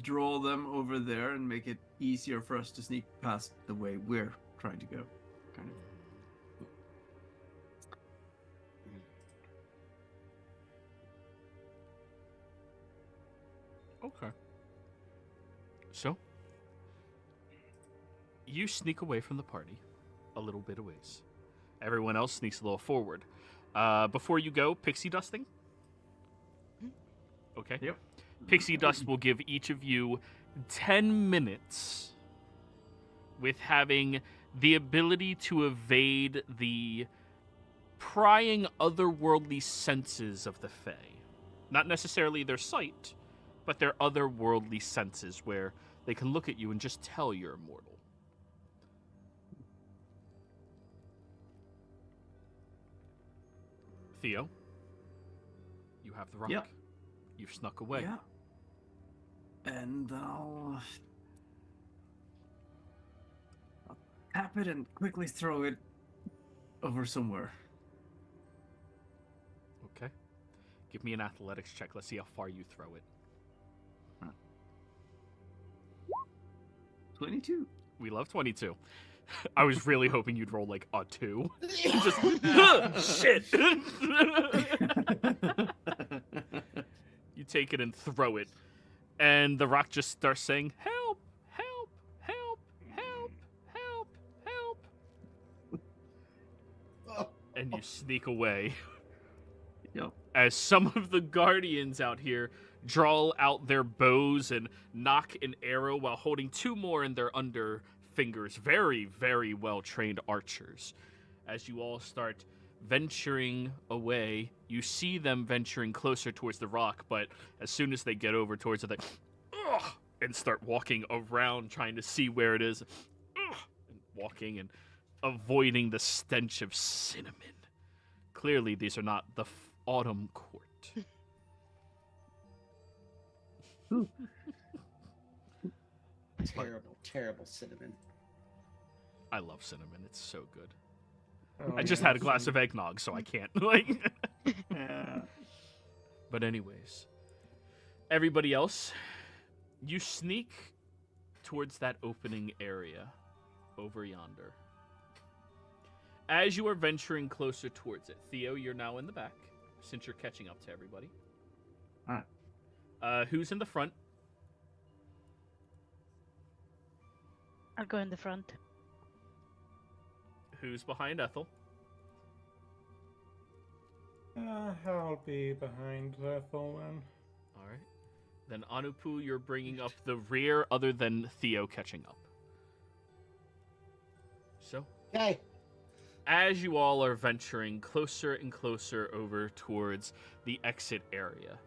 draw them over there and make it easier for us to sneak past the way we're trying to go, kind of. Okay. So, you sneak away from the party a little bit a ways. Everyone else sneaks a little forward. Before you go, pixie dusting? Okay. Yep. Pixie dust will give each of you 10 minutes with having the ability to evade the prying otherworldly senses of the Fae. Not necessarily their sight, but their otherworldly senses where they can look at you and just tell you're immortal. Theo, you have the rock. Yep. You've snuck away. Yeah. And I'll tap it and quickly throw it over somewhere. Okay. Give me an athletics check. Let's see how far you throw it. 22. We love 22. I was really hoping you'd roll like a 2. Just shit. You take it and throw it, and the rock just starts saying, "Help! Help! Help! Help! Help! Help!" And you sneak away. Yep. As some of the guardians out here draw out their bows and knock an arrow while holding 2 more in their under fingers. Very, very well trained archers. As you all start venturing away, you see them venturing closer towards the rock, but as soon as they get over towards it, they and start walking around trying to see where it is, and walking and avoiding the stench of cinnamon. Clearly, these are not the autumn court. Terrible, terrible cinnamon. I love cinnamon. It's so good. Oh, I just yeah, had a glass of eggnog, so I can't. Like. Yeah. But anyways, everybody else, you sneak towards that opening area over yonder. As you are venturing closer towards it, Theo, you're now in the back, since you're catching up to everybody. Alright. Who's in the front? I'll go in the front. Who's behind Ethel? I'll be behind Ethel then. All right. Then Anupu, you're bringing up the rear, other than Theo catching up. So, Okay. as you all are venturing closer and closer over towards the exit area,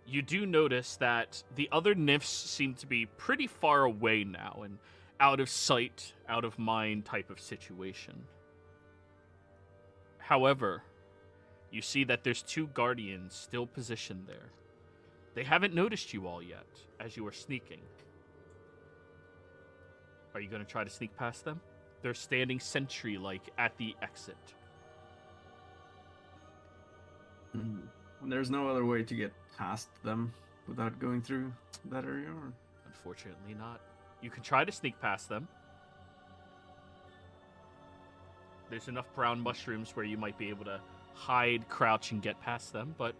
you do notice that the other nymphs seem to be pretty far away now and out of sight, out of mind type of situation. However, you see that there's 2 guardians still positioned there. They haven't noticed you all yet as you are sneaking. Are you going to try to sneak past them? They're standing sentry-like at the exit. There's no other way to get past them without going through that area? Or? Unfortunately not. You can try to sneak past them. There's enough brown mushrooms where you might be able to hide, crouch, and get past them, but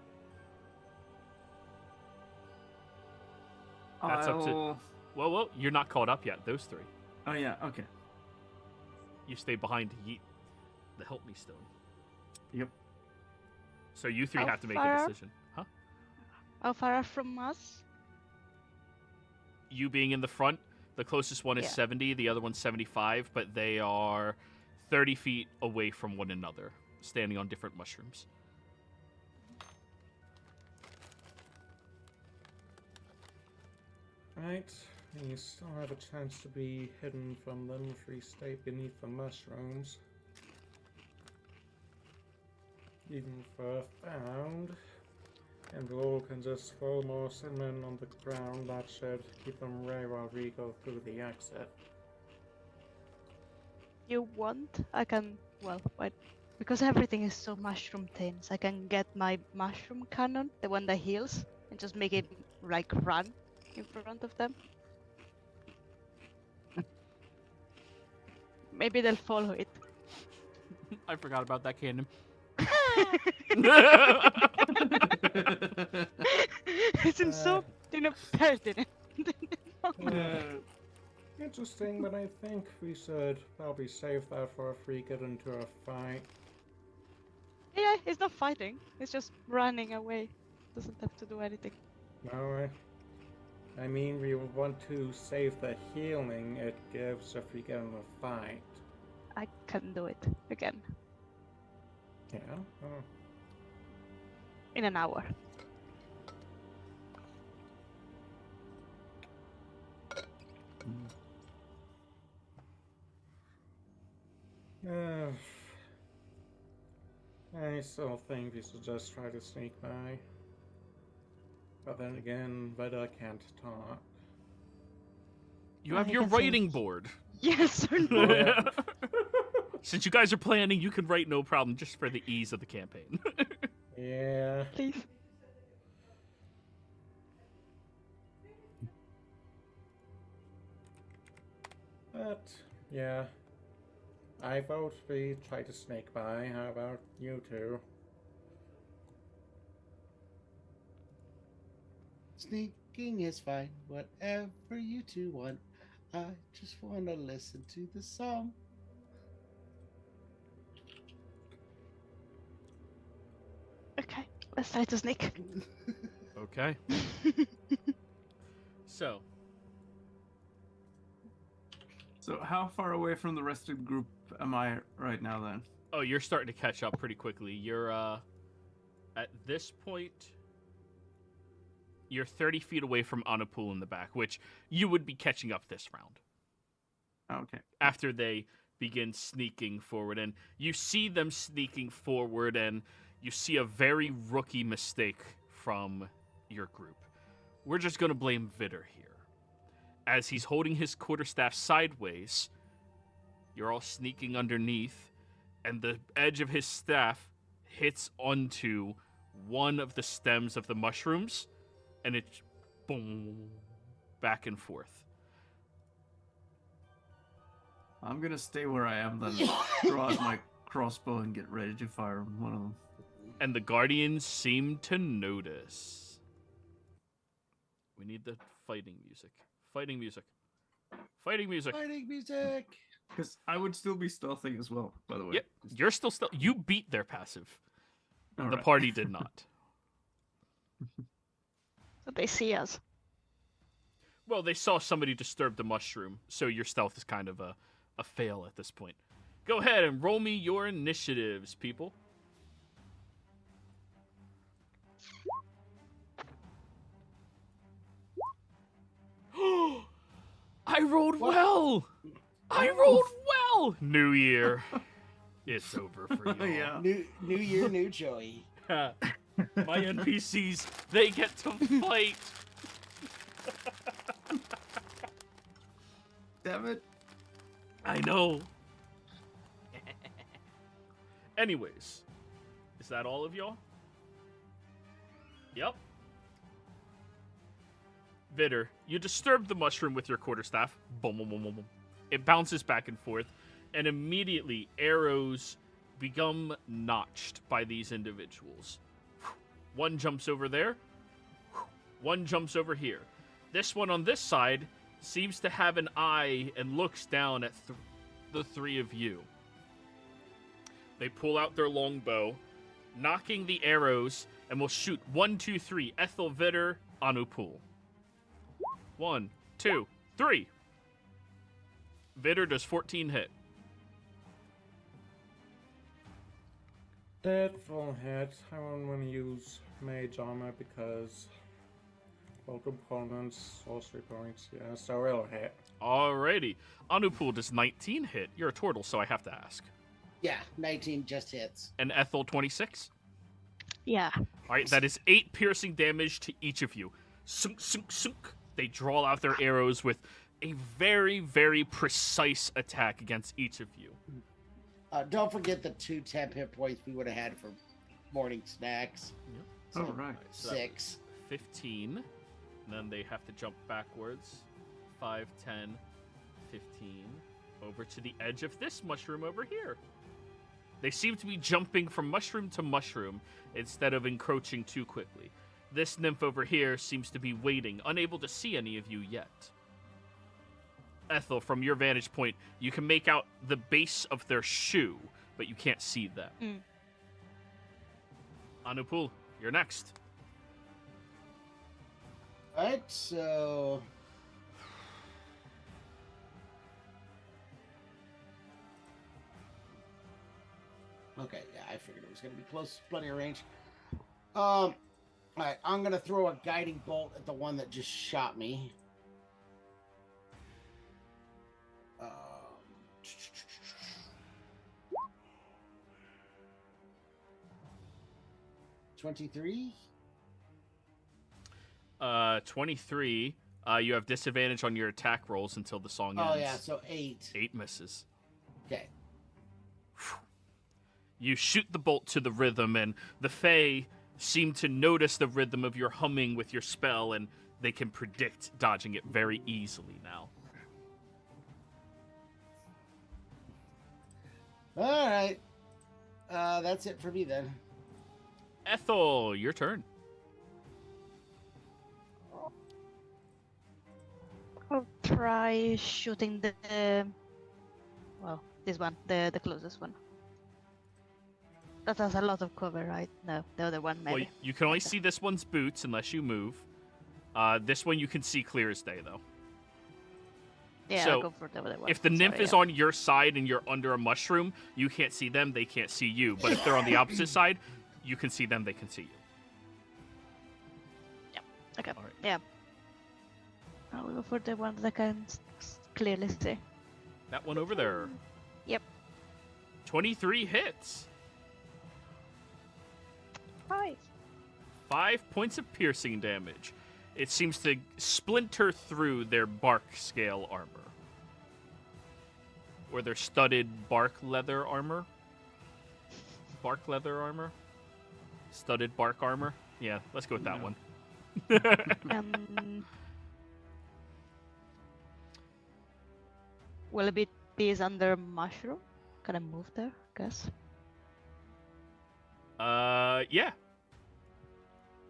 that's up to... Well, you're not caught up yet, those 3. Oh, yeah, okay. You stay behind to yeet the help me stone. Yep. So you 3 How have to make far a up? decision. Huh? How far are from us? You being in the front, the closest one is Yeah. 70, the other one's 75, but they are 30 feet away from one another, standing on different mushrooms. Right, and you still have a chance to be hidden from them if we stay beneath the mushrooms. Even if we're found, and we all can just throw more cinnamon on the ground, that should keep them away while we go through the exit. You want? I can. Well, wait. Because everything is so mushroom things, I can get my mushroom cannon, the one that heals, and just make it like run in front of them. Maybe they'll follow it. I forgot about that cannon. It's so pertinent. Interesting, but I think we should probably save that for if we get into a fight. Yeah, it's not fighting. It's just running away. Doesn't have to do anything. No, I mean we want to save the healing it gives if we get in a fight. I can do it again. Yeah. Oh. In an hour. I still think we should just try to sneak by. But then again, Veda can't talk. You Well, have he your can say writing board. yes or no. Yeah. Since you guys are planning, you can write no problem, just for the ease of the campaign. Yeah. Please. But, yeah. I vote we try to sneak by. How about you two? Sneaking is fine, whatever you two want. I just want to listen to the song. Okay, let's try to sneak. Okay. So, So how far away from the rest of the group am I right now then? oh, you're starting to catch up pretty quickly. You're, at this point, you're 30 feet away from Anupul in the back, which you would be catching up this round. Okay. After they begin sneaking forward. And you see them sneaking forward, and you see a very rookie mistake from your group. We're just going to blame Vitter here. As he's holding his quarterstaff sideways, you're all sneaking underneath, and the edge of his staff hits onto one of the stems of the mushrooms, and it's boom, back and forth. I'm gonna stay where I am then. Draw out my crossbow and get ready to fire one of them. And the Guardians seem to notice. We need the fighting music. Fighting music. Fighting music. Fighting music. Because I would still be stealthing as well, by the way. Yep, you're still. You beat their passive. All The right. party did not. So they see us. Well, they saw somebody disturb the mushroom, so your stealth is kind of a fail at this point. Go ahead and roll me your initiatives, people. I rolled well. I rolled well. New year. It's over for you. Yeah. New year, new Joey. My NPCs, they get to fight. Damn it. I know. Anyways, is that all of y'all? Yep. Vitter, you disturb the mushroom with your quarterstaff. Boom, boom, boom, boom, boom. It bounces back and forth, and immediately arrows become notched by these individuals. One jumps over there. One jumps over here. This one on this side seems to have an eye and looks down at the three of you. They pull out their longbow, knocking the arrows, and will shoot 1, 2, 3. Ethel, Vitter, Anupul. 1, 2, 3. Vitter does 14 hit. That will hit. I won't want to use mage armor because both opponents, all 3 points. Yeah, so it'll hit. Alrighty. Anupul does 19 hit. You're a turtle, so I have to ask. Yeah, 19 just hits. And Ethel, 26? Yeah. Alright, that is 8 piercing damage to each of you. Sunk, sunk, sunk. They draw out their arrows with a very, very precise attack against each of you. Don't forget the 2 temp hit points we would have had for morning snacks. All right. So that 6. 15. And then they have to jump backwards. 5, 10, 15. Over to the edge of this mushroom over here. They seem to be jumping from mushroom to mushroom instead of encroaching too quickly. This nymph over here seems to be waiting, unable to see any of you yet. Ethel, from your vantage point, you can make out the base of their shoe, but you can't see them. Anupul, you're next. Alright, so Okay, yeah, I figured it was going to be close, plenty of range. All right, I'm going to throw a guiding bolt at the one that just shot me. 23. 23. You have disadvantage on your attack rolls until the song ends. Oh yeah, so 8. 8 misses. Okay. You shoot the bolt to the rhythm, and the Fae seem to notice the rhythm of your humming with your spell, and they can predict dodging it very easily now. All right. That's it for me then. Ethel, your turn. I'll try shooting well, this one, the closest one. That has a lot of cover, right? No, the other one maybe. Well, you can only see this one's boots unless you move. This one you can see clear as day, though. Yeah, So, I'll go for the other one. If the nymph Sorry, is yeah. on your side and you're under a mushroom, you can't see them, they can't see you. But if they're on the opposite side, you can see them, they can see you. Okay, All right. yeah. I'll go for the one that I can clearly see. That one over there. Yep. 23 hits. 5. 5 points of piercing damage. It seems to splinter through their bark scale armor. Or their studded bark leather armor. Bark leather armor? Studded bark armor? Yeah, let's go with that one. Will it be these under mushroom? Can I move there? Guess. Yeah.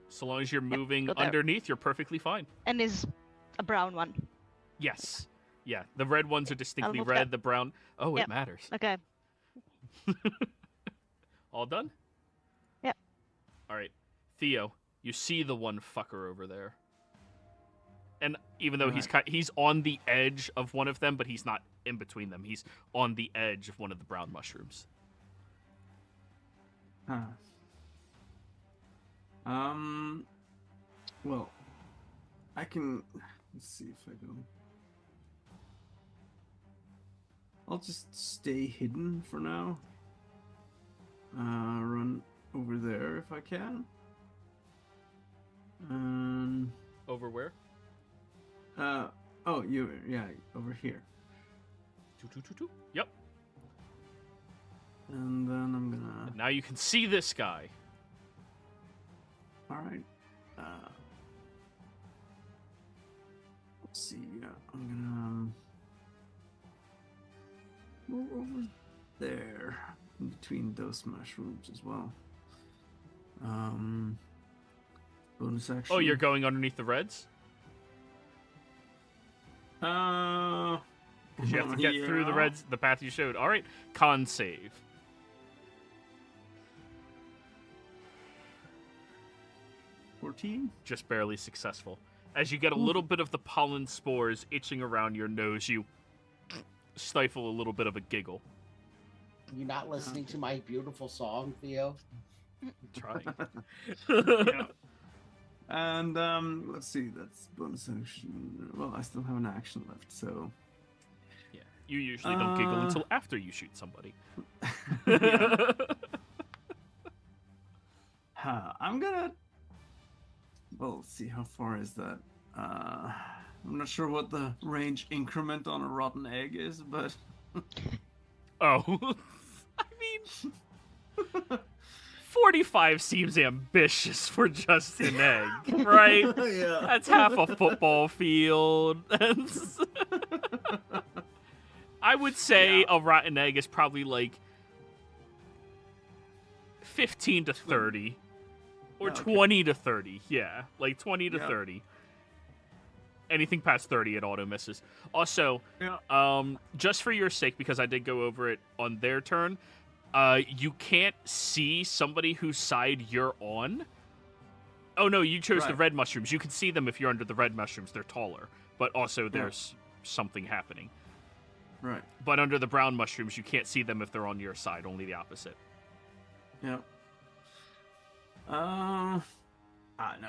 So long as you're moving go there. underneath, you're perfectly fine. And is a brown one. Yes. Yeah, the red ones are distinctly move red, that. the brown... Oh, Yep. it matters. Okay. All done? Yep. All right. Theo, you see the one fucker over there. And even though he's on the edge of one of them, but he's not in between them. He's on the edge of one of the brown mushrooms. Huh. Well, I can... Let's see if I go... I'll just stay hidden for now. Run over there if I can. Over where? Yeah, over here. Yep. And then I'm gonna... And now you can see this guy. Alright. Let's see, I'm gonna... move over there, in between those mushrooms as well. Bonus action. Oh, you're going underneath the reds? Because you have to get through the reds, the path you showed. All right, con save. Just barely successful. As you get a little bit of the pollen spores itching around your nose, you stifle a little bit of a giggle. You're not listening to my beautiful song, Theo? Trying. Yeah. And let's see, that's bonus action. Well, I still have an action left, so Yeah, you usually don't giggle until after you shoot somebody. I'm gonna... Well, let's see, how far is that? I'm not sure what the range increment on a rotten egg is, but... Oh. I mean... 45 seems ambitious for just an egg, right? Yeah. That's half a football field. I would say a rotten egg is probably like 15 to 30. Or 20 to 30, yeah. Like 20 to 30. Anything past 30, it auto misses. Also, just for your sake, because I did go over it on their turn, you can't see somebody whose side you're on. Oh, no, you chose the red mushrooms. You can see them if you're under the red mushrooms. They're taller. But also, there's something happening. Right. But under the brown mushrooms, you can't see them if they're on your side. Only the opposite. Yeah. No,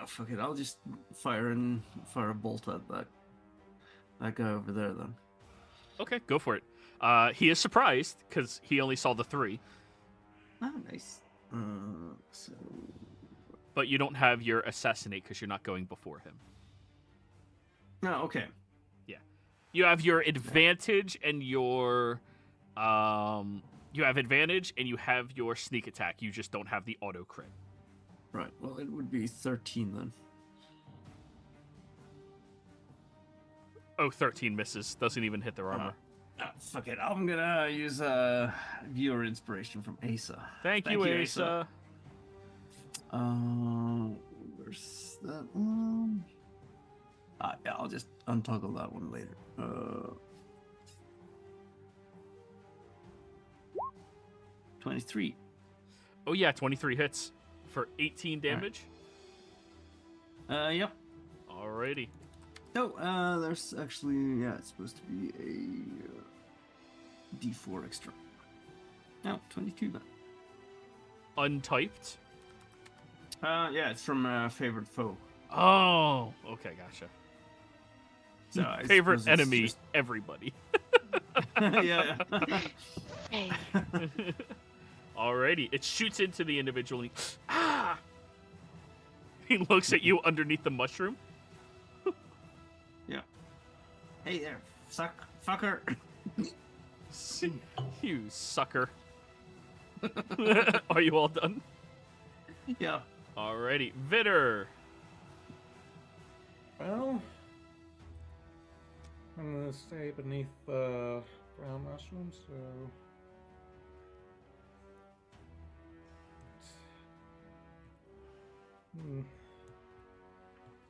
fuck it. I'll just fire a bolt at that guy over there then. Okay, go for it. He is surprised because he only saw the 3, Ah, nice. So but you don't have your assassinate because you're not going before him. oh, okay. You have your advantage and your you have advantage and you have your sneak attack. You just don't have the auto crit. Right. Well, it would be 13 then. Oh, 13 misses. Doesn't even hit their armor. Fuck it. I'm gonna use viewer inspiration from Asa. Thank you, Asa. Where's that one? Yeah, I'll just untoggle that one later. 23. Oh yeah, 23 hits for 18 damage. Yep. Alrighty. No, there's actually, it's supposed to be a D4 extra. No, 22 then. Untyped. Yeah, it's from favorite foe. Oh, okay, gotcha. So I Favorite suppose it's enemy, just- everybody. yeah. Hey. Alrighty, it shoots into the individual. And he looks at you underneath the mushroom. Yeah. Hey there, fucker. You sucker. Are you all done? Yeah. Alrighty, Vitter. Well, I'm gonna stay beneath the ground mushroom, so.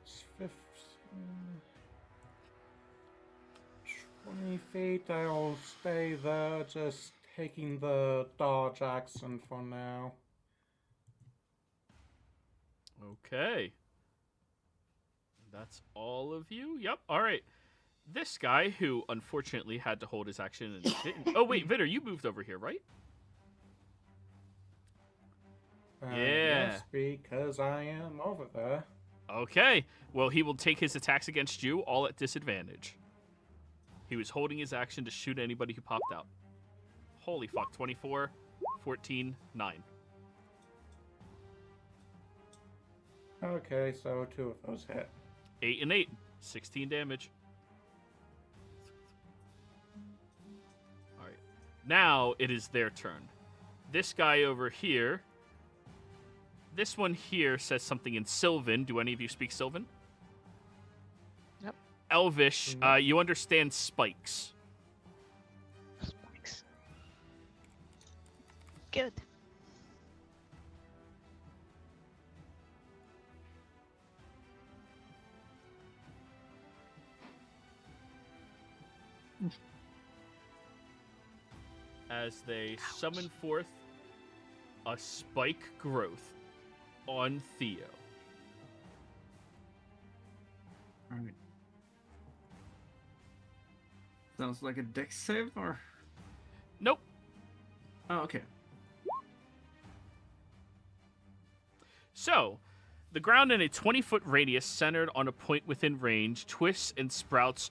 It's 15, 20 feet. I'll stay there, just taking the dodge action for now. Okay. That's all of you? Yep. All right. This guy, who unfortunately had to hold his action and didn't. Oh, wait, Vitter, you moved over here, right? Yeah. Yes, because I am over there. Okay. Well, he will take his attacks against you, all at disadvantage. He was holding his action to shoot anybody who popped out. Holy fuck. 24, 14, 9. Okay, so 2 of those hit. 8 and 8. 16 damage. Alright. Now it is their turn. This guy over here. This one here says something in Sylvan. Do any of you speak Sylvan? Yep. Elvish, you understand spikes. Spikes. Good. As they summon forth a spike growth on Theo. Alright. Sounds like a dex save, or? Nope. Oh, okay. So, the ground in a 20-foot radius centered on a point within range twists and sprouts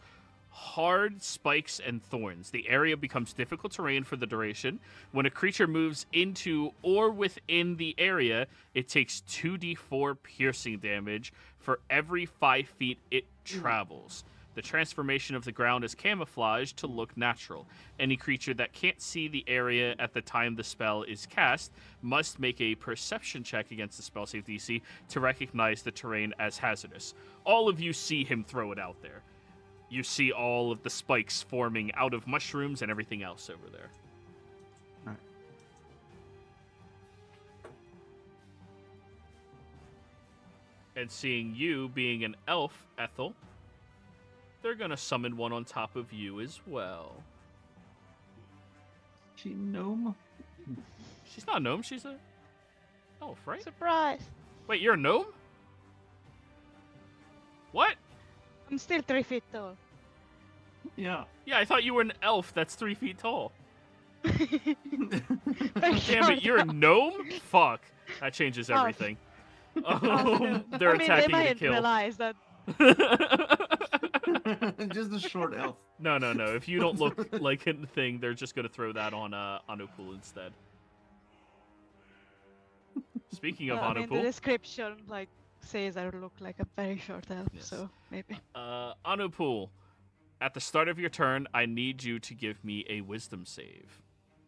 hard spikes and thorns. The area becomes difficult terrain for the duration. When a creature moves into or within the area, it takes 2d4 piercing damage for every 5 feet it travels. The transformation of the ground is camouflaged to look natural. Any creature that can't see the area at the time the spell is cast must make a perception check against the spell save DC to recognize the terrain as hazardous. All of you see him throw it out there. You see all of the spikes forming out of mushrooms and everything else over there. All right. And seeing you being an elf, Ethel, they're going to summon one on top of you as well. She gnome? She's not a gnome, she's a elf, right? Surprise! Wait, you're a gnome? What? I'm still 3 feet tall. Yeah. Yeah, I thought you were an elf that's 3 feet tall. Damn it, you're a gnome? Fuck. That changes Oh. everything. Oh, They're I mean, they attacking to might kill. realize that. Just a short elf. No. If you don't look like a thing, they're just gonna throw that on Anupul instead. Speaking of I mean, the Anupul, description like says I look like a very short elf, Yes. so maybe. Anupul, at the start of your turn, I need you to give me a wisdom save.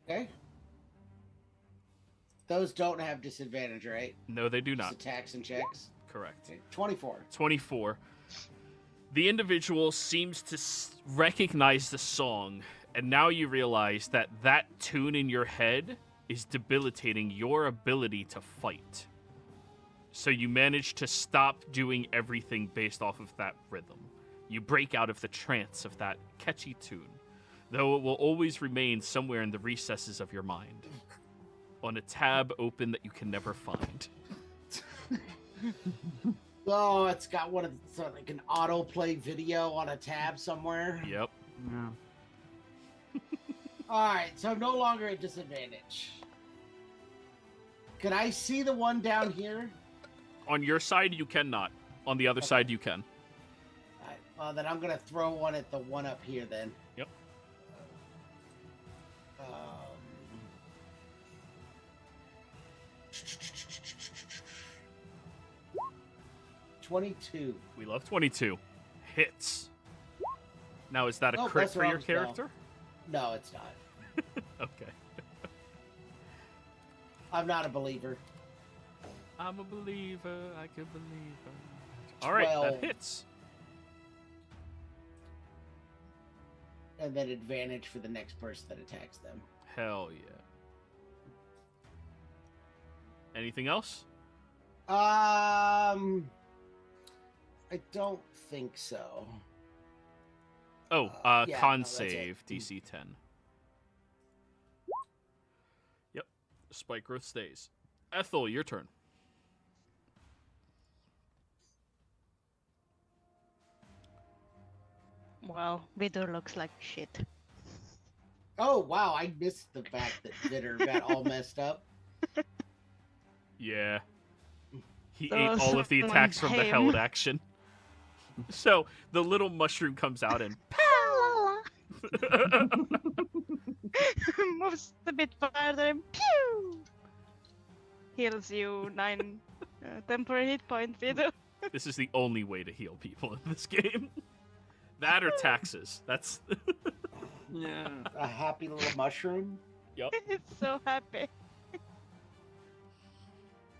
Okay. Those don't have disadvantage, right? No, they do Just not. attacks and checks. Correct. Okay. 24. 24. The individual seems to recognize the song, and now you realize that that tune in your head is debilitating your ability to fight. So you manage to stop doing everything based off of that rhythm. You break out of the trance of that catchy tune, though it will always remain somewhere in the recesses of your mind, on a tab open that you can never find. Oh, it's got one of the, like an autoplay video on a tab somewhere. Yep. Yeah. All right, so I'm no longer at disadvantage. Can I see the one down here? On your side, you cannot. On the other side, you can. All right, well, then I'm gonna throw one at the one up here then. Yep. 22. We love 22. Hits. Now, is that a Oh, crit that's for your wrong spell. character? No, it's not. Okay. I'm not a believer. I'm a believer. I can believe it. All right, 12. that hits. And then advantage for the next person that attacks them. Hell yeah. Anything else? I don't think so. Oh, yeah, con no, that's it. save, DC 10. Yep. Spike growth stays. Ethel, your turn. Well, Vidor looks like shit. Oh, wow, I missed the fact that Bitter got all messed up. Yeah. He So ate all of the attacks from the him. held action. So the little mushroom comes out and moves a bit further and pew! Heals you 9 temporary hit points, Vidor. this is the only way to heal people in this game. That or taxes. That's Yeah. A happy little mushroom. Yep. It's so happy.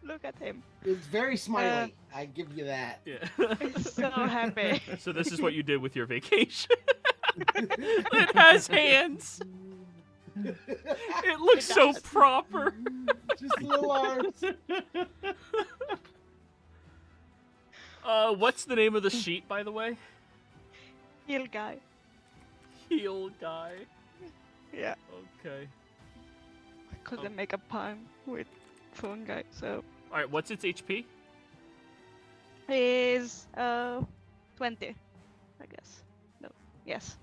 Look at him. It's very smiley. I give you that. Yeah. It's so happy. So this is what you did with your vacation. It has hands. It looks It so does. proper. Just little arms. What's the name of the sheet, by the way? Heal guy. Heal guy. Yeah. Okay. I couldn't make a pun with phone guy, so All right. What's its HP? is 20, I guess. No. Yes.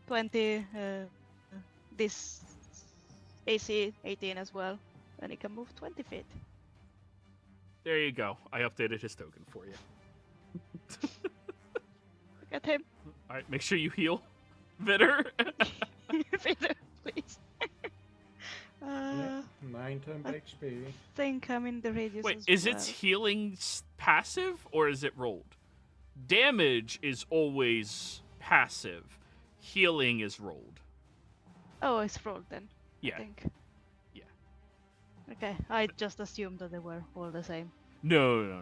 20. This AC 18 as well, and he can move 20 feet. There you go. I updated his token for you. Look at him. All right. Make sure you heal. Vitter. Peter, please. Yeah, 9 temp HP. Think I'm in the radius. Wait, as is well. its healing passive or is it rolled? Damage is always passive. Healing is rolled. Oh, it's rolled then. Yeah. I think. Yeah. Okay, I just assumed that they were all the same. No.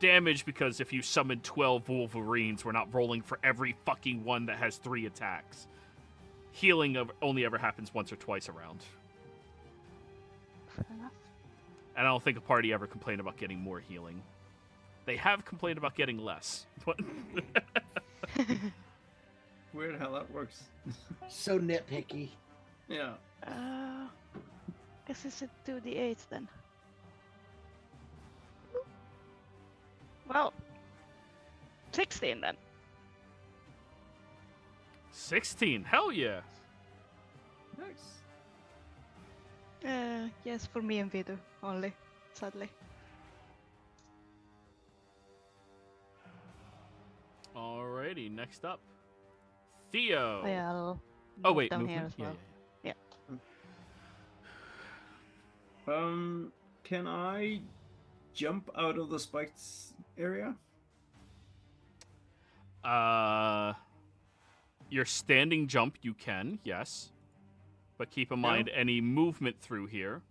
Damage because if you summon 12 Wolverines, we're not rolling for every fucking one that has 3 attacks. Healing only ever happens once or twice around. Fair enough. And I don't think a party ever complained about getting more healing. They have complained about getting less. But Weird how that works. So nitpicky. Yeah. Guess it's a 2d8 then. Well, 16 then. 16, hell yeah. Yes, for me and Vidu only, sadly. Alrighty, next up. Theo. Oh, yeah, I'll Oh, move wait, down movement? here as Yeah, well. yeah, Can I jump out of the spiked area? Your standing jump, you can, yes. But keep in mind, any movement through here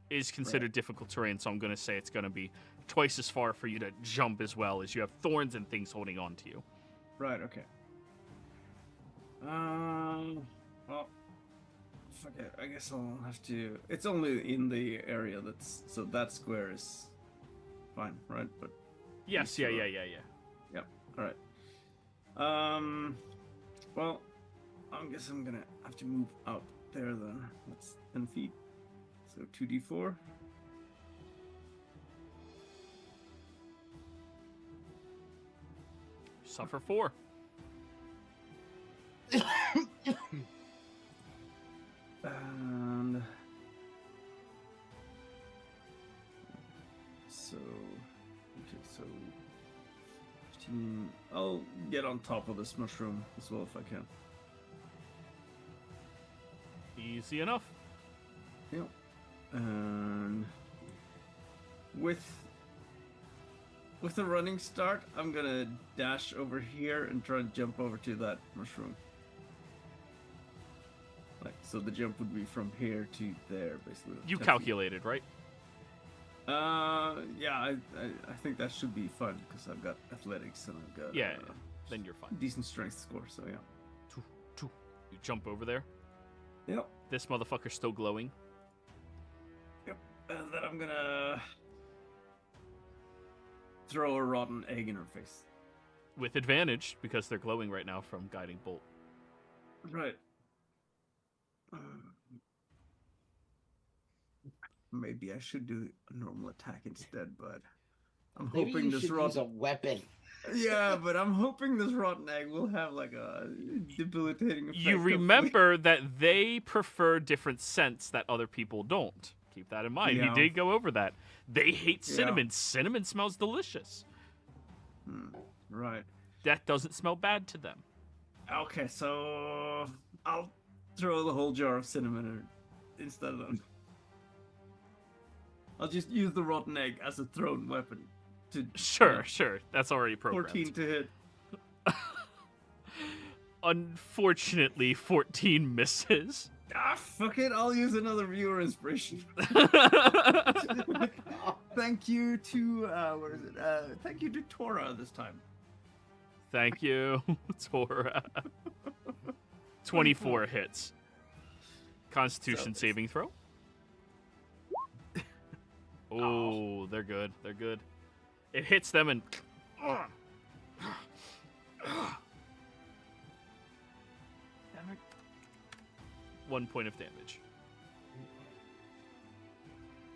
is considered difficult terrain, so I'm going to say it's going to be twice as far for you to jump as well, as you have thorns and things holding on to you. Right, okay. Well, fuck it. I guess I'll have to... It's only in the area that's... So that square is fine, right? But yes, yeah. Yep, alright. Well, I guess I'm gonna have to move out there then. That's 10 feet. So 2d4. Suffer 4. And so, okay, so 15. I'll get on top of this mushroom as well if I can. Easy enough. Yep. And with a running start, I'm gonna dash over here and try and jump over to that mushroom. Like, so the jump would be from here to there, basically. You 10 feet. calculated, right? Yeah, I think that should be fun because I've got athletics and I've got Yeah, then you're fine. decent strength score. So yeah. You jump over there. Yep. This motherfucker's still glowing. Yep. And then I'm gonna throw a rotten egg in her face. With advantage, because they're glowing right now from Guiding Bolt. Right. Maybe I should do a normal attack instead, but I'm Maybe hoping you this should use rotten... a weapon. Yeah, but I'm hoping this rotten egg will have like a debilitating effect. You remember that they prefer different scents that other people don't. Keep that in mind. Yeah. He did go over that. They hate cinnamon. Yeah. Cinnamon smells delicious. Right. That doesn't smell bad to them. Okay, so I'll throw the whole jar of cinnamon instead of them. I'll just use the rotten egg as a thrown weapon. Sure. That's already programmed. 14 to hit. Unfortunately, 14 misses. Ah, fuck it. I'll use another viewer inspiration. Thank you to, thank you to Tora this time. Thank you, Tora. 24 hits. Constitution saving throw. Oh, they're good. They're good. It hits them and... 1 point of damage.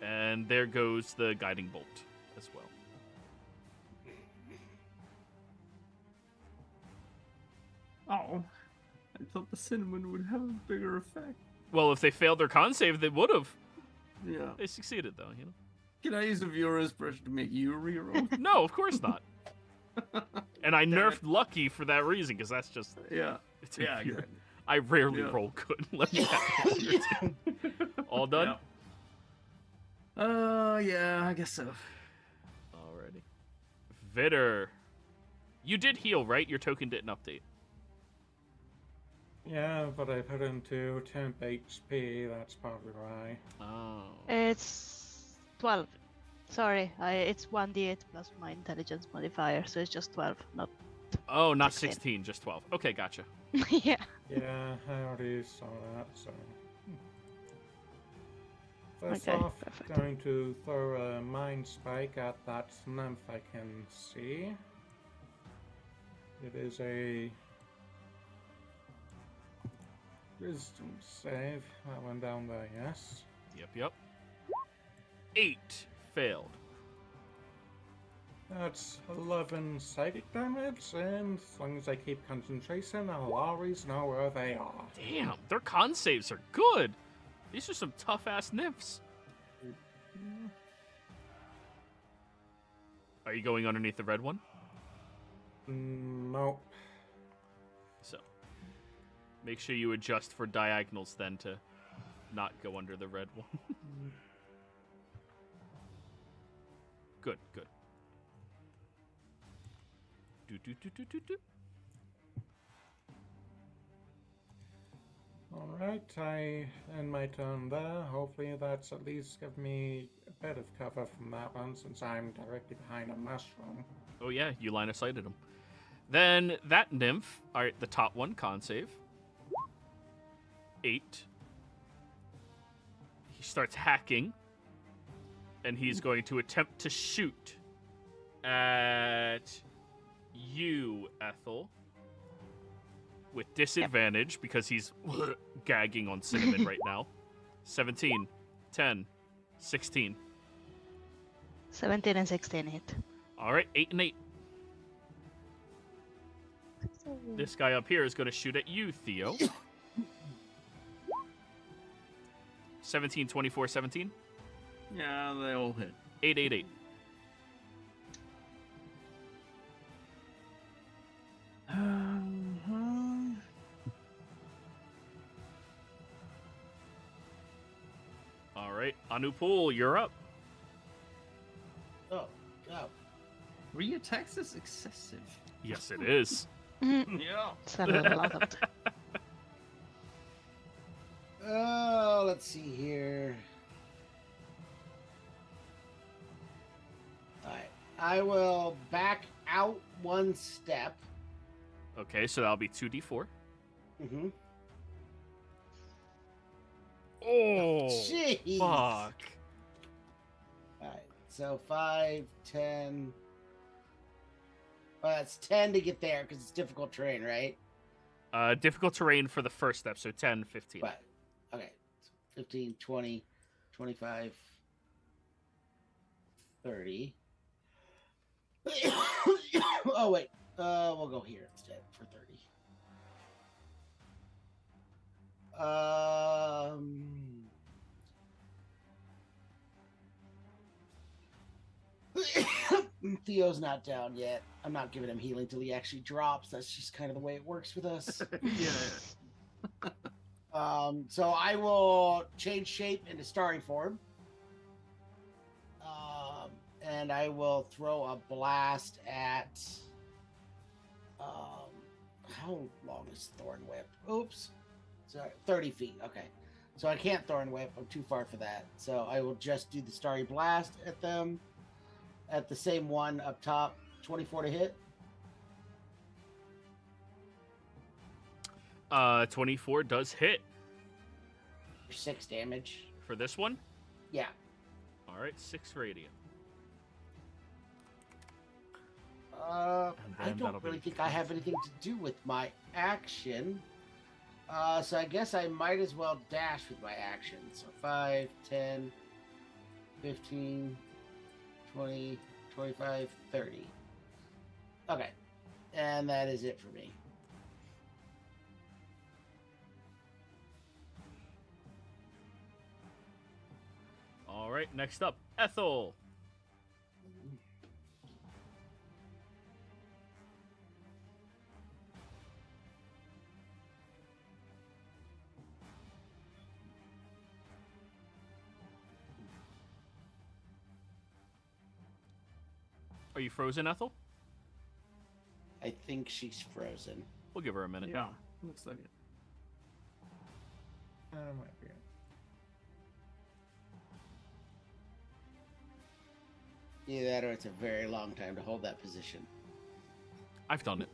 And there goes the guiding bolt as well. Oh, I thought the cinnamon would have a bigger effect. Well, if they failed their con save, they would have. Yeah. They succeeded, though, you know. Can I use a viewer inspiration to make you reroll? No, of course not. And I Damn nerfed it. Lucky for that reason, because that's just... Yeah. It's Yeah, infuriating. good. I rarely Yeah. roll good. Let me have All done? Yeah, I guess so. Alrighty. Vitter. You did heal, right? Your token didn't update. Yeah, but I put into temp HP, that's probably why. Oh. It's 12. Sorry, it's 1d8 plus my intelligence modifier, so it's just 12, not... Oh, not 16. 16, just 12. Okay, gotcha. Yeah. Yeah, I already saw that, so... First Okay, off, perfect. going to throw a mind spike at that nymph I can see. It is a... Wisdom save. That went down there, yes. Yep. 8 failed. That's 11 psychic damage, and as long as I keep concentration, I'll always know where they are. Damn, their con saves are good. These are some tough-ass nymphs. Are you going underneath the red one? Nope. So, make sure you adjust for diagonals then to not go under the red one. Good, good. Do. Alright, I end my turn there. Hopefully that's at least give me a bit of cover from that one since I'm directly behind a mushroom. Oh yeah, you line of sighted him. Then that nymph, alright, the top one, con save. 8. He starts hacking. And he's going to attempt to shoot at you, Ethel. With disadvantage because he's gagging on cinnamon right now. 17, 10, 16. 17 and 16 hit. Alright, 8 and 8. This guy up here is going to shoot at you, Theo. 17, 24, 17. Yeah, they all hit. 8, 8, 8. All right, Anupul, you're up. Oh, oh. 3 attacks is excessive. Yes, it is. Yeah. It's a lot of Oh, let's see here. Alright. I will back out 1 step. Okay, so that'll be 2d4. Mm-hmm. Oh, Jeez. fuck. Alright, so 5, 10. Well, that's 10 to get there because it's difficult terrain, right? Difficult terrain for the first step, so 10, 15. But, okay. 15, 20, 25, 30. Oh, wait. We'll go here instead for 30. Theo's not down yet. I'm not giving him healing till he actually drops. That's just kind of the way it works with us. Yeah. So I will change shape into starry form. And I will throw a blast at... how long is Thorn Whip? Oops. Sorry, 30 feet. Okay. So I can't Thorn Whip. I'm too far for that. So I will just do the Starry Blast at them. At the same one up top. 24 to hit. 24 does hit. 6 damage. For this one? Yeah. All right, 6 radiant. I then that'll don't be really think I have anything to do with my action. So I guess I might as well dash with my action. So 5, 10, 15, 20, 25, 30. Okay. And that is it for me. All right, next up, Ethel. Are you frozen, Ethel? I think she's frozen. We'll give her a minute. Yeah. Looks like it. Might be. Either that or it's a very long time to hold that position. I've done it.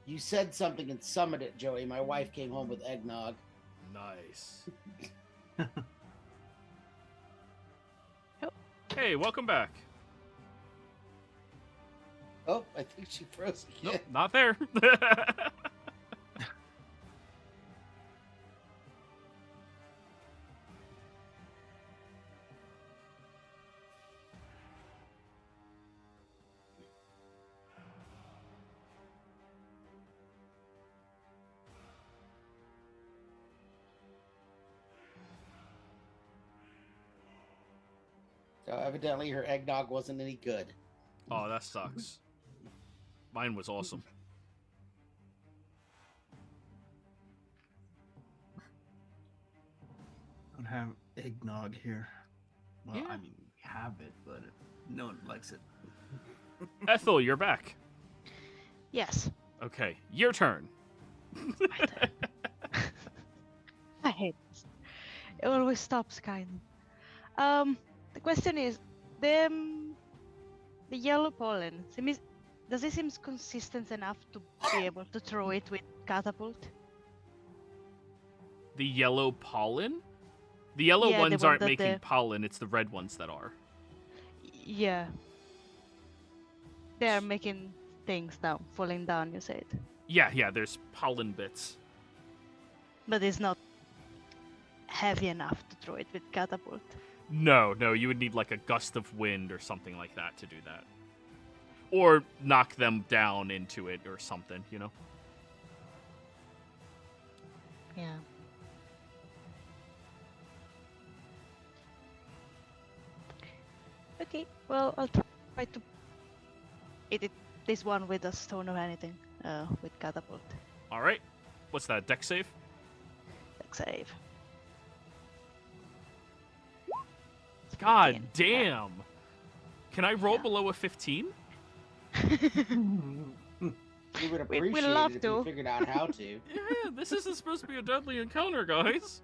You said something and summoned it, Joey. My wife came home with eggnog. Nice. Hey, welcome back. Oh, I think she froze again. Nope, not there. So evidently her eggnog wasn't any good. Oh, that sucks. Mine was awesome. I don't have eggnog here. Well, Yeah. I mean, we have it, but no one likes it. Ethel, you're back. Yes. Okay, your turn. My turn. I hate this. It always stops kind of. The question is, the yellow pollen, does it seem consistent enough to be able to throw it with catapult? The yellow pollen? The yellow Yeah, the ones one aren't that making the- pollen, it's the red ones that are. Yeah. They are making things down, falling down, you said. Yeah, there's pollen bits. But it's not heavy enough to throw it with catapult. No, you would need like a gust of wind or something like that to do that. Or knock them down into it or something, you know? Yeah. Okay, well, I'll try to hit it, this one with a stone or anything, with catapult. Alright. What's that, deck save? Deck save. God 15. damn! Can I roll Yeah. below a 15? We would We'd appreciate love it if to. you figured out how to. Yeah, this isn't supposed to be a deadly encounter, guys.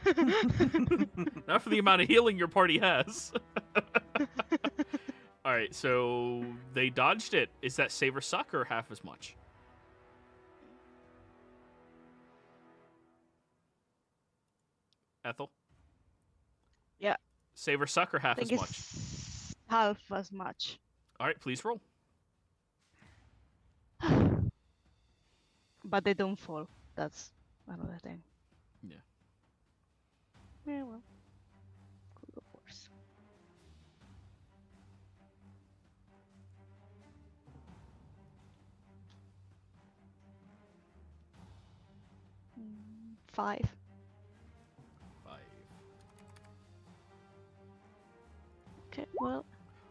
Not for the amount of healing your party has. Alright, so they dodged it. Is that save or suck or half as much? Ethel? Yeah. Save or suck or I half think as much? it's half as much. Alright, please roll. But they don't fall. That's another thing. Yeah. Yeah, well. Could go worse. Mm, 5. 5. Okay, well,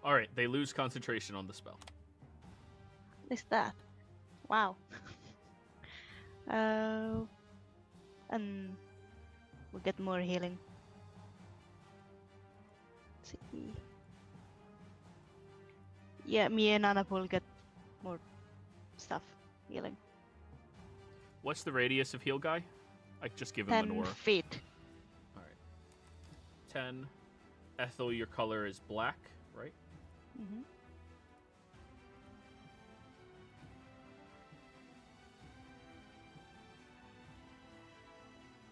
Alright, they lose concentration on the spell. at least that. Wow. And we'll get more healing. Let's see. Yeah, me and Anna will get more stuff healing. What's the radius of heal guy? I just give him an 10 aura. feet. Alright. 10. Ethel, your color is black, right? Mm-hmm.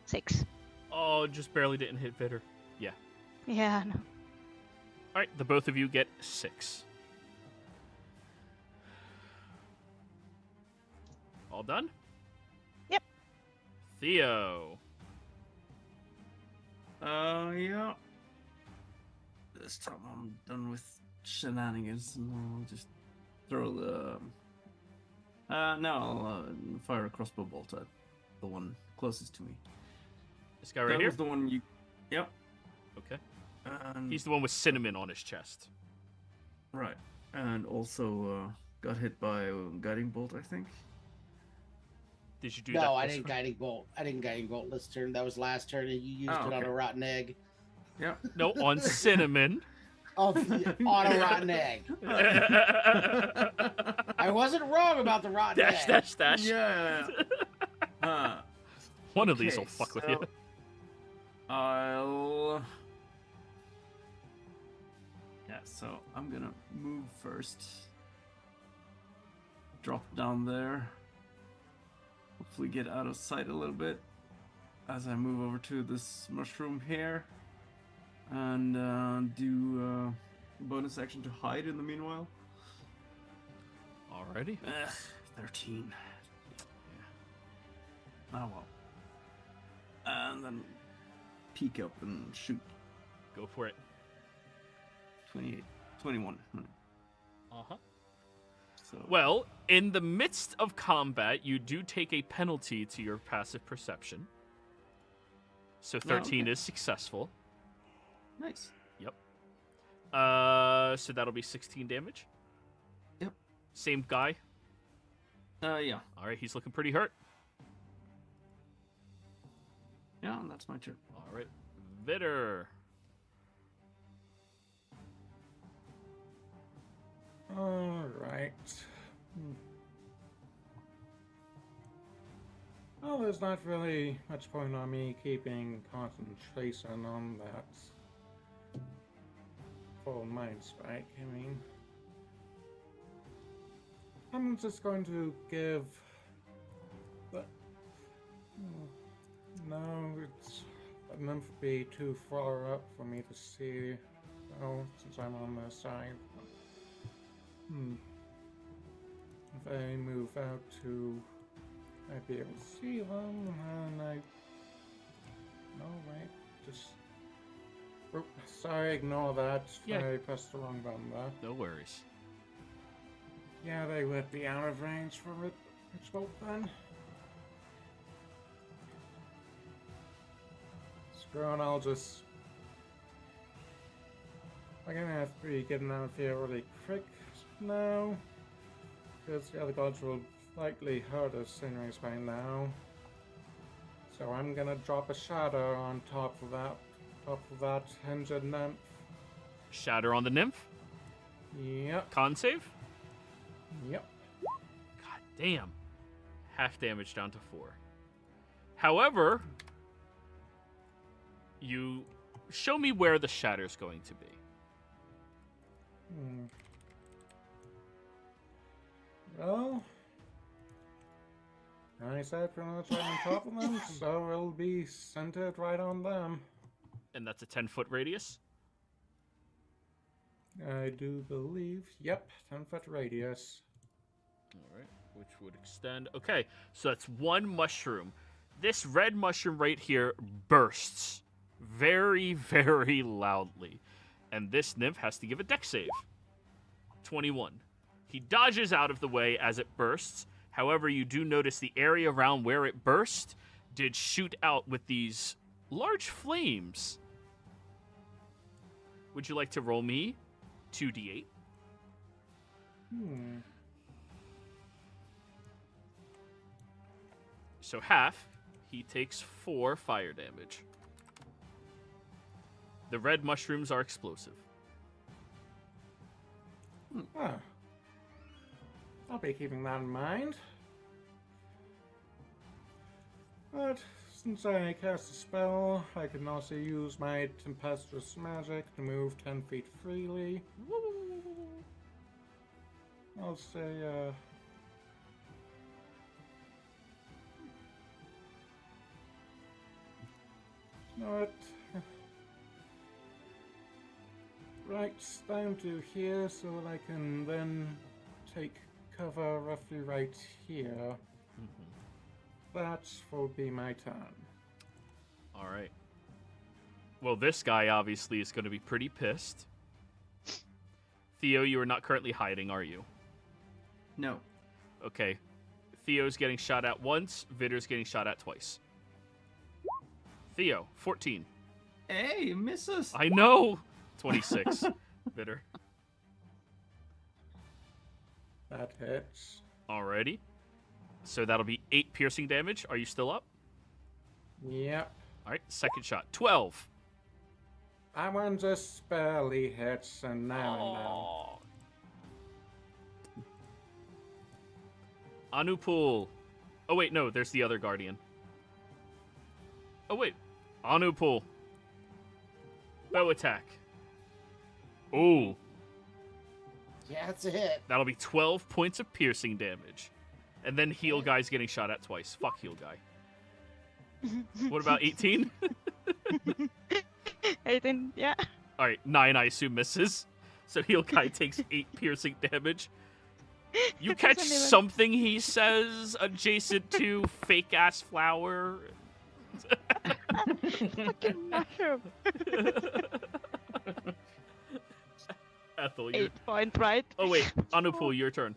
Six. Oh, just barely didn't hit Vitter. Yeah. Yeah, no. Alright, the both of you get 6. All done? Yep. Theo. Yeah. This time I'm done with shenanigans, and I'll just throw the. No, I'll fire a crossbow bolt at the one closest to me. This guy right that here? was the one you. Yep. Okay. And, He's the one with cinnamon on his chest. right, and also got hit by a guiding bolt, I think. Did you do that? No, I this didn't round? guiding bolt. I didn't guiding bolt this turn. That was last turn, and you used Oh, it on okay. a rotten egg. Yep. No, on cinnamon. Oh, on a rotten egg. I wasn't wrong about the rotten Dash, egg. dash, dash. Yeah. One of these Okay, will fuck with so you. I'll. Yeah, so I'm gonna move first. Drop down there. Hopefully get out of sight a little bit as I move over to this mushroom here. And do bonus action to hide in the meanwhile. Alrighty. 13. Oh well. And then peek up and shoot. Go for it. 28. 21. Uh-huh. So, Well, in the midst of combat, you do take a penalty to your passive perception. So 13 okay. is successful. nice. So that'll be 16 damage. Yep. Same guy. Yeah. All right, he's looking pretty hurt. Yeah, that's my turn. All right, Vitter. All right. Well, there's not really much point on me keeping concentration on that full mind strike. I mean, I'm just going to give the. No, it's the nymph would be too far up for me to see. Oh, since I'm on the side. If I move out to, I'd be able to see them, and I. No, wait, just. Oh, sorry, ignore that. Yeah. I pressed the wrong button there. No worries. Yeah, they would be out of range from it. It's both then. Screw it, I'll just. I'm gonna have to be getting out of here really quick now. Because the other gods will likely hurt us anyways by now. So I'm gonna drop a shadow on top of that injured nymph. Shatter on the nymph. Yep. Con save. Yep. God damn. Half damage down to 4. However, you show me where the shatter's going to be. Well, I said pretty much right on top of them, so it'll be centered right on them. And that's a 10-foot radius. I do believe, yep, 10-foot radius. All right, which would extend. Okay, so that's 1 mushroom. This red mushroom right here bursts very, very loudly. And this nymph has to give a dex save. 21. He dodges out of the way as it bursts. However, you do notice the area around where it burst did shoot out with these large flames. Would you like to roll me 2d8? So half, he takes 4 fire damage. The red mushrooms are explosive. Huh. I'll be keeping that in mind. But since I cast a spell, I can also use my tempestuous magic to move 10 feet freely. I'll say, you know what? Right down to here so that I can then take cover roughly right here. That will be my turn. All right. Well, this guy obviously is going to be pretty pissed. Theo, you are not currently hiding, are you? No. Okay. Theo's getting shot at once. Vitter's getting shot at twice. Theo, 14. Hey, you miss us. I know! 26. Vitter. That hits. Alrighty. So that'll be 8 piercing damage. Are you still up? Yep. Alright, second shot. 12. That one just barely hits, and now Anupul. Oh, wait, no, there's the other guardian. Oh, wait. Anupul. Bow attack. Ooh. Yeah, it's a hit. That'll be 12 points of piercing damage. And then heal guy's getting shot at twice. Fuck heal guy. What about 18? 18, yeah. Alright, 9 I assume misses. So heal guy takes 8 piercing damage. You catch Doesn't even- something he says adjacent to fake ass flower. Fucking mushroom. Ethel, you're... 8 point, right? Oh wait, Anupul, your turn.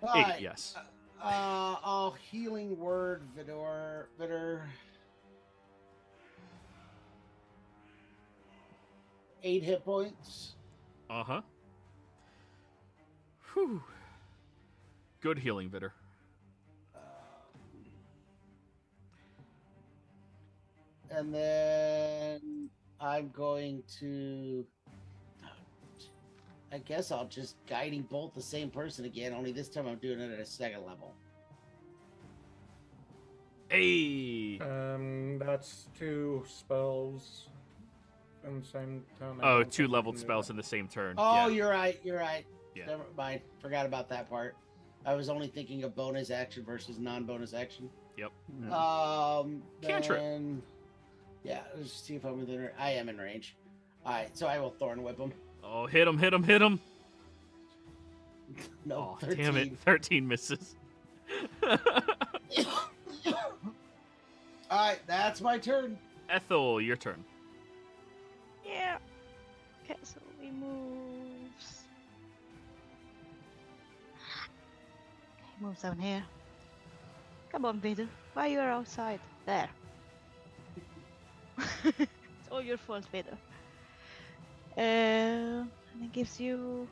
8, Alright, yes. I'll healing word, Vitter. 8 hit points. Uh-huh. Whew. Good healing, Vitter. And then I'm going to... I guess I'll just guiding bolt the same person again, only this time I'm doing it at a 2nd level. Hey! That's 2 spells in the same turn. I Oh, don't 2 think you leveled can do spells that. in the same turn. Oh, Yeah. you're right. You're right. Yeah. Never mind. Forgot about that part. I was only thinking of bonus action versus non-bonus action. Cantrip. Then, yeah, let's see if I'm within. I am in range. All right, so I will Thorn Whip him. Oh, hit him, hit him, hit him! No, Oh, 13. damn it. 13 misses. All right, that's my turn. Ethel, your turn. Yeah. Okay, so we moves. Okay, moves down here. Come on, Vader. Why you are outside? There. It's all your fault, Vader. And it gives you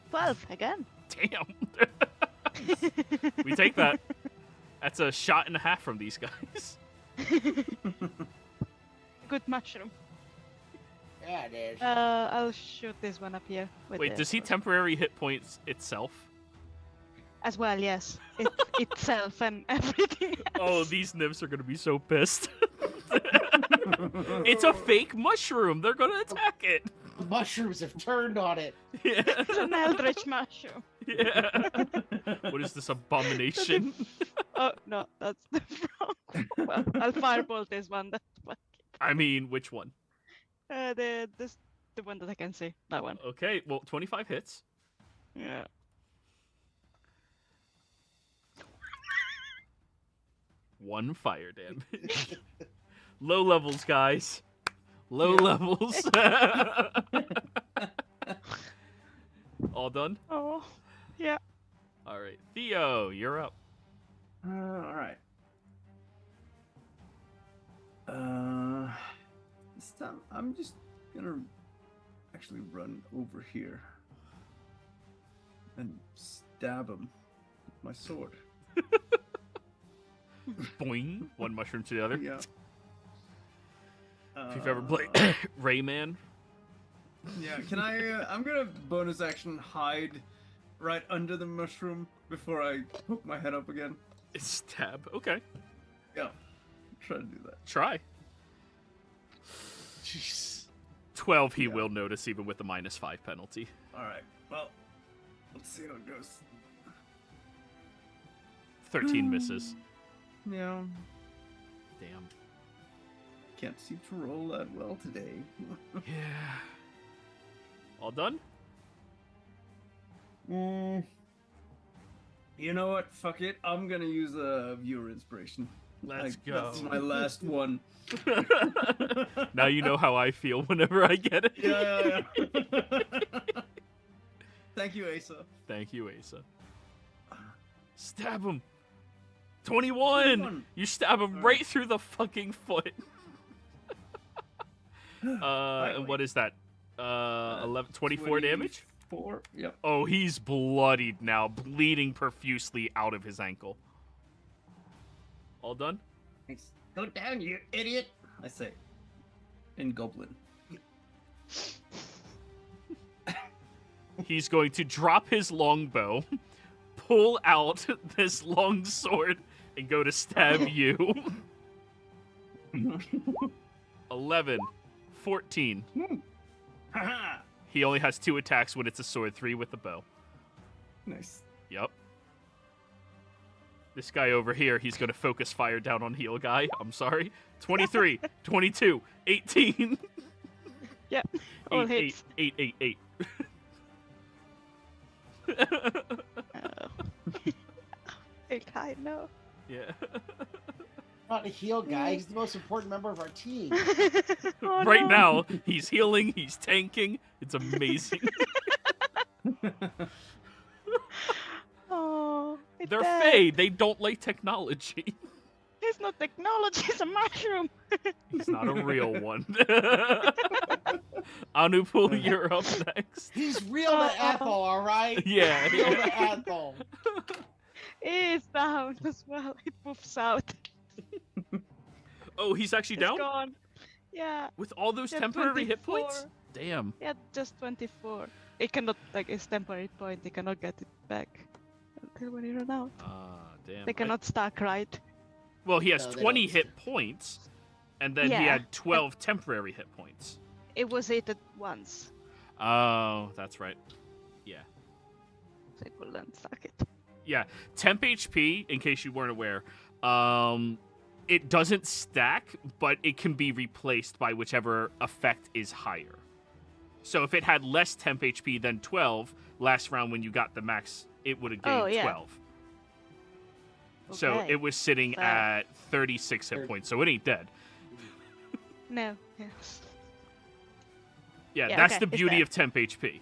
12 again. Damn. We take that. That's a shot and a half from these guys. Good mushroom. Yeah, it is. I'll shoot this one up here. With Wait, the does he sword. temporary hit points itself? As well, yes. Itself and everything else. Oh, these nymphs are gonna be so pissed. It's a fake mushroom. They're gonna attack it. The mushrooms have turned on it. Yeah. It's an eldritch mushroom. Yeah. What is this abomination? Oh, no, that's the wrong one. Well, I'll firebolt this one. That's fine. I mean, which one? The one that I can see. That one. Okay, well, 25 hits. Yeah. One fire damage. Low levels, guys. Low levels. All done? Oh, yeah. All right. Theo, you're up. All right. This time I'm just gonna actually run over here and stab him with my sword. Boing. One mushroom to the other. Yeah. If you've ever played Rayman. Yeah, can I? I'm gonna bonus action hide right under the mushroom before I poke my head up again. Stab. Okay. Yeah, try to do that. Try. Jeez. 12 he Yeah. will notice even with the -5 penalty. All right. Well, let's see how it goes. 13 misses. Yeah, Damn. can't seem to roll that well today. Yeah. All done? You know what? Fuck it. I'm gonna use a viewer inspiration. Let's That's go. my last one. Now you know how I feel whenever I get it. Yeah. Thank you, Asa. Thank you, Asa. Stab him. 21! 21. You stab him All right right. through the fucking foot. And what is that? 11, 24 damage? 4. Yep. Oh, he's bloodied now, bleeding profusely out of his ankle. All done? Thanks. Go down, you idiot! I say. In Goblin. He's going to drop his longbow, pull out this long sword, and go to stab you. 11, 14. Haha! He only has 2 attacks when it's a sword, 3 with the bow. Nice. Yep. This guy over here, he's going to focus fire down on heal guy. I'm sorry. 23, 22, 18. Yeah. All 8, hits. 8, 8, 8, 8. I know. Yeah. Not a heal guy. He's the most important member of our team. Oh, Right no. now, he's healing, he's tanking. It's amazing. Oh, it's They're dead. Fae. They don't like technology. He's not technology, it's a mushroom. He's not a real one. Anupul, you're up next. He's real to Ethel, all right? Yeah. Real to Ethel. It's down as well. It moves out. Oh, he's actually It's down? gone. Yeah. With all those Yeah, temporary hit 24. points? Damn. Yeah, just 24. It cannot, like, it's temporary point. They cannot get it back until when you run out. Damn. They cannot stack, right? Well, he has No, they 20 don't. hit points, and then he Yeah. had 12 temporary hit points. It was hit at once, Oh, that's right. Yeah. so it couldn't stack it. Yeah. Temp HP, in case you weren't aware, it doesn't stack, but it can be replaced by whichever effect is higher. So if it had less temp HP than 12, last round when you got the max, it would have gained Oh, yeah. 12. So Okay. it was sitting Fair. at 36 hit points, so it ain't dead. No. Yes. Yeah, Yeah, that's okay, the it's beauty there. of temp HP.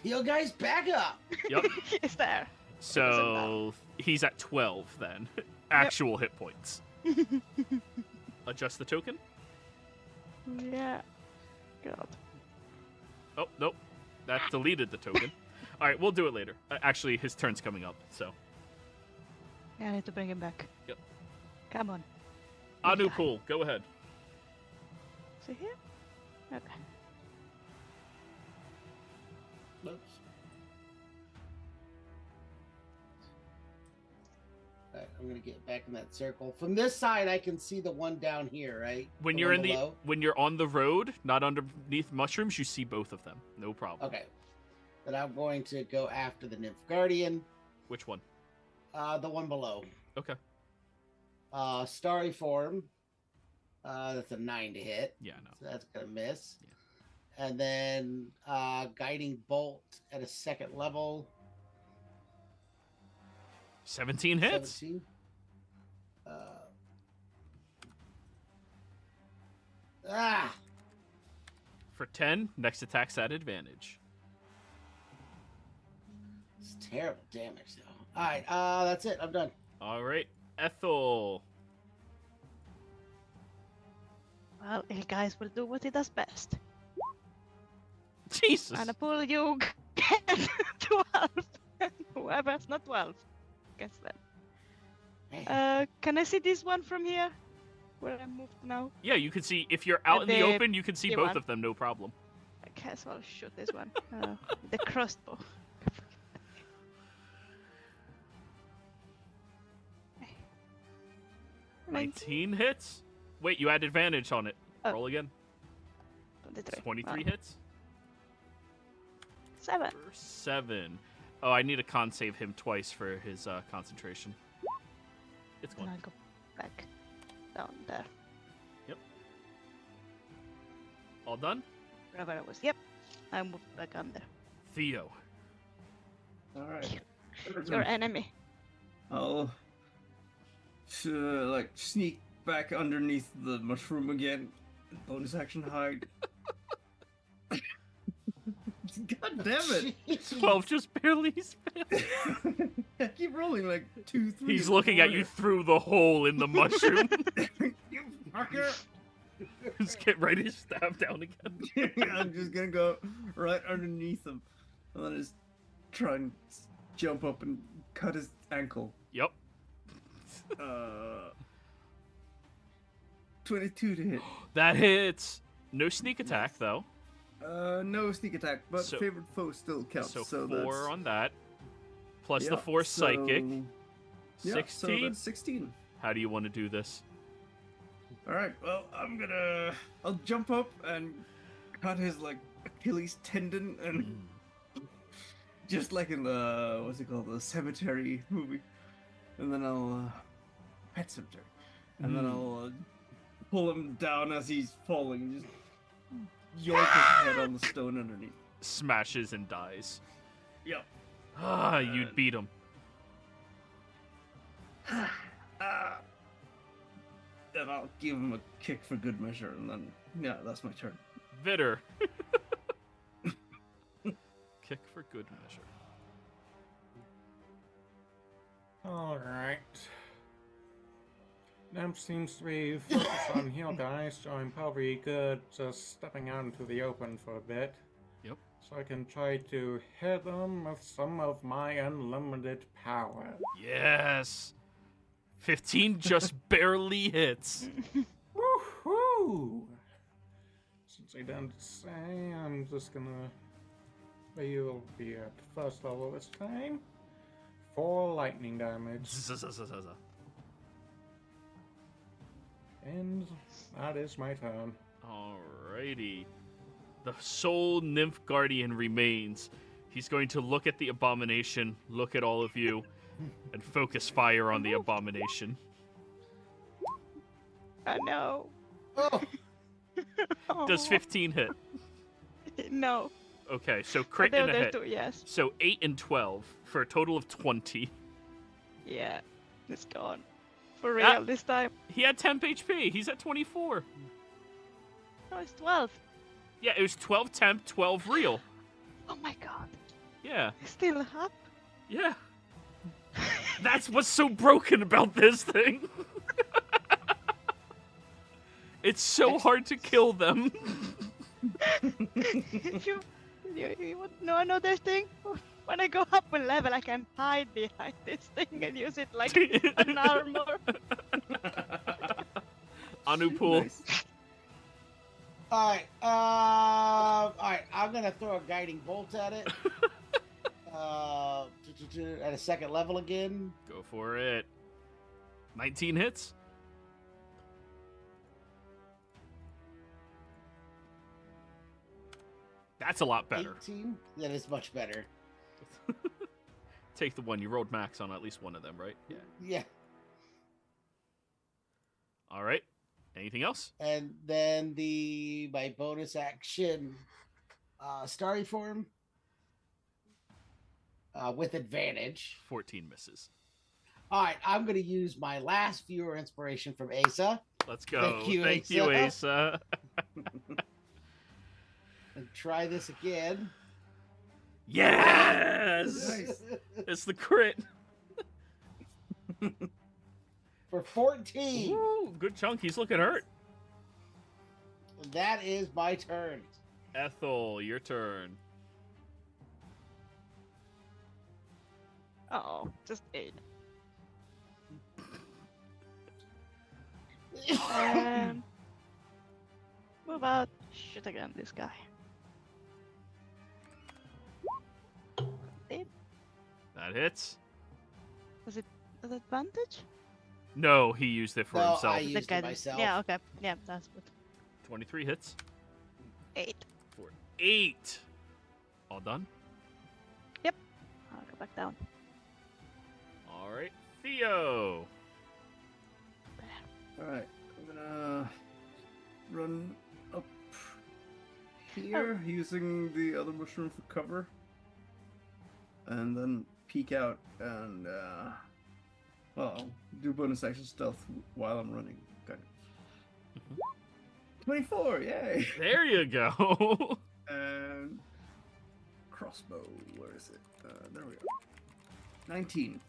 Yo, guys, back up. Yep. It's there. So he's at 12 then. Actual hit points. Adjust the token. Yeah. God. Oh, nope. That deleted the token. All right, we'll do it later. Actually, his turn's coming up, so. Yeah, I need to bring him back. Yep. Come on. Anupul, go ahead. Is he here? Okay. Oops. Alright, I'm gonna get back in that circle. From this side, I can see the one down here, right? When The you're one in below? when you're on the road, not underneath mushrooms, you see both of them. No problem. Okay. Then I'm going to go after the Nymph Guardian. Which one? The one below. Okay. Starry form. That's a 9 to hit. Yeah, no. So that's gonna miss. And then guiding bolt at a second level. 17 hits. 17. For 10, next attack's at advantage. It's terrible damage though. Alright, that's it. I'm done. All right, Ethel. Well, Il guys will do what he does best. Jesus. And I pull you get 12. Whoever's not 12 gets them. Man. Can I see this one from here? Where I moved now? Yeah, you can see, if you're out in the The open, you can see big both one. of them, no problem. I guess I'll shoot this one. The crossbow. 19 hits? Wait, you had advantage on it. Oh. Roll again. 23. 23 Wow. hits? 7. For 7. Oh, I need to con save him twice for his concentration. It's And gone. I'll go back down there. All done? Wherever I was. Yep. I moved back under. Theo. All right. Your enemy. I'll like sneak back underneath the mushroom again. Bonus action hide. God damn it! 12 just barely failed. I keep rolling like 2, 3. He's looking at you through the hole in the mushroom. You fucker! Just get ready to stab down again. I'm just gonna go right underneath him, and then just try and jump up and cut his ankle. Yep. 22 to hit. That hits. No sneak attack, though. No sneak attack, but So- favorite foe still counts. So, So 4 that's, on that. Plus the yeah, 4 psychic. Yeah, 16. So that's 16. How do you want to do this? All right. Well, I'll jump up and cut his like Achilles tendon, and just like in the what's it called, the cemetery movie, and then I'll pet cemetery, and then I'll pull him down as he's falling, just yoink his head on the stone underneath. Smashes and dies. Yep. Ah, you beat him. Then I'll give him a kick for good measure, and then yeah, that's my turn. Vitter. Kick for good measure. All right. Nymph seems to be focused on heal guys, so I'm probably good just stepping out into the open for a bit. Yep. So I can try to hit them with some of my unlimited power. Yes. 15 just barely hits. Woohoo! Since I didn't say, I'm just gonna. You'll be at first level this time. 4 lightning damage. And that is my turn. Alrighty. The sole nymph guardian remains. He's going to look at the abomination, look at all of you, and focus fire on the abomination. I know. Oh, Does 15 hit? No. Okay, so But crit the and a other hit. two, yes. So 8 and 12 for a total of 20. Yeah. It's gone. For Ah. real this time. He had temp HP. He's at 24. No, it's 12. Yeah, it was 12 temp, 12 real. Oh my god. Yeah, It's still up? yeah. That's what's so broken about this thing. It's so hard to kill them. you want to know another thing? When I go up a level, I can hide behind this thing and use it like an armor. Anupul. Nice. Alright, I'm gonna throw a guiding bolt at it. At a second level again. Go for it. 19 hits. That's a lot better. 18. That is much better. Take the one. You rolled max on at least one of them, right? Yeah. Yeah. All right. Anything else? And then my bonus action starry form with advantage. 14 misses. All right, I'm going to use my last viewer inspiration from Asa Let's go. Thank you, Asa. and try this again. Yes! Nice. It's the crit. For 14. Woo, good chunk. He's looking hurt. That is my turn. Ethel, your turn. Oh, just 8. Move out. Shoot again, this guy. That hits. Was it an advantage? No, he used it for No, himself. I used it guidance. myself. Yeah, okay. Yeah, that's good. 23 hits. 8. For 8. All done? I'll go back down. All right. Theo. Alright, I'm gonna run up here using the other mushroom for cover. And then peek out and, well, do bonus action stealth while I'm running. Kind of. 24, yay! There you go. And crossbow, where is it? There we go. 19.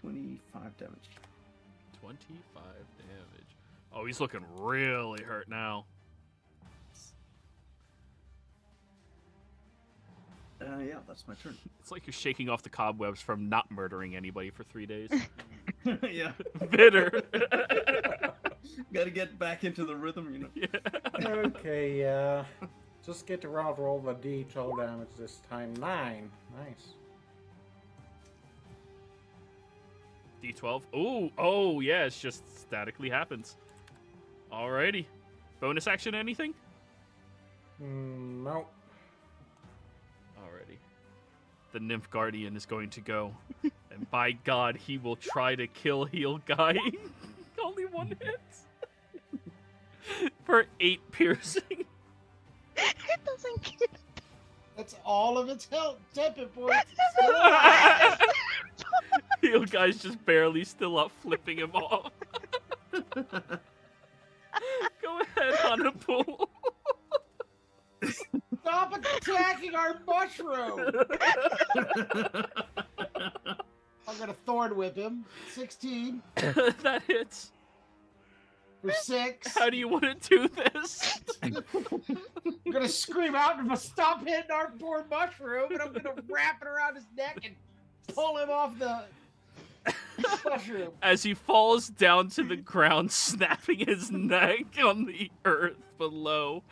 25 damage. 25 damage. Oh, he's looking really hurt now. Yeah, that's my turn. It's like you're shaking off the cobwebs from not murdering anybody for 3 days. Yeah. Bitter. Gotta get back into the rhythm, you know. Yeah. Okay, just get to roll the D12 damage this time. 9. Nice. D12. Oh, yeah, it's just statically happens. Alrighty. Bonus action, anything? Nope. Alrighty. The Nymph Guardian is going to go. And by God, he will try to kill Heal Guy. Only 1 hit. For 8 piercing. It doesn't kill. That's all of its health. Temper points. Heal Guy's just barely still up, flipping him off. Go ahead, Anupul. Stop attacking our mushroom. I'm gonna thorn whip him. 16 That hits. for 6. How do you want to do this? I'm gonna scream out and stop hitting our poor mushroom, and I'm gonna wrap it around his neck and pull him off the mushroom. As he falls down to the ground, snapping his neck on the earth below.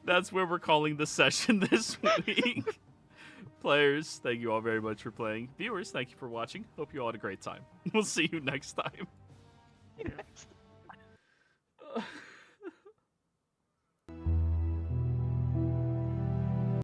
That's where we're calling the session this week. Players, thank you all very much for playing. Viewers, thank you for watching. Hope you all had a great time. We'll see you next time. Next.